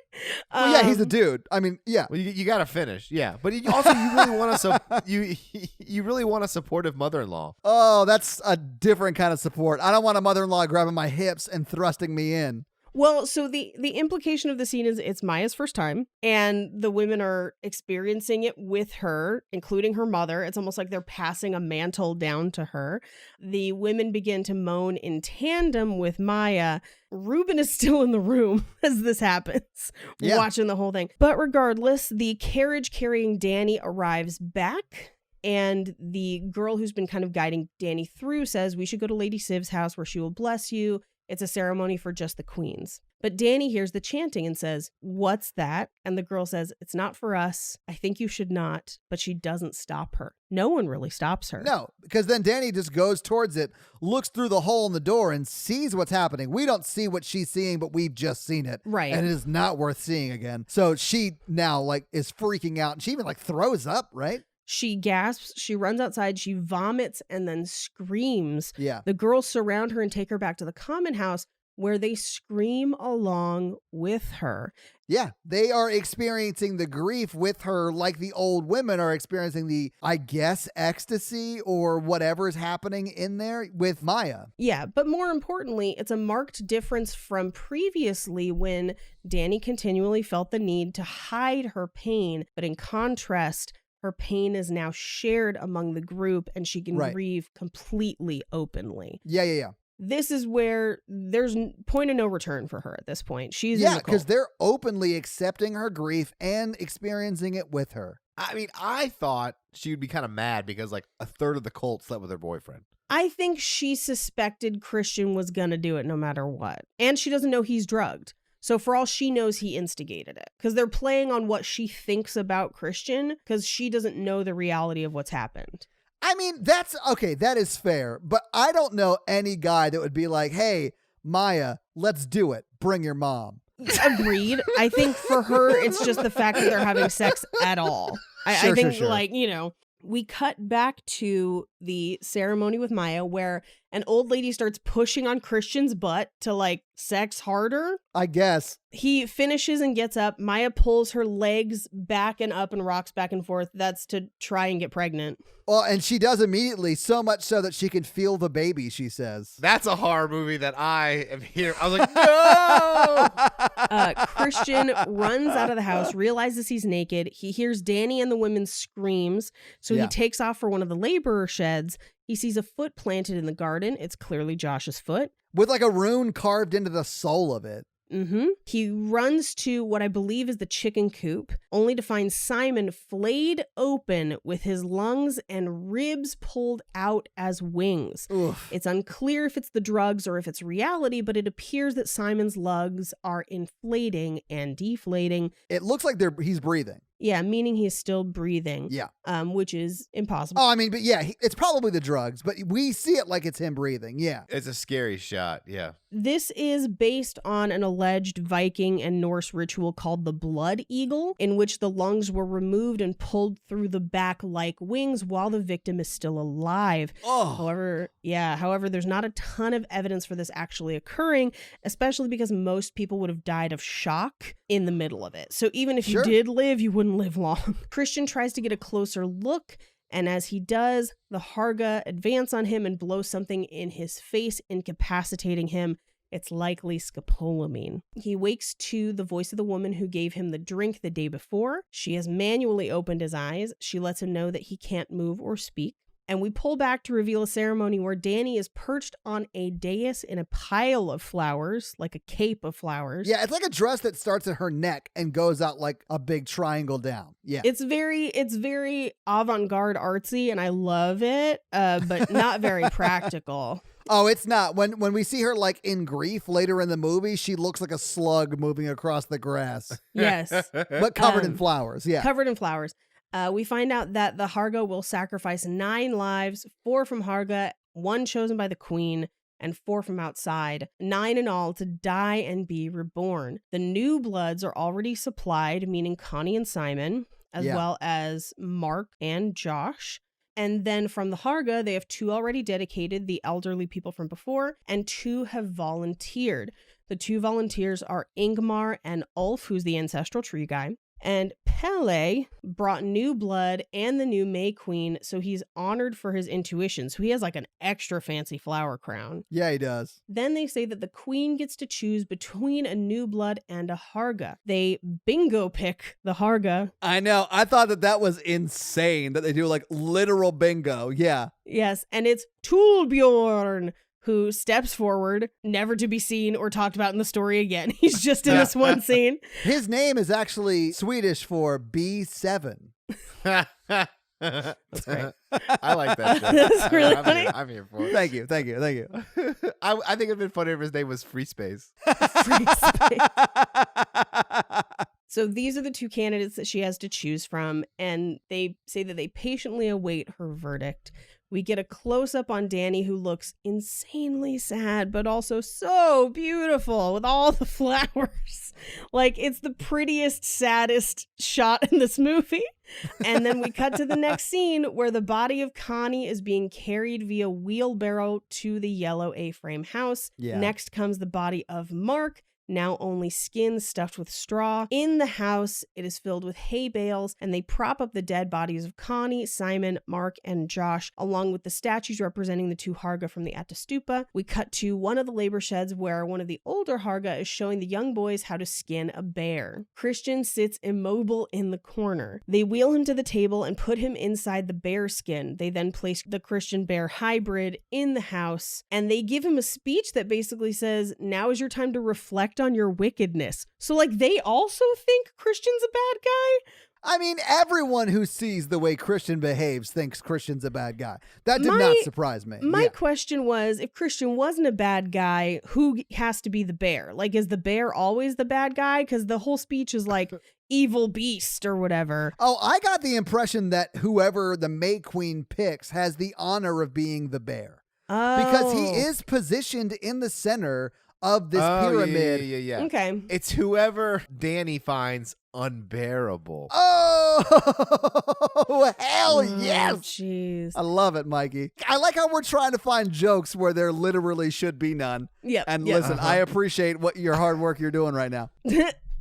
Well, yeah, he's a dude. I mean, yeah. Well, you got to finish. Yeah. But you really want you really want a supportive mother-in-law. Oh, that's a different kind of support. I don't want a mother-in-law grabbing my hips and thrusting me in. Well, so the implication of the scene is it's Maya's first time, and the women are experiencing it with her, including her mother. It's almost like they're passing a mantle down to her. The women begin to moan in tandem with Maya. Ruben is still in the room as this happens, watching the whole thing. But regardless, the carriage carrying Danny arrives back. And the girl who's been kind of guiding Danny through says, we should go to Lady Siv's house where she will bless you. It's a ceremony for just the queens. But Danny hears the chanting and says, what's that? And the girl says, it's not for us. I think you should not. But she doesn't stop her. No one really stops her. No, because then Danny just goes towards it, looks through the hole in the door and sees what's happening. We don't see what she's seeing, but we've just seen it. Right. And it is not worth seeing again. So she now like is freaking out. And she even like throws up, right? She gasps, she runs outside, she vomits, and then screams. Yeah. The girls surround her and take her back to the common house where they scream along with her. Yeah, they are experiencing the grief with her like the old women are experiencing the, I guess, ecstasy or whatever is happening in there with Maya. Yeah, but more importantly, it's a marked difference from previously when Danny continually felt the need to hide her pain, but in contrast, her pain is now shared among the group and she can grieve completely openly. Yeah. this is where there's point of no return for her at this point. She's in Yeah, the cult. because they're openly accepting her grief and experiencing it with her. I mean, I thought she would be kind of mad because like a third of the cult slept with her boyfriend. I think she suspected Christian was gonna do it no matter what. And she doesn't know he's drugged. So for all she knows, he instigated it. Because they're playing on what she thinks about Christian, because she doesn't know the reality of what's happened. I mean, that's okay. That is fair. But I don't know any guy that would be like, hey, Maya, let's do it. Bring your mom. Agreed. I think for her, it's just the fact that they're having sex at all. I think, sure. like, you know, we cut back to the ceremony with Maya where an old lady starts pushing on Christian's butt to like sex harder. I guess. He finishes and gets up. Maya pulls her legs back and up and rocks back and forth. That's to try and get pregnant. Well, and she does immediately, so much so that she can feel the baby, she says. That's a horror movie that I am here. I was like, no! Christian runs out of the house, realizes he's naked. He hears Danny and the women's screams. So Yeah. he takes off for one of the laborer sheds. He sees a foot planted in the garden. It's clearly Josh's foot. With like a rune carved into the soul of it. He runs to what I believe is the chicken coop, only to find Simon flayed open with his lungs and ribs pulled out as wings. Oof. It's unclear if it's the drugs or if it's reality, but it appears that Simon's lungs are inflating and deflating. It looks like he's breathing. Yeah, meaning he is still breathing. Yeah. Which is impossible. Oh, I mean, but yeah, it's probably the drugs, but we see it like it's him breathing. Yeah. It's a scary shot. Yeah. This is based on an alleged Viking and Norse ritual called the Blood Eagle, in which the lungs were removed and pulled through the back like wings while the victim is still alive. Oh. However, there's not a ton of evidence for this actually occurring, especially because most people would have died of shock in the middle of it. So even if Sure. you did live, you wouldn't live long. Christian tries to get a closer look, and as he does, the Harga advance on him and blow something in his face, incapacitating him. It's likely scopolamine. He wakes to the voice of the woman who gave him the drink the day before. She has manually opened his eyes. She lets him know that he can't move or speak. And we pull back to reveal a ceremony where Danny is perched on a dais in a pile of flowers, like a cape of flowers. Yeah, it's like a dress that starts at her neck and goes out like a big triangle down. Yeah. It's very avant-garde artsy, and I love it, but not very practical. Oh, it's not. When we see her like in grief later in the movie, she looks like a slug moving across the grass, Yes. but covered in flowers. Yeah. Covered in flowers. We find out that the Harga will sacrifice 9 lives, 4 from Harga, 1 chosen by the queen, and 4 from outside, 9 in all, to die and be reborn. The new bloods are already supplied, meaning Connie and Simon, as well as Mark and Josh. And then from the Harga, they have 2 already dedicated, the elderly people from before, and 2 have volunteered. The 2 volunteers are Ingmar and Ulf, who's the ancestral tree guy. And Pele brought new blood and the new May Queen, so he's honored for his intuition. So he has like an extra fancy flower crown. Yeah, he does. Then they say that the queen gets to choose between a new blood and a Harga. They bingo pick the Harga. I know. I thought that was insane that they do like literal bingo. Yeah. Yes, and it's Toolbjorn, who steps forward, never to be seen or talked about in the story again. He's just in this one scene. His name is actually Swedish for B7. That's great. I like that. That's really I'm funny. I'm here for it. Thank you. I think it'd been funny if his name was Free Space. Free space. So these are the 2 candidates that she has to choose from, and they say that they patiently await her verdict. We get a close-up on Danny, who looks insanely sad, but also so beautiful with all the flowers. Like, it's the prettiest, saddest shot in this movie. And then we cut to the next scene where the body of Connie is being carried via wheelbarrow to the yellow A-frame house. Yeah. Next comes the body of Mark, now only skin stuffed with straw. In the house, it is filled with hay bales, and they prop up the dead bodies of Connie, Simon, Mark, and Josh, along with the statues representing the two Harga from the Atastupa. We cut to one of the labor sheds where one of the older Harga is showing the young boys how to skin a bear. Christian sits immobile in the corner. They wheel him to the table and put him inside the bear skin. They then place the Christian bear hybrid in the house, and they give him a speech that basically says, now is your time to reflect on your wickedness. So like they also think Christian's a bad guy? I mean, everyone who sees the way Christian behaves thinks Christian's a bad guy. That did not surprise me. My question was, if Christian wasn't a bad guy, who has to be the bear? Like, is the bear always the bad guy? Because the whole speech is like evil beast or whatever. Oh, I got the impression that whoever the May Queen picks has the honor of being the bear. Oh. Because he is positioned in the center of this pyramid. Yeah. Okay. It's whoever Danny finds unbearable. Oh, hell yes. Jeez. I love it, Mikey. I like how we're trying to find jokes where there literally should be none. Yep. And yep. listen, I appreciate what your hard work you're doing right now.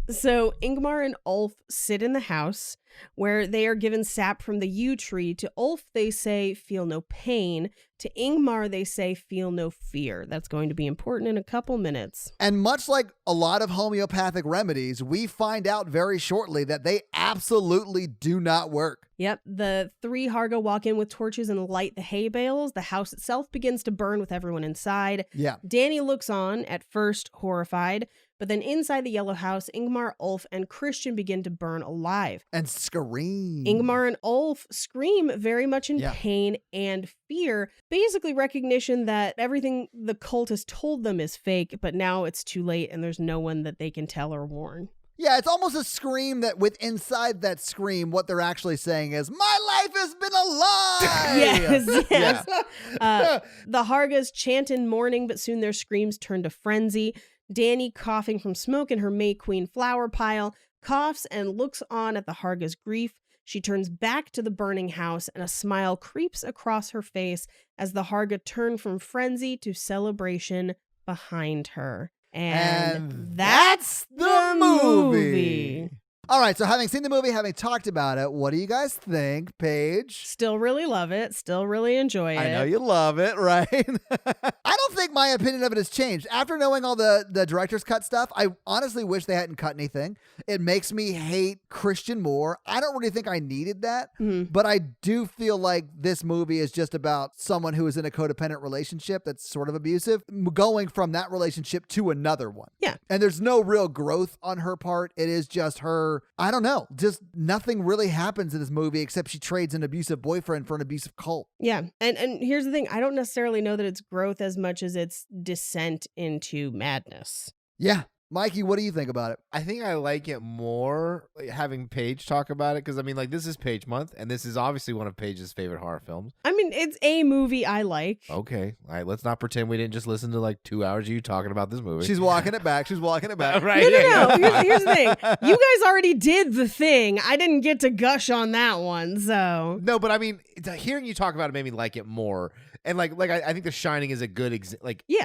So Ingmar and Ulf sit in the house where they are given sap from the yew tree. To Ulf, they say, feel no pain. To Ingmar, they say, feel no fear. That's going to be important in a couple minutes. And much like a lot of homeopathic remedies, we find out very shortly that they absolutely do not work. Yep, the three Harga walk in with torches and light the hay bales. The house itself begins to burn with everyone inside. Yeah. Danny looks on, at first horrified, but then inside the yellow house, Ingmar, Ulf, and Christian begin to burn alive. And scream. Ingmar and Ulf scream very much in pain and fear. Basically recognition that everything the cult has told them is fake, but now it's too late and there's no one that they can tell or warn. Yeah, it's almost a scream that with inside that scream, what they're actually saying is, my life has been a lie! Yes. The Hargas chant in mourning, but soon their screams turn to frenzy. Danny, coughing from smoke in her May Queen flower pile, coughs and looks on at the Harga's grief. She turns back to the burning house, and a smile creeps across her face as the Harga turn from frenzy to celebration behind her. And that's the movie. All right, so having seen the movie, having talked about it, what do you guys think, Paige? Still really love it. Still really enjoy it. I know you love it, right? I don't think my opinion of it has changed. After knowing all the director's cut stuff, I honestly wish they hadn't cut anything. It makes me hate Christian more. I don't really think I needed that, but I do feel like this movie is just about someone who is in a codependent relationship that's sort of abusive, going from that relationship to another one. Yeah. And there's no real growth on her part. It is just her, I don't know, just nothing really happens in this movie except she trades an abusive boyfriend for an abusive cult. Yeah. And here's the thing. I don't necessarily know that it's growth as much as it's descent into madness. Yeah. Mikey, what do you think about it? I think I like it more having Paige talk about it because, I mean, like, this is Paige month, and this is obviously one of Paige's favorite horror films. I mean, it's a movie I like. Okay. All right, let's not pretend we didn't just listen to, like, 2 hours of you talking about this movie. She's walking it back. She's walking it back. Right. No. Here's the thing. You guys already did the thing. I didn't get to gush on that one, so. No, but I mean, hearing you talk about it made me like it more. And I think The Shining is a good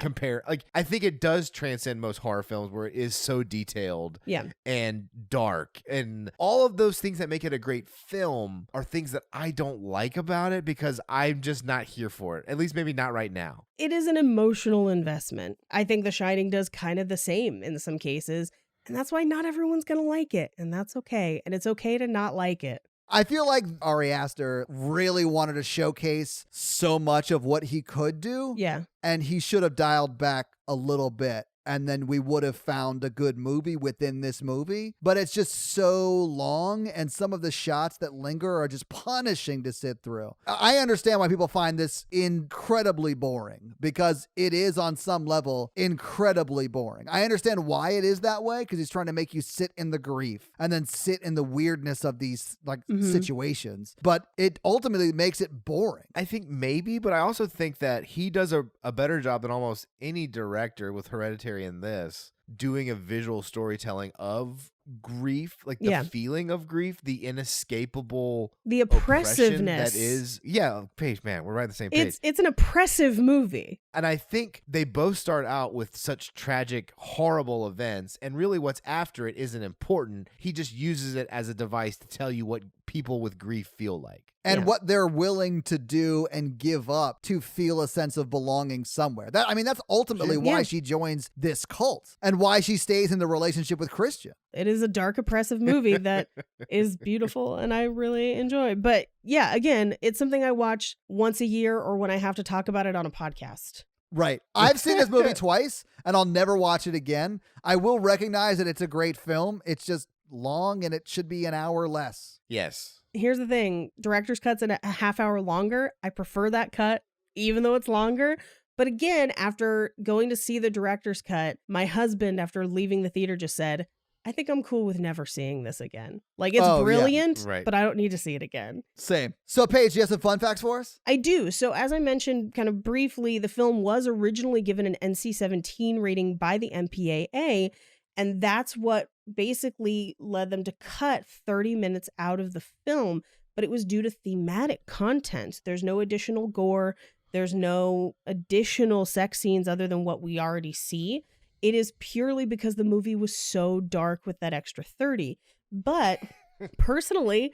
compare. Like, I think it does transcend most horror films where it is so detailed and dark, and all of those things that make it a great film are things that I don't like about it because I'm just not here for it. At least maybe not right now. It is an emotional investment. I think The Shining does kind of the same in some cases, and that's why not everyone's going to like it, and that's okay. And it's okay to not like it. I feel like Ari Aster really wanted to showcase so much of what he could do. Yeah. And he should have dialed back a little bit. And then we would have found a good movie within this movie. But it's just so long, and some of the shots that linger are just punishing to sit through. I understand why people find this incredibly boring, because it is on some level incredibly boring. I understand why it is that way, because he's trying to make you sit in the grief and then sit in the weirdness of these situations. But it ultimately makes it boring. I think maybe, but I also think that he does a better job than almost any director with Hereditary in this doing a visual storytelling of grief, like the feeling of grief, the inescapable, the oppression oppressiveness that is. Yeah, Paige, man, we're right on the same page. It's an oppressive movie. And I think they both start out with such tragic, horrible events, and really what's after it isn't important. He just uses it as a device to tell you what people with grief feel like. And what they're willing to do and give up to feel a sense of belonging somewhere. That's ultimately why she joins this cult and why she stays in the relationship with Christian. It is a dark, oppressive movie that is beautiful and I really enjoy. But yeah, again, it's something I watch once a year or when I have to talk about it on a podcast. Right. I've seen this movie twice and I'll never watch it again. I will recognize that it's a great film. It's just long and it should be an hour less. Yes. Here's the thing. Director's cut's a half hour longer. I prefer that cut, even though it's longer. But again, after going to see the director's cut, my husband, after leaving the theater, just said, I think I'm cool with never seeing this again. Like, it's brilliant, right. But I don't need to see it again. Same. So, Paige, do you have some fun facts for us? I do. So, as I mentioned kind of briefly, the film was originally given an NC-17 rating by the MPAA, and that's what basically led them to cut 30 minutes out of the film. But it was due to thematic content. There's no additional gore. There's no additional sex scenes other than what we already see. It is purely because the movie was so dark with that extra 30. But personally,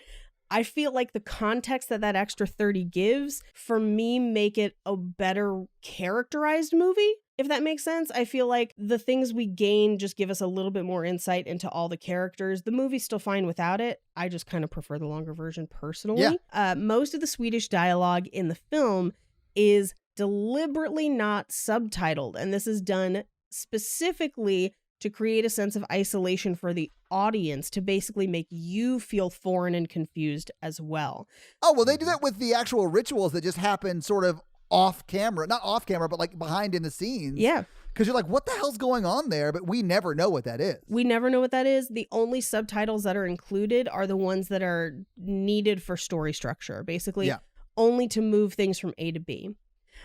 I feel like the context that extra 30 gives, for me, make it a better characterized movie, if that makes sense. I feel like the things we gain just give us a little bit more insight into all the characters. The movie's still fine without it. I just kind of prefer the longer version personally. Yeah. Most of the Swedish dialogue in the film is deliberately not subtitled, and this is done specifically to create a sense of isolation for the audience, to basically make you feel foreign and confused as well. Oh, well, they do that with the actual rituals that just happen sort of off camera, not off camera, but like behind in the scenes. Yeah. Because you're like, what the hell's going on there? But we never know what that is. We never know what that is. The only subtitles that are included are the ones that are needed for story structure, basically only to move things from A to B.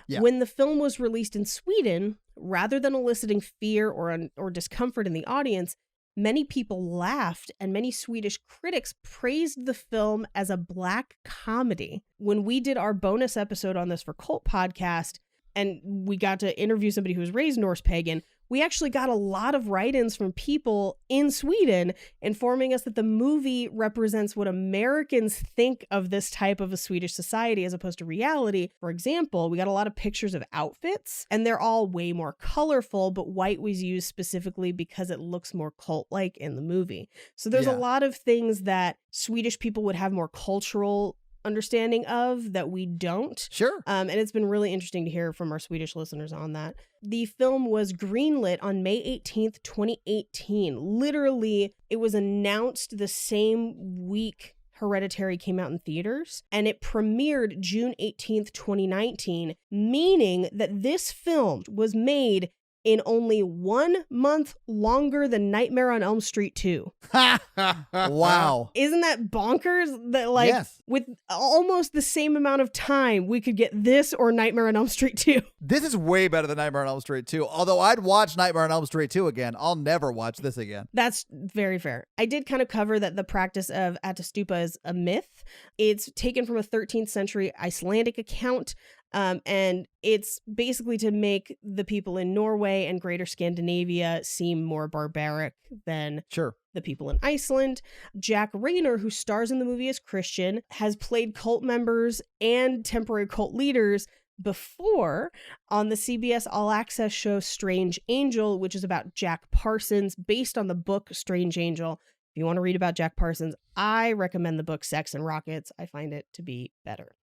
Yeah. When the film was released in Sweden, rather than eliciting fear or discomfort in the audience, many people laughed, and many Swedish critics praised the film as a black comedy. When we did our bonus episode on this for Cult Podcast, and we got to interview somebody who was raised Norse pagan, we actually got a lot of write-ins from people in Sweden informing us that the movie represents what Americans think of this type of a Swedish society as opposed to reality. For example, we got a lot of pictures of outfits, and they're all way more colorful, but white was used specifically because it looks more cult-like in the movie. So there's a lot of things that Swedish people would have more cultural understanding of that we don't. Sure. And it's been really interesting to hear from our Swedish listeners on that. The film was greenlit on May 18th, 2018. Literally, it was announced the same week Hereditary came out in theaters, and it premiered June 18th, 2019, meaning that this film was made in only 1 month longer than Nightmare on Elm Street 2. Wow. Isn't that bonkers? That with almost the same amount of time, we could get this or Nightmare on Elm Street 2. This is way better than Nightmare on Elm Street 2. Although I'd watch Nightmare on Elm Street 2 again. I'll never watch this again. That's very fair. I did kind of cover that the practice of Ättestupa is a myth. It's taken from a 13th century Icelandic account. And it's basically to make the people in Norway and Greater Scandinavia seem more barbaric than the people in Iceland. Jack Rayner, who stars in the movie as Christian, has played cult members and temporary cult leaders before on the CBS All Access show Strange Angel, which is about Jack Parsons, based on the book Strange Angel. If you want to read about Jack Parsons, I recommend the book Sex and Rockets. I find it to be better.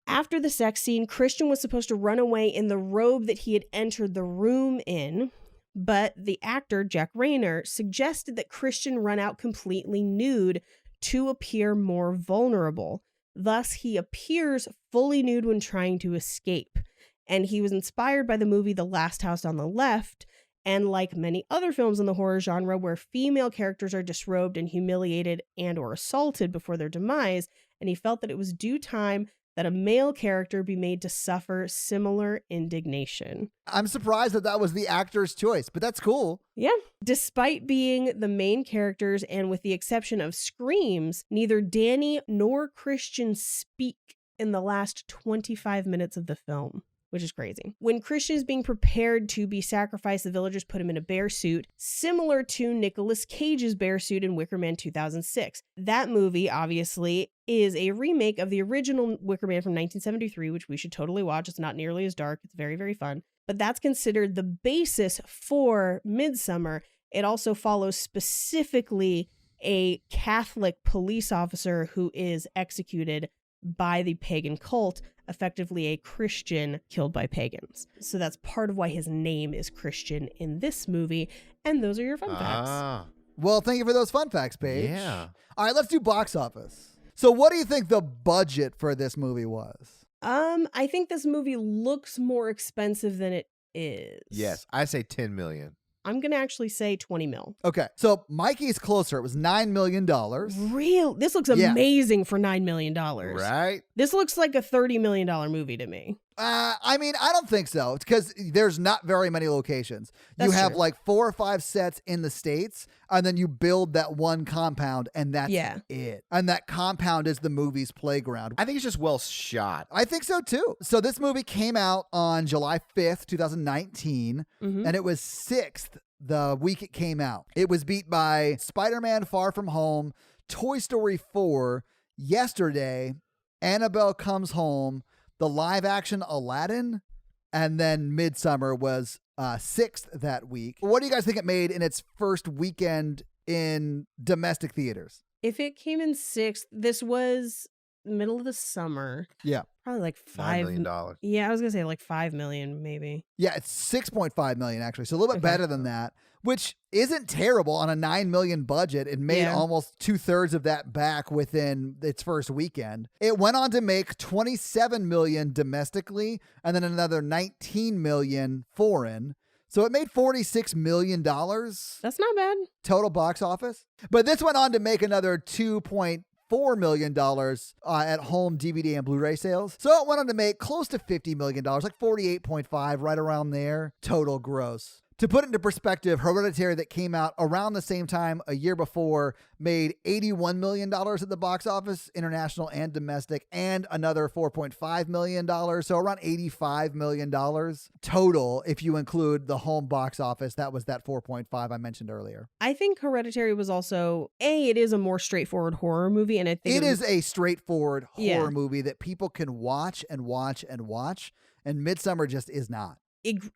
After the sex scene, Christian was supposed to run away in the robe that he had entered the room in, but the actor, Jack Rayner, suggested that Christian run out completely nude to appear more vulnerable. Thus, he appears fully nude when trying to escape. And he was inspired by the movie The Last House on the Left, and like many other films in the horror genre where female characters are disrobed and humiliated and or assaulted before their demise, and he felt that it was due time that a male character be made to suffer similar indignation. I'm surprised that that was the actor's choice, but that's cool. Yeah. Despite being the main characters, and with the exception of screams, neither Danny nor Christian speak in the last 25 minutes of the film, which is crazy. When Christian is being prepared to be sacrificed, the villagers put him in a bear suit, similar to Nicholas Cage's bear suit in Wicker Man 2006. That movie, obviously, is a remake of the original Wicker Man from 1973, which we should totally watch. It's not nearly as dark. It's very, very fun. But that's considered the basis for Midsommar. It also follows specifically a Catholic police officer who is executed by the pagan cult, effectively a Christian killed by pagans. So that's part of why his name is Christian in this movie. And those are your fun facts. Well, thank you for those fun facts, Paige. Yeah. All right, let's do box office. So what do you think the budget for this movie was? I think this movie looks more expensive than it is. Yes, I say 10 million. I'm going to actually say 20 mil. Okay, so Mikey's closer. It was $9 million. Real? This looks Yeah. amazing for $9 million. Right? This looks like a $30 million movie to me. I mean, I don't think so, because there's not very many locations. That's you have true. like 4 or 5 sets in the States, and then you build that one compound, and that's it. And that compound is the movie's playground. I think it's just well shot. I think so too. So this movie came out on July 5th, 2019, and it was 6th the week it came out. It was beat by Spider-Man Far From Home, Toy Story 4, Yesterday, Annabelle Comes Home, the live action Aladdin, and then Midsommar was 6th that week. What do you guys think it made in its first weekend in domestic theaters? If it came in 6th, this was middle of the summer. Yeah. Probably like $5 $5 million. Yeah, I was going to say like 5 million maybe. Yeah, it's 6.5 million actually. So a little bit Okay. better than that, which isn't terrible on a 9 million budget. It made Yeah. almost 2/3 of that back within its first weekend. It went on to make 27 million domestically and then another 19 million foreign. So it made $46 million That's not bad. total box office. But this went on to make another $2.4 million at home DVD and Blu-ray sales. So it went on to make close to $50 million, like 48.5, right around there, total gross. To put it into perspective, Hereditary, that came out around the same time a year before, made $81 million at the box office, international and domestic, and another $4.5 million. So around $85 million total if you include the home box office. That was that 4.5 I mentioned earlier. I think Hereditary was also, it is a more straightforward horror movie. And I think It is a straightforward horror Yeah. movie that people can watch and watch and watch, and Midsommar just is not.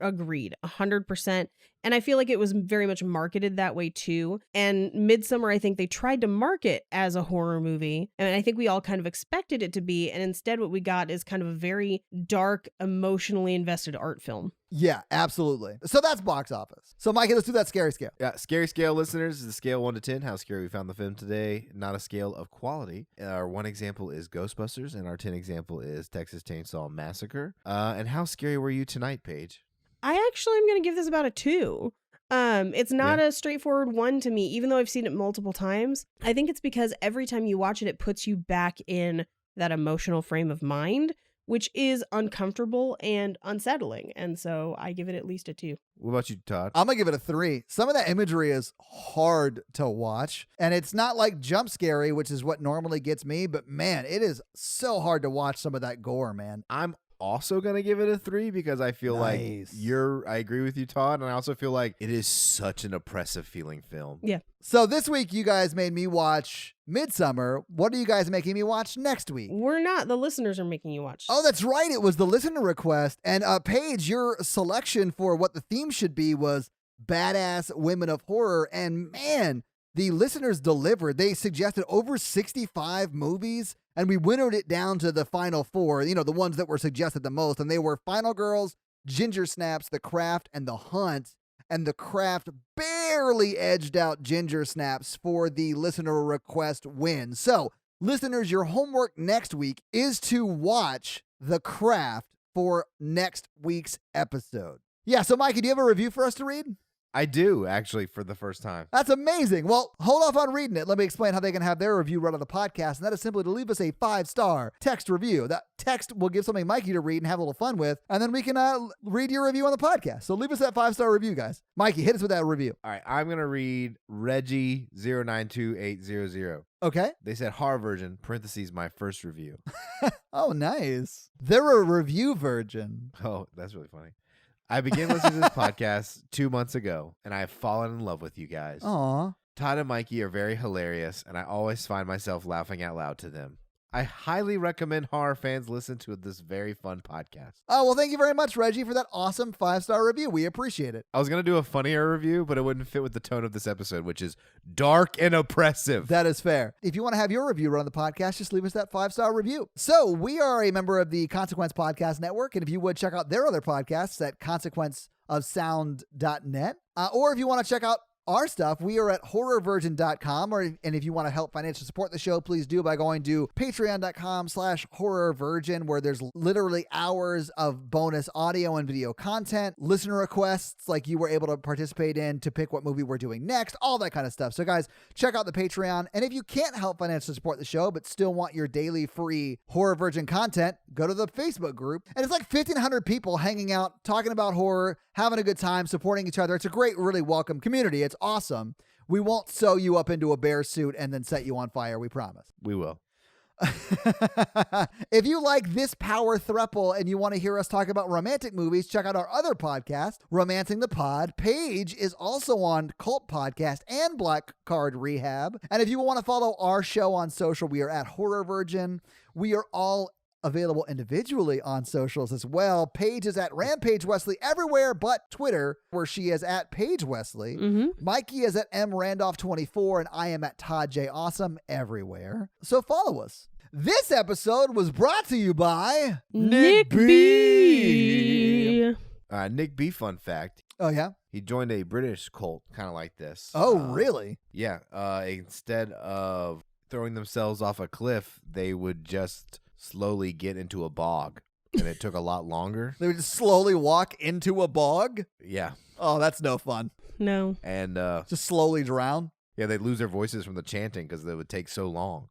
Agreed, 100%. And I feel like it was very much marketed that way too. And Midsommar, I think they tried to market as a horror movie. And I think we all kind of expected it to be. And instead what we got is kind of a very dark, emotionally invested art film. Yeah, absolutely. So that's box office. So Mikey, let's do that scary scale. Yeah, scary scale listeners is a scale 1 to 10. How scary we found the film today, not a scale of quality. Our 1 example is Ghostbusters, and our 10 example is Texas Chainsaw Massacre. And how scary were you tonight, Paige? I actually am going to give this about a 2. It's not a straightforward 1 to me, even though I've seen it multiple times. I think it's because every time you watch it, it puts you back in that emotional frame of mind, which is uncomfortable and unsettling. And so I give it at least a 2. What about you, Todd? I'm going to give it a 3. Some of that imagery is hard to watch, and it's not like jump scary, which is what normally gets me, but man, it is so hard to watch some of that gore, man. I'm also going to give it a 3 because I feel like Nice. I agree with you, Todd, and I also feel like it is such an oppressive feeling film. Yeah. So this week you guys made me watch Midsommar. What are you guys making me watch next week? We're not. The listeners are making you watch. Oh, that's right. It was the listener request. And Paige, your selection for what the theme should be was badass women of horror. And man, the listeners delivered. They suggested over 65 movies, and we winnowed it down to the final 4, the ones that were suggested the most. And they were Final Girls, Ginger Snaps, The Craft, and The Hunt. And The Craft barely edged out Ginger Snaps for the listener request win. So, listeners, your homework next week is to watch The Craft for next week's episode. Yeah, so Mikey, do you have a review for us to read? I do, actually, for the first time. That's amazing. Well, hold off on reading it. Let me explain how they can have their review read on the podcast, and that is simply to leave us a 5-star text review. That text will give something Mikey to read and have a little fun with, and then we can read your review on the podcast. So leave us that 5-star review, guys. Mikey, hit us with that review. All right, I'm going to read Reggie092800. Okay. They said horror virgin, parentheses, my first review. Oh, nice. They're a review virgin. Oh, that's really funny. I began listening to this podcast 2 months ago, and I have fallen in love with you guys. Aw. Todd and Mikey are very hilarious, and I always find myself laughing out loud to them. I highly recommend horror fans listen to this very fun podcast. Oh, well, thank you very much, Reggie, for that awesome 5-star review. We appreciate it. I was going to do a funnier review, but it wouldn't fit with the tone of this episode, which is dark and oppressive. That is fair. If you want to have your review run on the podcast, just leave us that 5-star review. So we are a member of the Consequence Podcast Network, and if you would check out their other podcasts at consequenceofsound.net, or if you want to check out our stuff, we are at horrorvirgin.com, and if you want to help financially support the show, please do by going to patreon.com/horrorvirgin, where there's literally hours of bonus audio and video content, listener requests like you were able to participate in to pick what movie we're doing next, all that kind of stuff. So guys, check out the Patreon. And if you can't help financially support the show, but still want your daily free Horror Virgin content, go to the Facebook group. And it's like 1,500 people hanging out, talking about horror, having a good time, supporting each other. It's a great, really welcome community. It's awesome. We won't sew you up into a bear suit and then set you on fire, we promise. We will. If you like this power throuple and you want to hear us talk about romantic movies, check out our other podcast, Romancing the Pod. Paige is also on Cult Podcast and Black Card Rehab. And if you want to follow our show on social, we are at Horror Virgin. We are all available individually on socials as well. Paige is at Rampage Wesley everywhere but Twitter, where she is at Paige Wesley. Mikey is at mrandolph24, and I am at Todd J. Awesome everywhere. So follow us. This episode was brought to you by Nick B. Nick B, fun fact. Oh, yeah? He joined a British cult, kind of like this. Oh, really? Yeah. Instead of throwing themselves off a cliff, they would just slowly get into a bog, and it took a lot longer. They would just slowly walk into a bog? Yeah. Oh, that's no fun. No. And Just slowly drown? yeah, they'd lose their voices from the chanting because it would take so long.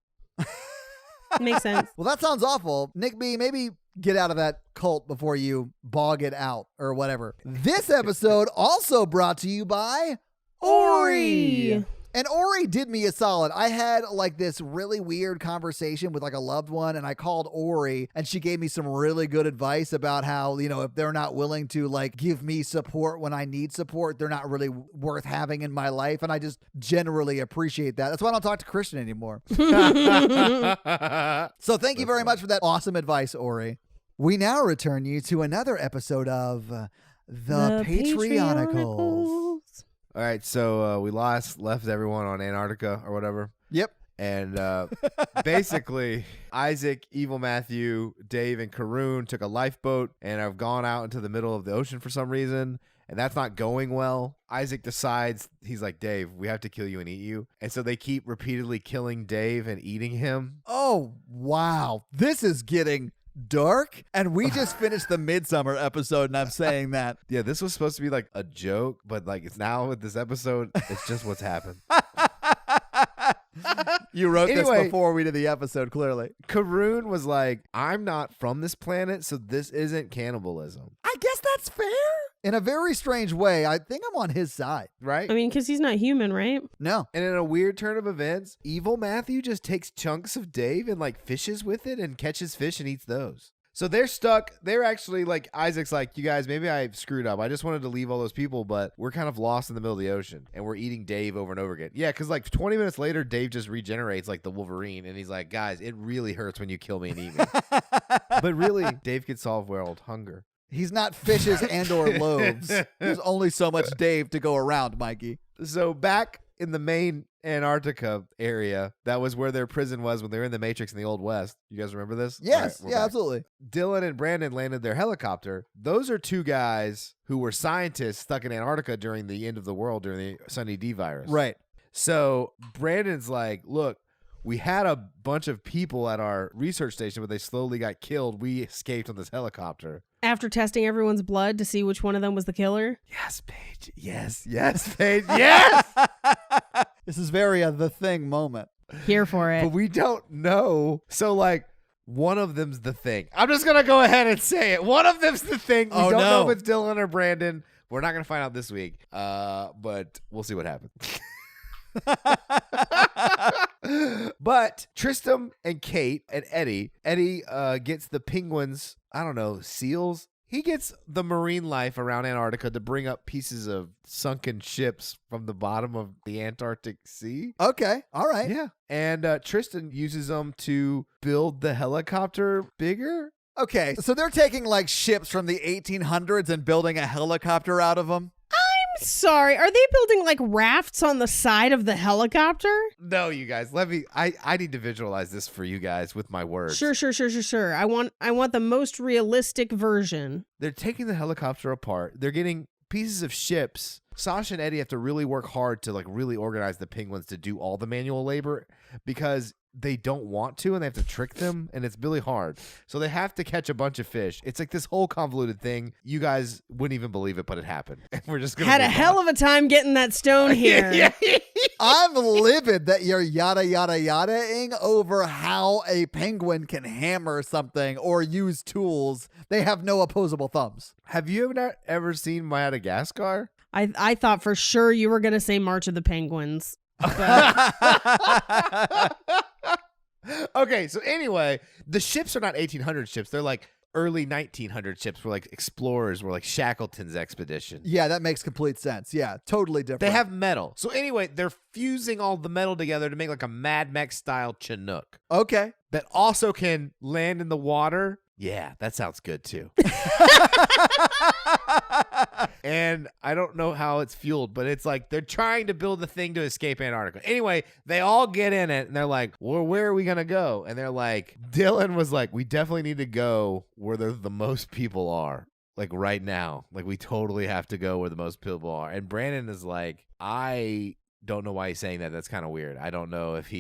Makes sense. Well, that sounds awful. Nick B, maybe get out of that cult before you bog it out or whatever. This episode also brought to you by Ori. And Ori did me a solid. I had like this really weird conversation with like a loved one, and I called Ori, and she gave me some really good advice about how, you know, if they're not willing to like give me support when I need support, they're not really worth having in my life. And I just generally appreciate that. That's why I don't talk to Christian anymore. So thank you very much for that awesome advice, Ori. We now return you to another episode of The Patreonicals. All right, so we left everyone on Antarctica or whatever. Yep. And basically, Isaac, Evil Matthew, Dave, and Karoon took a lifeboat and have gone out into the middle of the ocean for some reason, and that's not going well. Isaac decides, he's like, Dave, we have to kill you and eat you. And so they keep repeatedly killing Dave and eating him. Oh, wow. This is getting dark, and we just finished the Midsommar episode, and I'm saying that. Yeah, this was supposed to be like a joke, but like it's now with this episode, it's just what's happened. You wrote this Anyway. before we did the episode, clearly. Karoon was like, I'm not from this planet, so this isn't cannibalism. I guess that's fair. In a very strange way, I think I'm on his side. Right? I mean, because he's not human, right? No. And in a weird turn of events, Evil Matthew just takes chunks of Dave and like fishes with it and catches fish and eats those. So they're stuck. They're actually like, Isaac's like, you guys, maybe I screwed up. I just wanted to leave all those people, but we're kind of lost in the middle of the ocean and we're eating Dave over and over again. Yeah, because like 20 minutes later, Dave just regenerates like the Wolverine and he's like, guys, it really hurts when you kill me and eat me. But really, Dave could solve world hunger. He's not fishes and or loaves. There's only so much Dave to go around, Mikey. So back in the main Antarctica area, that was where their prison was when they were in the Matrix in the Old West. You guys remember this? Yes. All right, we're Yeah, back. absolutely. Dylan and Brandon landed their helicopter. Those are two guys who were scientists stuck in Antarctica during the end of the world, during the Sunny D virus. Right. So Brandon's like, look, we had a bunch of people at our research station, but they slowly got killed. We escaped on this helicopter. After testing everyone's blood to see which one of them was the killer. Yes, Paige. Yes, Paige. Yes. This is very The Thing moment. Here for it. But we don't know. So, like, one of them's the thing. I'm just going to go ahead and say it. One of them's the thing. We don't know if it's Dylan or Brandon. We're not going to find out this week. But we'll see what happens. But Tristram and Kate and Eddie gets the penguins, I don't know, seals. He gets the marine life around Antarctica to bring up pieces of sunken ships from the bottom of the Antarctic Sea. Okay. All right. Yeah. And Tristan uses them to build the helicopter bigger. Okay. So they're taking like ships from the 1800s and building a helicopter out of them. I'm sorry. Are they building like rafts on the side of the helicopter? No, you guys. Let me. I need to visualize this for you guys with my words. Sure. I want the most realistic version. They're taking the helicopter apart. They're getting pieces of ships. Sasha and Eddie have to really work hard to like really organize the penguins to do all the manual labor because they don't want to and they have to trick them and it's really hard. So they have to catch a bunch of fish. It's like this whole convoluted thing. You guys wouldn't even believe it, but it happened. We're just gonna had a hell of a time getting that stone here. Yeah. I'm livid that you're yada-ing over how a penguin can hammer something or use tools. They have no opposable thumbs. Have you ever seen Madagascar? I thought for sure you were going to say March of the Penguins. Okay, so anyway, the ships are not 1800 ships. They're like early 1900 ships. Were like explorers. Were like Shackleton's expedition. Yeah, that makes complete sense. Yeah, totally different. They have metal. So anyway, they're fusing all the metal together to make like a Mad Max style Chinook Okay. that also can land in the water. Yeah, that sounds good too. And I don't know how it's fueled, but it's like they're trying to build the thing to escape Antarctica. Anyway, they all get in it and they're like, well, where are we going to go? And they're like, Dylan was like, we definitely need to go where the most people are. Like right now. Like we totally have to go where the most people are. And Brandon is like, I don't know why he's saying that. That's kind of weird. I don't know if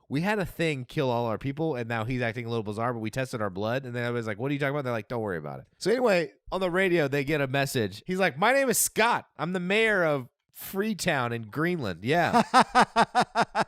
we had a thing kill all our people, and now he's acting a little bizarre, but we tested our blood, and then I was like, what are you talking about? They're like, don't worry about it. So anyway, on the radio, they get a message. He's like, my name is Scott. I'm the mayor of Freetown in Greenland. Yeah.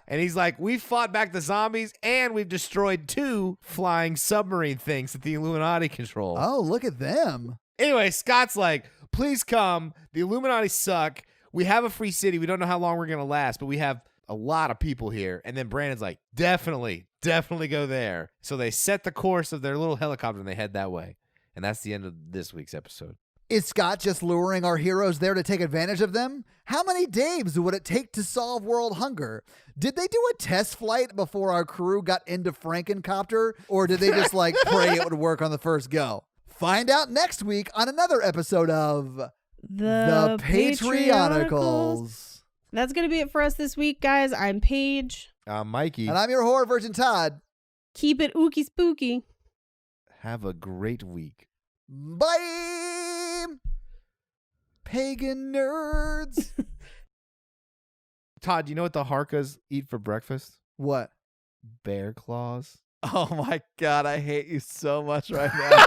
And he's like, we've fought back the zombies, and we've destroyed 2 flying submarine things that the Illuminati control. Oh, look at them. Anyway, Scott's like, please come. The Illuminati suck. We have a free city. We don't know how long we're going to last, but we have a lot of people here. And then Brandon's like, definitely go there. So they set the course of their little helicopter and they head that way. And that's the end of this week's episode. Is Scott just luring our heroes there to take advantage of them? How many Daves would it take to solve world hunger? Did they do a test flight before our crew got into Frankencopter? Or did they just like pray it would work on the first go? Find out next week on another episode of The Patreonicals. That's going to be it for us this week, guys. I'm Paige. I'm Mikey. And I'm your horror virgin, Todd. Keep it ooky spooky. Have a great week. Bye! Pagan nerds. Todd, do you know what the Harkas eat for breakfast? What? Bear claws. Oh my God, I hate you so much right now.